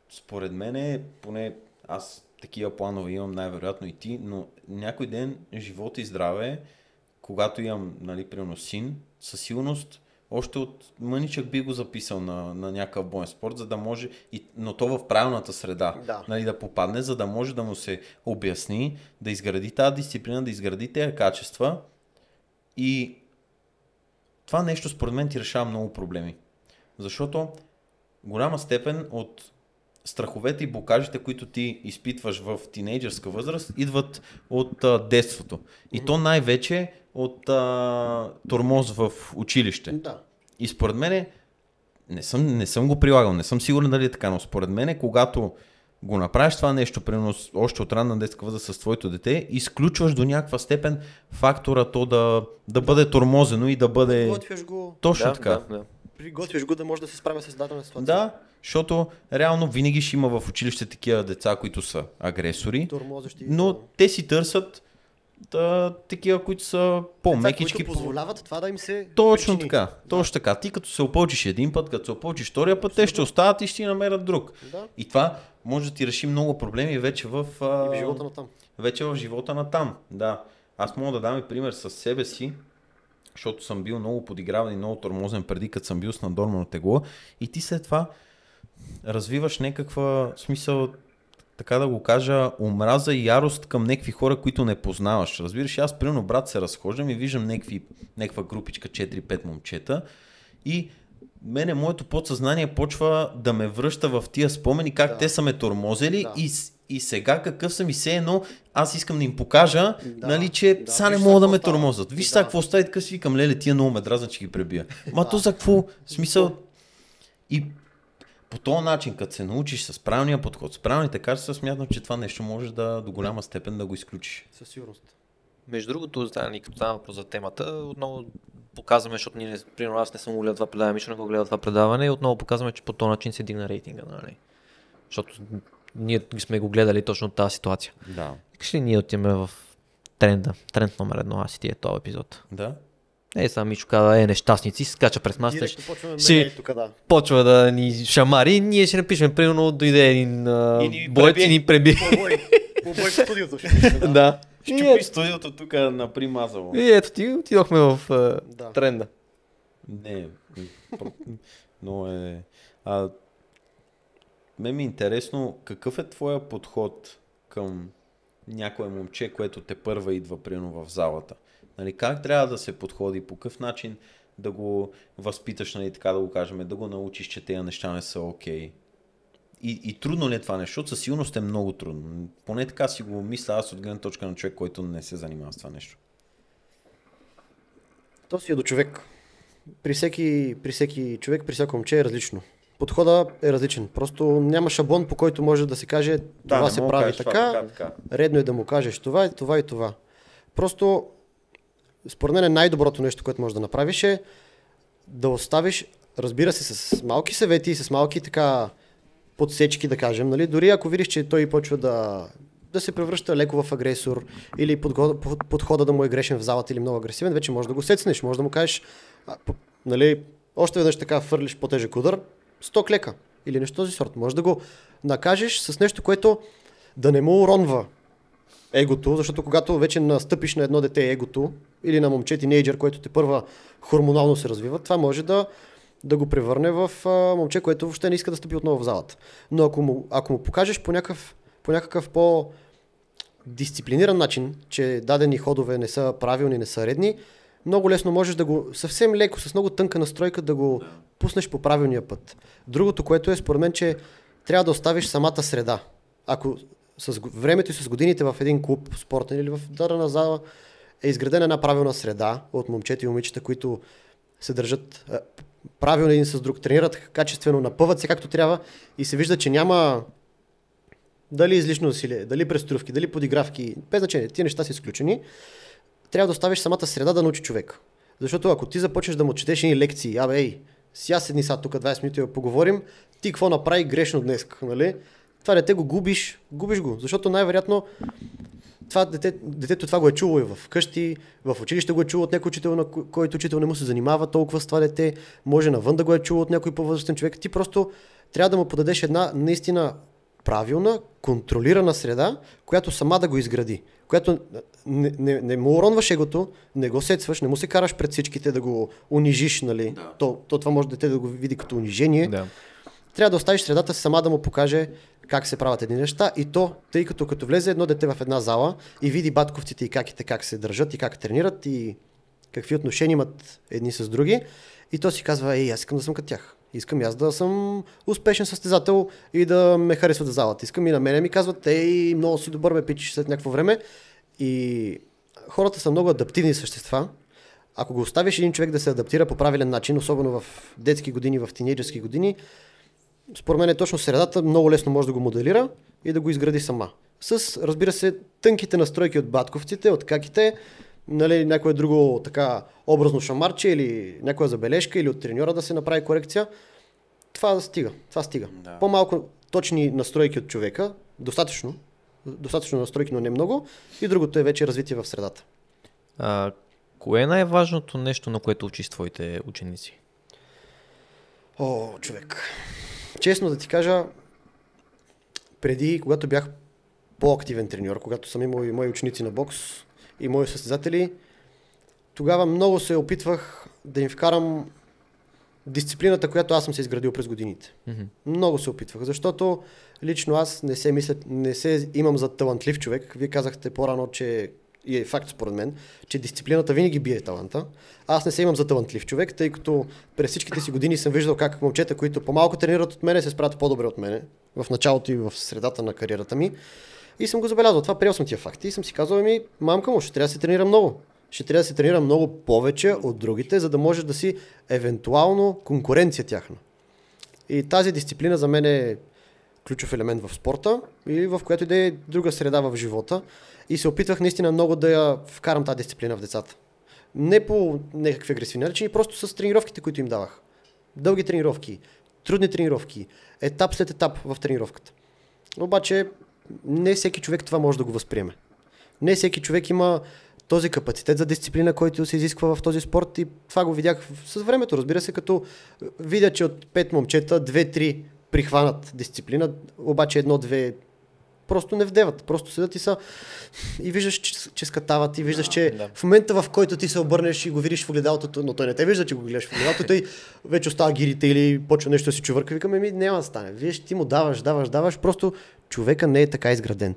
според мен, поне аз такива планове имам най-вероятно и ти, но някой ден живот и здраве, когато имам, примерно син, със сигурност още от мъничък би го записал на някакъв боен спорт, за да може, но то в правилната среда, да попадне, за да може да му се обясни, да изгради тази дисциплина, да изгради тези качества и това нещо според мен ти решава много проблеми. Защото голяма степен от страховете и блокажите, които ти изпитваш в тинейджърска възраст, идват от детството. И то най-вече от тормоз в училище. Да. И според мен, не съм го прилагал, не съм сигурен дали е така, но според мен, когато го направиш това нещо, примерно още от ранна детска възраст с твоето дете, изключваш до някаква степен фактора то да бъде тормозено и да бъде... Приготвяш го. Точно така. Приготвяш го да може да се справя с дадена ситуация. Да, защото реално винаги ще има в училище такива деца, които са агресори, но те си търсят такива, които са по-мекички. Които позволяват това да им се Точно причини. така. Точно така. Ти като се опълчиш един път, като се опълчиш втория път, те ще остават и ще ти намерят друг. Да. И това може да ти реши много проблеми вече в живота на там. Вече в живота на там. Да. Аз мога да дам и пример със себе си, защото съм бил много подиграван и много тормозен преди, като съм бил с наднормално тегло. И ти след това развиваш някаква смисъл, така да го кажа, омраза и ярост към някакви хора, които не познаваш. Разбираш, аз примерно брат се разхождам и виждам някаква групичка 4-5 момчета и моето подсъзнание почва да ме връща в тия спомени, как те са ме тормозели и сега какъв съм и все едно, аз искам да им покажа, нали, че са не мога да ме тормозят. Виж сега какво става и така си викам, леле, тия много ме дразнат, че ги пребия. Ма то за какво? Смисъл. И по този начин, като се научиш с правилния подход, с правилните качества, смятам, че това нещо може до голяма степен да го изключиш. Със сигурност. Между другото, като става въпрос за темата, отново показваме, защото ние, примерно аз не съм го гледал това предаване, Мишо не го гледа това предаване и отново показваме, че по този начин се дигна рейтинга, нали? Защото ние сме го гледали точно от тази ситуация. Да. Искаш ли ние отиваме в тренд номер 1, аз и ти е този епизод? Да. Сега Мишо казва, нещастници, скача през масата, почва да ни шамари, ние ще напишем, примерно дойде един боец и ни преби. Побой в студиото. Да. Щупи студиото тук на примазало. И ето ти, отидохме в тренда. Не, но ми е интересно, какъв е твоя подход към някое момче, което те първа идва примерно в залата? Нали, как трябва да се подходи, по какъв начин да го възпиташ, нали, така да го кажем, да го научиш, че тези неща не са окей? И трудно ли е това нещо? Защото със сигурност е много трудно. Поне така си го мисля аз от гледна точка на човек, който не се занимава с това нещо. То си е до човек. При всеки човек, при всяко момче е различно. Подходът е различен. Просто няма шаблон, по който може да се каже това се прави така, редно е да му кажеш това и това и това. Просто според мен най-доброто нещо, което можеш да направиш е да оставиш, разбира се, с малки съвети, с малки така подсечки, да кажем, нали? Дори ако видиш, че той почва да се превръща леко в агресор или подхода да му е грешен в залата или много агресивен, вече може да го сецнеш, може да му кажеш, нали, още веднъж така фърлиш по-тежък удар, 100 клека или нещо този сорт. Може да го накажеш с нещо, което да не му уронва егото, защото когато вече настъпиш на едно дете егото или на момче тинейджър, който те първа хормонално се развива, това може да го превърне в момче, което въобще не иска да стъпи отново в залата. Но ако му покажеш по някакъв по-дисциплиниран начин, че дадени ходове не са правилни, не са редни, много лесно можеш да го, съвсем леко, с много тънка настройка да го пуснеш по правилния път. Другото, което е според мен, че трябва да оставиш самата среда. Ако с времето и с годините в един клуб спортен или в дадена зала е изградена една правилна среда от момчета и момичета, които се държат правилно един с друг, тренират качествено, напъват се както трябва и се вижда, че няма дали излишно усилие, дали преструвки, дали подигравки, без значение, тия неща са изключени. Трябва да оставиш самата среда да научи човек. Защото ако ти започнеш да му четеш едни лекции, сега седни сега тук 20 минути да поговорим, ти какво направи грешно днес, нали? Това дете го губиш го, защото най-вероятно това детето това го е чуло и в къщи, в училище го е чуло от някой учител, на който учител не му се занимава толкова с това дете, може навън да го е чуло от някой по-възрастен човек. Ти просто трябва да му подадеш една наистина правилна, контролирана среда, която сама да го изгради, която не му уронваш егото, не го сетваш, не му се караш пред всичките да го унижиш, нали? Да. Това може дете да го види като унижение. Да. Трябва да оставиш средата сама да му покаже как се правят едни неща и то, тъй като влезе едно дете в една зала и види батковците и как се държат и как тренират и какви отношения имат едни с други и то си казва, аз искам да съм като тях. Искам аз да съм успешен състезател и да ме харесват в залата. Искам и на мене ми казват, много си добър ме пичиш след някакво време и хората са много адаптивни същества. Ако го оставиш един човек да се адаптира по правилен начин, особено в детски години, в тинейджерски години, според мен точно средата много лесно може да го моделира и да го изгради сама. С, разбира се, тънките настройки от батковците, от каките, нали, някое друго така образно шамарче или някоя забележка или от треньора да се направи корекция. Това стига. Да. По-малко точни настройки от човека, достатъчно настройки, но не много. И другото е вече развитие в средата. Кое е най-важното нещо, на което учиш твоите ученици? Човек. Честно да ти кажа, преди, когато бях по-активен треньор, когато съм имал и мои ученици на бокс и мои състезатели, тогава много се опитвах да им вкарам дисциплината, която аз съм се изградил през годините. Много се опитвах, защото лично аз не се имам за талантлив човек. Вие казахте по-рано, че и е факт според мен, че дисциплината винаги бие таланта. Аз не се имам за талантлив човек, тъй като през всичките си години съм виждал как момчета, които по-малко тренират от мене, се справят по-добре от мене в началото и в средата на кариерата ми. И съм го забелязал. Това приел съм тия факти и съм си казал, мамка му, ще трябва да се тренира много. Ще трябва да се тренира много повече от другите, за да може да си евентуално конкуренция тяхна. И тази дисциплина за мен е ключов елемент в спорта или в която и да е друга среда в живота. И се опитвах наистина много да я вкарам тази дисциплина в децата. Не по някакви агресивни начини, просто с тренировките, които им давах. Дълги тренировки, трудни тренировки, етап след етап в тренировката. Обаче не всеки човек това може да го възприеме. Не всеки човек има този капацитет за дисциплина, който се изисква в този спорт и това го видях с времето, разбира се, като видя, че от 5 момчета 2-3 прихванат дисциплина, обаче 1-2 просто не вдеват, просто седат и виждаш, че скатават и виждаш, че в момента, в който ти се обърнеш и го видиш в огледалото, но той не те вижда, че го гледаш в огледалото, той вече остава гирите или почва нещо да си чувърка, викаме, няма да стане. Виж, ти му даваш, просто човека не е така изграден.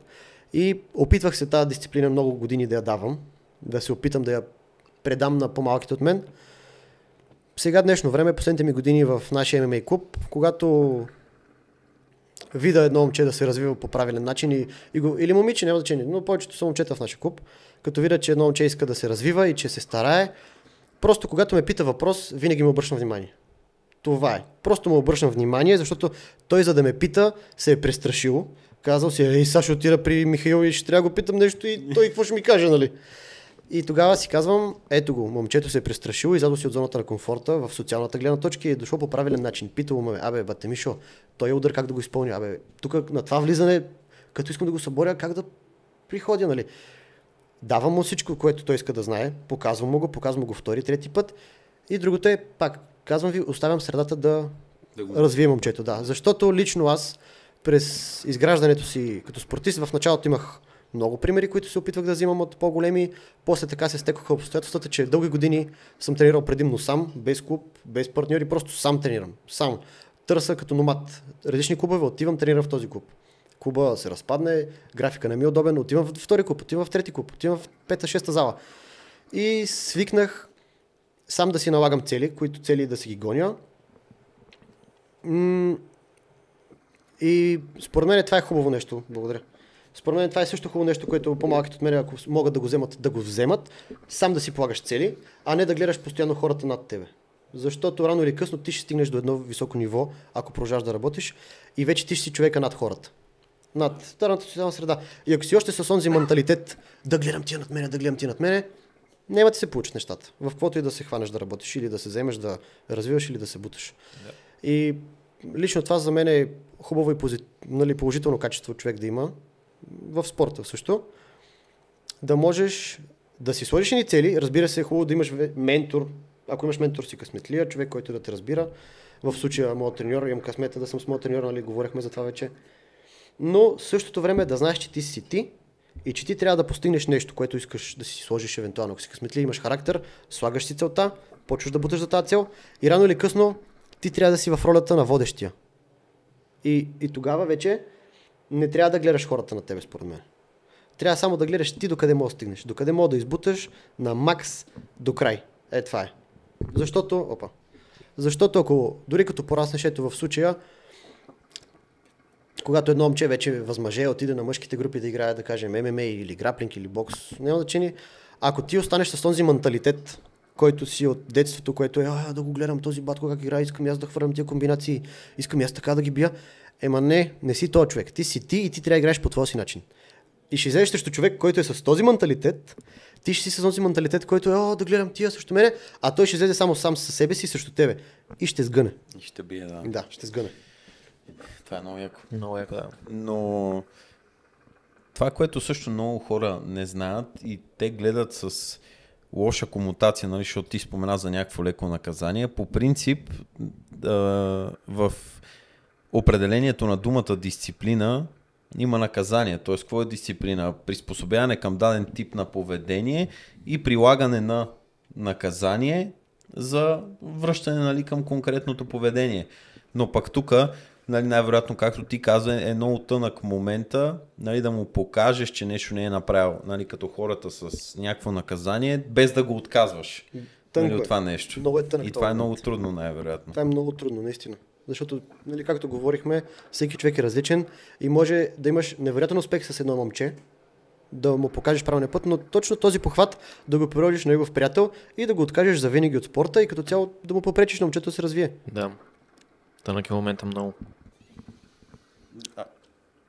И опитвах се тази дисциплина много години да я давам, да се опитам да я предам на по-малките от мен. Сега днешно време, последните ми години в нашия ММА клуб, когато видя едно момче да се развива по правилен начин или момиче, няма значение, но повечето са момчета в нашия клуб, като видя, че едно момче иска да се развива и че се старае, просто когато ме пита въпрос, винаги му обръщам внимание. Това е. Просто му обръщам внимание, защото той, за да ме пита, се е престрашил. Казал си, сега ще отида при Михаил и ще трябва да го питам нещо и той какво ще ми каже, нали? И тогава си казвам, ето го, момчето се е престрашило, излязло си от зоната на комфорта в социалната гледна точка и е дошло по правилен начин. Питало ме, бате Мишо, той е удар как да го изпълня, тук на това влизане, като искам да го съборя, как да приходя, нали? Давам му всичко, което той иска да знае, показвам му го втори, трети път и другото е, пак, казвам ви, оставям средата да развие момчето, да. Защото лично аз през изграждането си като спортист в началото имах много примери, които се опитвах да взимам от по-големи. После така се стекоха обстоятелствата, че дълги години съм тренирал предимно сам, без клуб, без партньори, просто сам тренирам. Сам. Търся като номад различни клубове, отивам, тренирам в този клуб. Клуба се разпадне, графика не ми е удобен, отивам в втори клуб, отивам в трети клуб, отивам в пета-шеста зала. И свикнах сам да си налагам цели, които цели да си ги гоня. И според мен това е хубаво нещо. Благодаря. Според мен това е също хубаво нещо, което по-малките от мен, ако могат да го вземат, сам да си полагаш цели, а не да гледаш постоянно хората над тебе. Защото рано или късно ти ще стигнеш до едно високо ниво, ако продължаваш да работиш и вече ти ще си човека над хората. Над старата социална среда. И ако си още с онзи менталитет да гледам ти над мене, няма да се получат нещата. В каквото и да се хванеш да работиш или да се вземеш да развиваш или да се буташ. Yeah. И лично това за мен е хубаво и положително качество човек да има в спорта също. Да можеш да си сложиш едни цели, разбира се, е хубаво да имаш ментор. Ако имаш ментор, си късметлия, човек, който да те разбира. В случая моят треньор, имам късмета да съм с моят треньор, нали, говорихме за това вече. Но в същото време да знаеш, че ти си ти и че ти трябва да постигнеш нещо, което искаш да си сложиш евентуално. Ако си късметлия, имаш характер, слагаш си целта, почваш да буташ за тази цел и рано или късно ти трябва да си в ролята на водещия. И тогава вече не трябва да гледаш хората на тебе, според мен. Трябва само да гледаш ти докъде можеш да стигнеш, докъде можеш да избуташ на макс до край. Това е. Защото ако дори като пораснеш, ето в случая, когато едно момче вече възмъже, отиде на мъжките групи да играе, да кажем ММА или граплинг или бокс, няма значение. Ако ти останеш с този менталитет, който си от детството, което е да го гледам този батко как играе, искам аз да хвърлям тия комбинации, искам аз така да ги бия. Не си този човек. Ти си ти и ти трябва да играеш по твоя си начин. И ще излезеш срещу човек, който е с този менталитет, ти ще си с този менталитет, който е да гледам тия срещу мене, а той ще излезе само сам със себе си срещу тебе. И ще сгъне. И ще бие, да. Да, ще сгъне. Това е много яко. Много яко, да. Но това, което също много хора не знаят и те гледат с лоша комутация, нали, защото ти спомена за някакво леко наказание. По принцип, в определението на думата дисциплина има наказание. Т.е. какво е дисциплина? Приспособяване към даден тип на поведение и прилагане на наказание за връщане, нали, към конкретното поведение. Но пък тук, нали, най-вероятно, както ти каза, е много тънък момента, нали, да му покажеш, че нещо не е направил, нали, като хората с някакво наказание, без да го отказваш, нали, от това нещо. Много е тънък. И това е много трудно, най-вероятно. Това е много трудно, наистина. Защото, нали, както говорихме, всеки човек е различен и може да имаш невероятен успех с едно момче, да му покажеш правилния път, но точно този похват да го приложиш на негов приятел и да го откажеш за винаги от спорта и като цяло да му попречиш на момчето да се развие. Да. Тънък е момента много.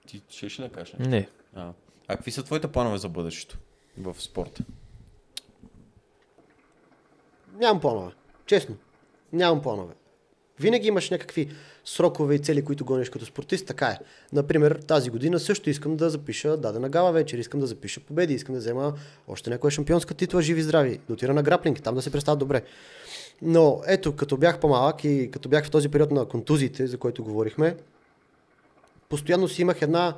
Ти ще да кажеш? Не. А какви са твоите планове за бъдещето в спорта? Нямам планове. Честно. Нямам планове. Винаги имаш някакви срокове и цели, които гониш като спортист, така е. Например, тази година също искам да запиша дадена гала вечер, искам да запиша победи, искам да взема още някоя шампионска титла, живи и здрави, да отида на граплинг, там да се представя добре. Но ето, като бях по-малък и като бях в този период на контузиите, за който говорихме, постоянно си имах една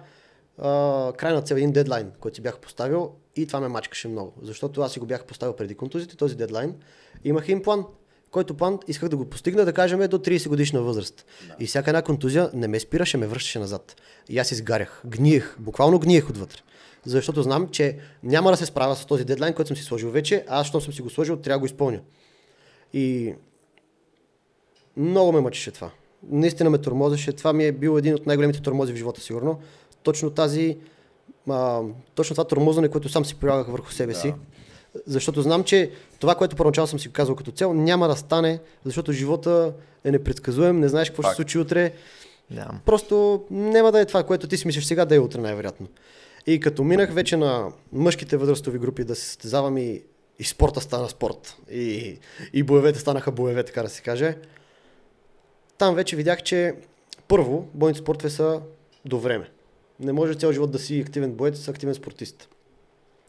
крайна цел, един дедлайн, който си бях поставил и това ме мачкаше много, защото аз си го бях поставил преди контузиите, този дедлайн, имах един план, който план исках да го постигна, да кажем, до 30 годишна възраст. Да. И всяка една контузия не ме спираше, ме връщаше назад. И аз изгарях, гниех, буквално гниех отвътре. Защото знам, че няма да се справя с този дедлайн, който съм си сложил вече, а аз, щом съм си го сложил, трябва да го изпълня. И много ме мъчеше това. Наистина ме тормозеше. Това ми е бил един от най-големите тормози в живота, сигурно. Точно това тормозане, което сам си прилагах върху себе си. Защото знам, че това, което първоначално съм си казал като цел, няма да стане, защото живота е непредсказуем, не знаеш какво ще се случи утре. Да. Просто няма да е това, което ти си мислиш сега, да е утре най-вероятно. И като минах вече на мъжките възрастови групи да се състезавам и спорта стана спорт. И боевете станаха боеве, така да се каже. Там вече видях, че първо, бойните спортове са до време. Не може цял живот да си активен боец, активен спортист.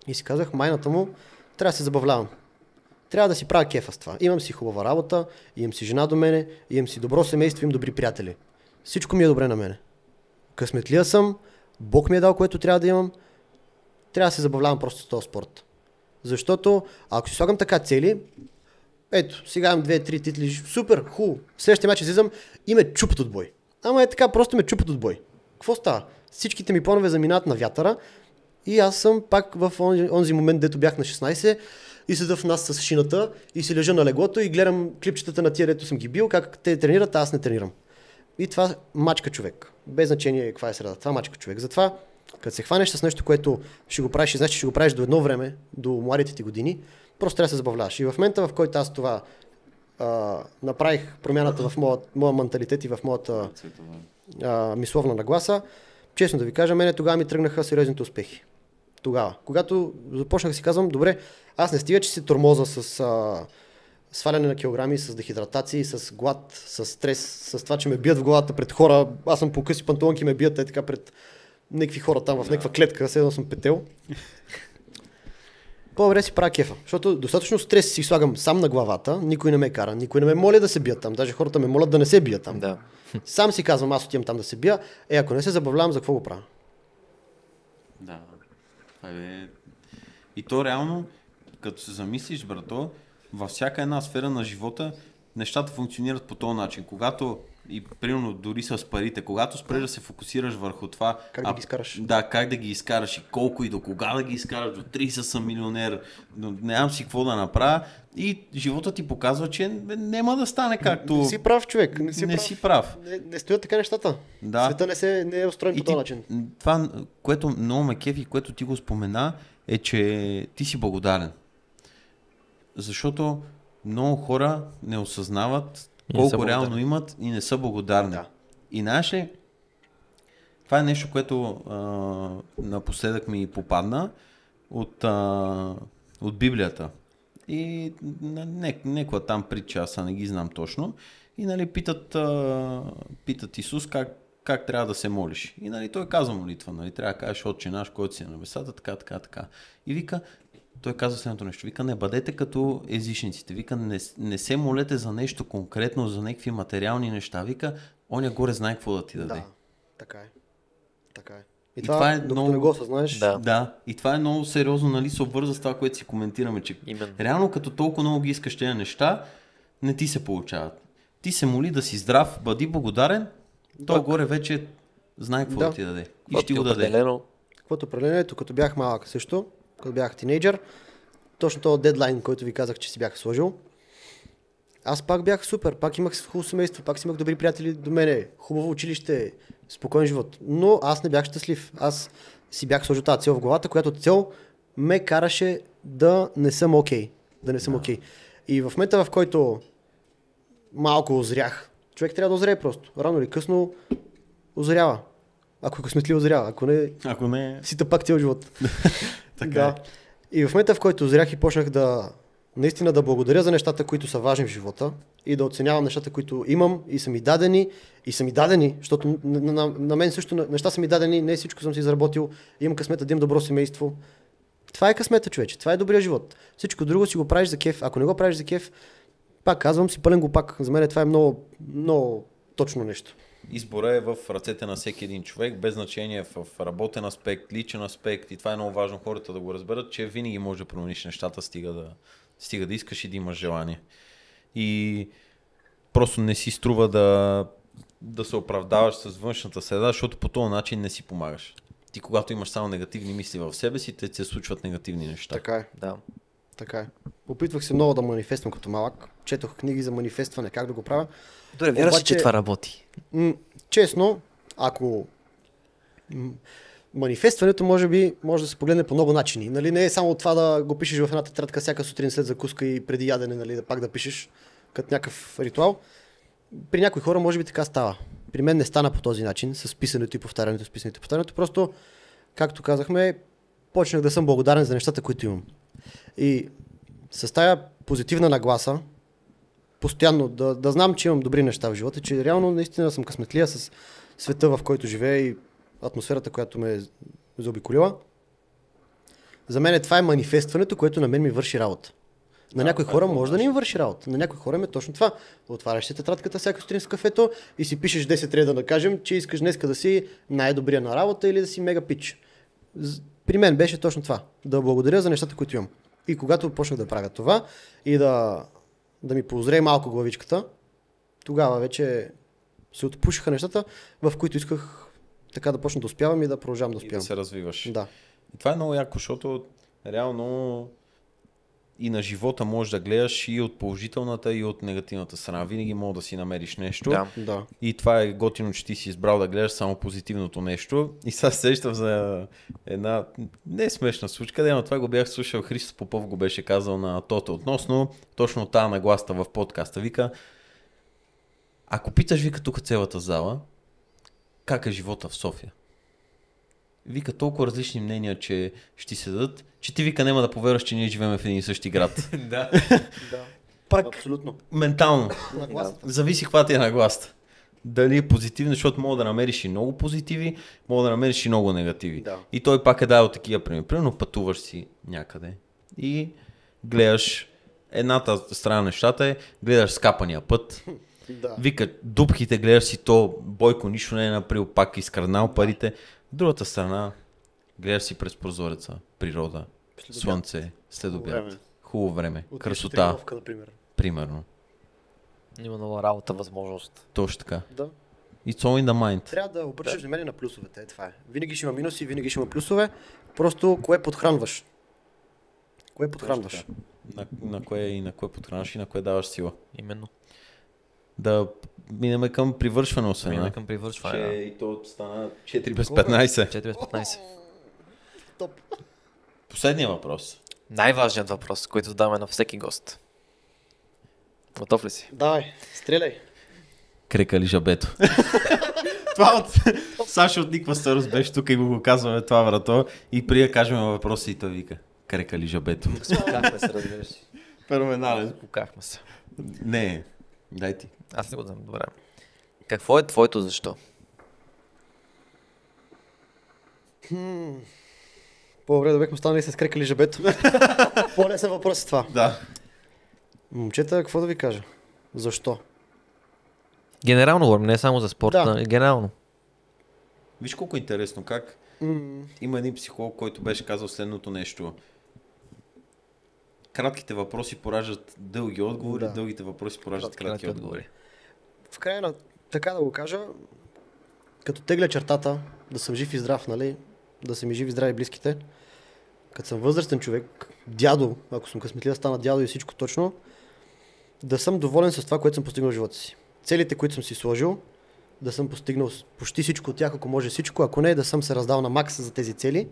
И си казах, майната му, трябва да се забавлявам. Трябва да си правя кефа с това. Имам си хубава работа, имам си жена до мене, имам си добро семейство, имам добри приятели. Всичко ми е добре на мене. Късметлия съм, Бог ми е дал, което трябва да имам. Трябва да се забавлявам просто с този спорт. Защото, ако си слагам така цели, ето, сега имам 2-3 титли, супер, хубаво. Следващия мач излизам и ме чупат от бой. Ама е така, просто ме чупат от бой. Какво става? Всичките ми планове заминават на вятъра и аз съм пак в онзи момент, дето бях на 16 и седа в нас с шината и си лежа на леглото и гледам клипчетата на тия, дето съм ги бил, как те тренират, а аз не тренирам. И това мачка човек. Без значение каква е среда. Това мачка човек. Затова, като се хванеш с нещо, което ще го правиш и знаеш, че ще го правиш до едно време, до младите ти години, просто трябва да се забавляваш. И в момента, в който аз това направих промяната в моя менталитет и в моята мисловна нагласа, честно да ви кажа, мене тогава ми тръгнаха сериозните успехи. Тогава. Когато започнах да си казвам, добре, аз не стига, че си тормоза с сваляне на килограми, с дехидратации, с глад, с стрес, с това, че ме бият в главата пред хора, аз съм по къси панталонки, ме бият така пред някакви хора там в някаква клетка, седно съм петел. По-добре си правя кефа, защото достатъчно стрес си слагам сам на главата, никой не ме кара, никой не ме моля да се бият там, даже хората ме молят да не се бият там. Да. Сам си казвам, аз отивам там да се бия, ако не се забавлявам, за какво го правя? Да. И то реално, като се замислиш, брато, във всяка една сфера на живота нещата функционират по този начин. Когато и примерно дори с парите, когато спреш да се фокусираш върху това... Как да ги изкараш? Да, как да ги изкараш и колко и до кога да ги изкараш, до 30 съм милионер, нямам си какво да направя и живота ти показва, че няма да стане както... Не си прав, човек. Не си прав. Не стоят така нещата. Да. Света не е устроен по този начин. Това, което много ме кефи, което ти го спомена, е, че ти си благодарен. Защото много хора не осъзнават колко реално имат и не са благодарни. Да. И знаеш ли, това е нещо, което напоследък ми попадна от Библията. И некоя там притча, аз не ги знам точно. И нали, питат Исус как трябва да се молиш. И нали, той казва молитва, нали, трябва да кажеш Отче наш, който си е на небесата, така. И вика, той казва следното нещо. Вика, не бъдете като езичниците. Вика, не се молете за нещо конкретно, за някакви материални неща. Вика, оня горе знае какво да ти даде. Да, така е. И това е докато много... не го осъзнаеш... Да. И това е много сериозно, нали, се обвърза с това, което си коментираме, че реално като толкова много ги искаш тези неща, не ти се получават. Ти се моли да си здрав, бъди благодарен, той горе вече знае какво да ти даде. И ще ти го даде. Каквото определението, като бях малък също, като бях тинейджър, точно този дедлайн, който ви казах, че си бях сложил, аз пак бях супер, пак имах хубаво семейство, пак си имах добри приятели до мене, хубаво училище, спокоен живот. Но аз не бях щастлив. Аз си бях сложил тази цел в главата, която цел ме караше да не съм окей. Да не съм окей. И в момента, в който малко озрях, човек трябва да озрее просто. Рано или късно озрява. Ако е късметливо озрява, ако не си пак цял живот. Така да. И в момента, в който озрях и почнах наистина да благодаря за нещата, които са важни в живота и да оценявам нещата, които имам и са ми дадени, защото на мен също неща са ми дадени, не всичко съм си заработил, имам късмета да имам добро семейство. Това е късмета, човече, това е добрия живот. Всичко друго си го правиш за кеф. Ако не го правиш за кеф, пак казвам си пълен глупак. За мен това е много, много точно нещо. Избора е в ръцете на всеки един човек, без значение в работен аспект, личен аспект, и това е много важно хората да го разберат, че винаги може да промениш нещата, стига да искаш и да имаш желание. И просто не си струва да се оправдаваш с външната среда, защото по този начин не си помагаш. Ти когато имаш само негативни мисли в себе си, те се случват негативни неща. Така е. Да. Така е. Опитвах се много да манифествам като малък. Четох книги за манифестване, как да го правя. Добре, вярваш, че това работи? Честно, ако манифестването може да се погледне по много начини. Нали, не е само това да го пишеш в една тетрадка всяка сутрин след закуска и преди ядене, нали, пак да пишеш като някакъв ритуал. При някои хора може би така става. При мен не стана по този начин, с писането и повтарянето. Просто, както казахме, почнах да съм благодарен за нещата, които имам. И с тая позитивна нагласа, постоянно да знам, че имам добри неща в живота, че реално наистина съм късметлия с света, в който живея и атмосферата, която ме заобиколила. За мен това е манифестването, което на мен ми върши работа. На някои хора може да не им върши работа. На някои хора е точно това. Отваряш си тетрадката всяка сутрин с кафето и си пишеш 10 реда, да кажем, че искаш днеска да си най-добрия на работа или да си мега пич. При мен беше точно това. Да благодаря за нещата, които имам. И когато почнах да правя това и да ми поозрее малко главичката, тогава вече се отпушиха нещата, в които исках така да почна да успявам и да продължавам да успявам. И да се развиваш. Да. И това е много яко, защото реално и на живота можеш да гледаш и от положителната, и от негативната страна. Винаги мога да си намериш нещо. Да. И това е готино, че ти си избрал да гледаш само позитивното нещо. И сега сещам за една не смешна случка, но това го бях слушал, Христо Попов го беше казал на Тота относно точно тази нагласта в подкаста. Вика, ако питаш, вика, тук цялата зала, как е живота в София? Вика, толкова различни мнения, че ще се дадат, че ти, вика, няма да повярваш, че ние живеем в един и същи град. Да. Пак абсолютно. Ментално. Нагласата. Зависи каква ти е нагласта. Дали е позитивна, защото мога да намериш и много позитиви, мога да намериш и много негативи. Да. И той пак е дал такива примери. Примерно пътуваш си някъде и гледаш едната страна на нещата е, гледаш скапания път. Да. Вика, дупките гледаш си, то Бойко нищо не е направил, пак изкраднал парите. Другата страна гледаш си през прозореца, природа, слънце, следобед, хубаво време, красота, например. примерно. Има нова работа, възможност. Точно така. Да. It's all in the mind. Трябва да обръщаш внимание на плюсовете. Това е. Винаги ще има минуси, винаги ще има плюсове. Просто кое подхранваш? Кое подхранваш? На кое подхранваш и на кое даваш сила. Именно. Да минем към привършване, освен. Минем към привършване. Че и то стана 4 без 15. 4 без 15. Топ. Последния въпрос. Най-важният въпрос, който задаваме на всеки гост. Готов ли си? Давай, стреляй. Крека ли жабето? Това от Сашо от Никва Старост беше тук и го казваме това, врато. И преди да кажем въпроса и той вика. Крека ли жабето? Спукахме се, разбираш. Феноменален. Спукахме се. Не, дай ти. Аз не го знам, добре. Какво е твоето защо? По-добре да бехме останали с крека ли жабето. По-лесен въпрос е това. Да. Момчета, какво да ви кажа? Защо? Генерално говорим, не само за спорта, Да. генерално. Виж колко е интересно, как има един психолог, който беше казал следното нещо. кратките въпроси пораждат дълги отговори, Да. дългите въпроси пораждат кратки отговори. В края на, така да го кажа, като тегля чертата, да съм жив и здрав, нали, да са ми живи и здрави близките, като съм възрастен човек, дядо, ако съм късметлив да стана дядо и всичко точно, да съм доволен с това, което съм постигнал в живота си. Целите, които съм си сложил, да съм постигнал почти всичко от тях, ако може всичко, ако не, да съм се раздал на макса за тези цели.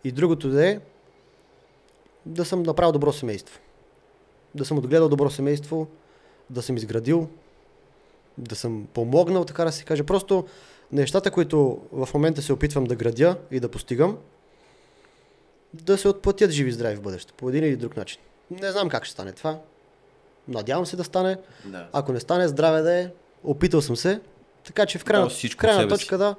И другото да съм направил добро семейство. Да съм отгледал добро семейство, да съм изградил, да съм помогнал, така да се каже. Просто нещата, които в момента се опитвам да градя и да постигам, да се отплатят живи и здрави в бъдеще, по един или друг начин. Не знам как ще стане това. Надявам се да стане. Да. Ако не стане, здраве да е. Опитал съм се. Така че в крайна всичко крайна от себе точка да.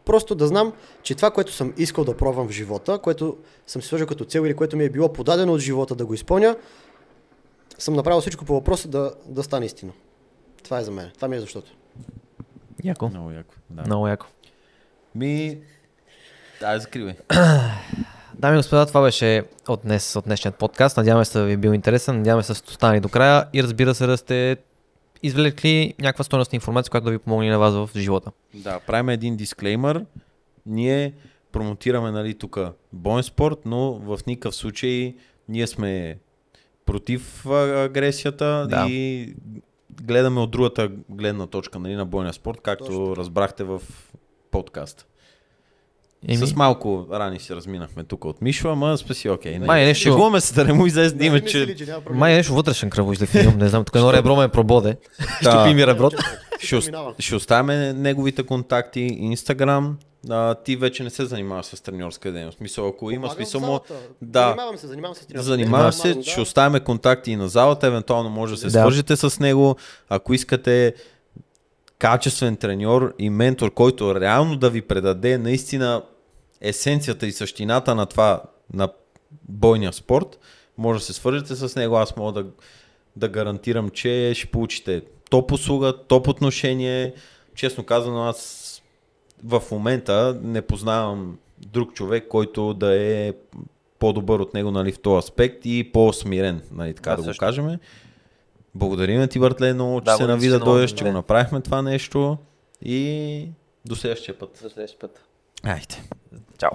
Просто да знам, че това, което съм искал да пробвам в живота, което съм си сложил като цел или което ми е било подадено от живота да го изпълня, съм направил всичко по въпроса да стане истина. Това е за мен. Това ми е защото. Яко. Много яко. Да. Много яко. Закривай. Дами и господа, това беше от днешният подкаст. Надяваме се да ви е бил интересен, надяваме се да сте останали до края и разбира се да сте извлекли някаква стойностна информация, която да ви помогне на вас в живота. Да, правим един дисклеймър. Ние промотираме, нали, тук боен спорт, но в никакъв случай ние сме против агресията Да. и гледаме от другата гледна точка, нали, на бойния спорт, както Точно. разбрахте в подкаст. С малко рани се разминахме тук от Мишо, ама спаси, окей. Май е нещо- Шегуваме се да не му излезе да има, че Май е нещо вътрешен кръвоизлив имам, не знам, тук едно ребро ме прободе. Да. Щупи ми реброто. ще оставяме неговите контакти, Инстаграм. Ти вече не се занимаваш с треньорска дейност. Мисъл, ако има смисъл, да. Занимавам се с тренировка. Занимаваш се, Да. ще оставяме контакти и на залата, евентуално може да се Да. свържете с него. Ако искате качествен треньор и ментор, който реално да ви предаде наистина есенцията и същината на това, на бойния спорт, може да се свържете с него. Аз мога да гарантирам, че ще получите топ услуга, топ отношение. Честно казано, аз в момента не познавам друг човек, който да е по-добър от него, нали, в този аспект и по-смирен, нали, така да го също. кажем. Благодарим ти, Бъртле, много, че Да, се благодаря нави ти да много, дойдеш, че да. го направихме това нещо и до следващия път. За следващия път. Айде. Чао.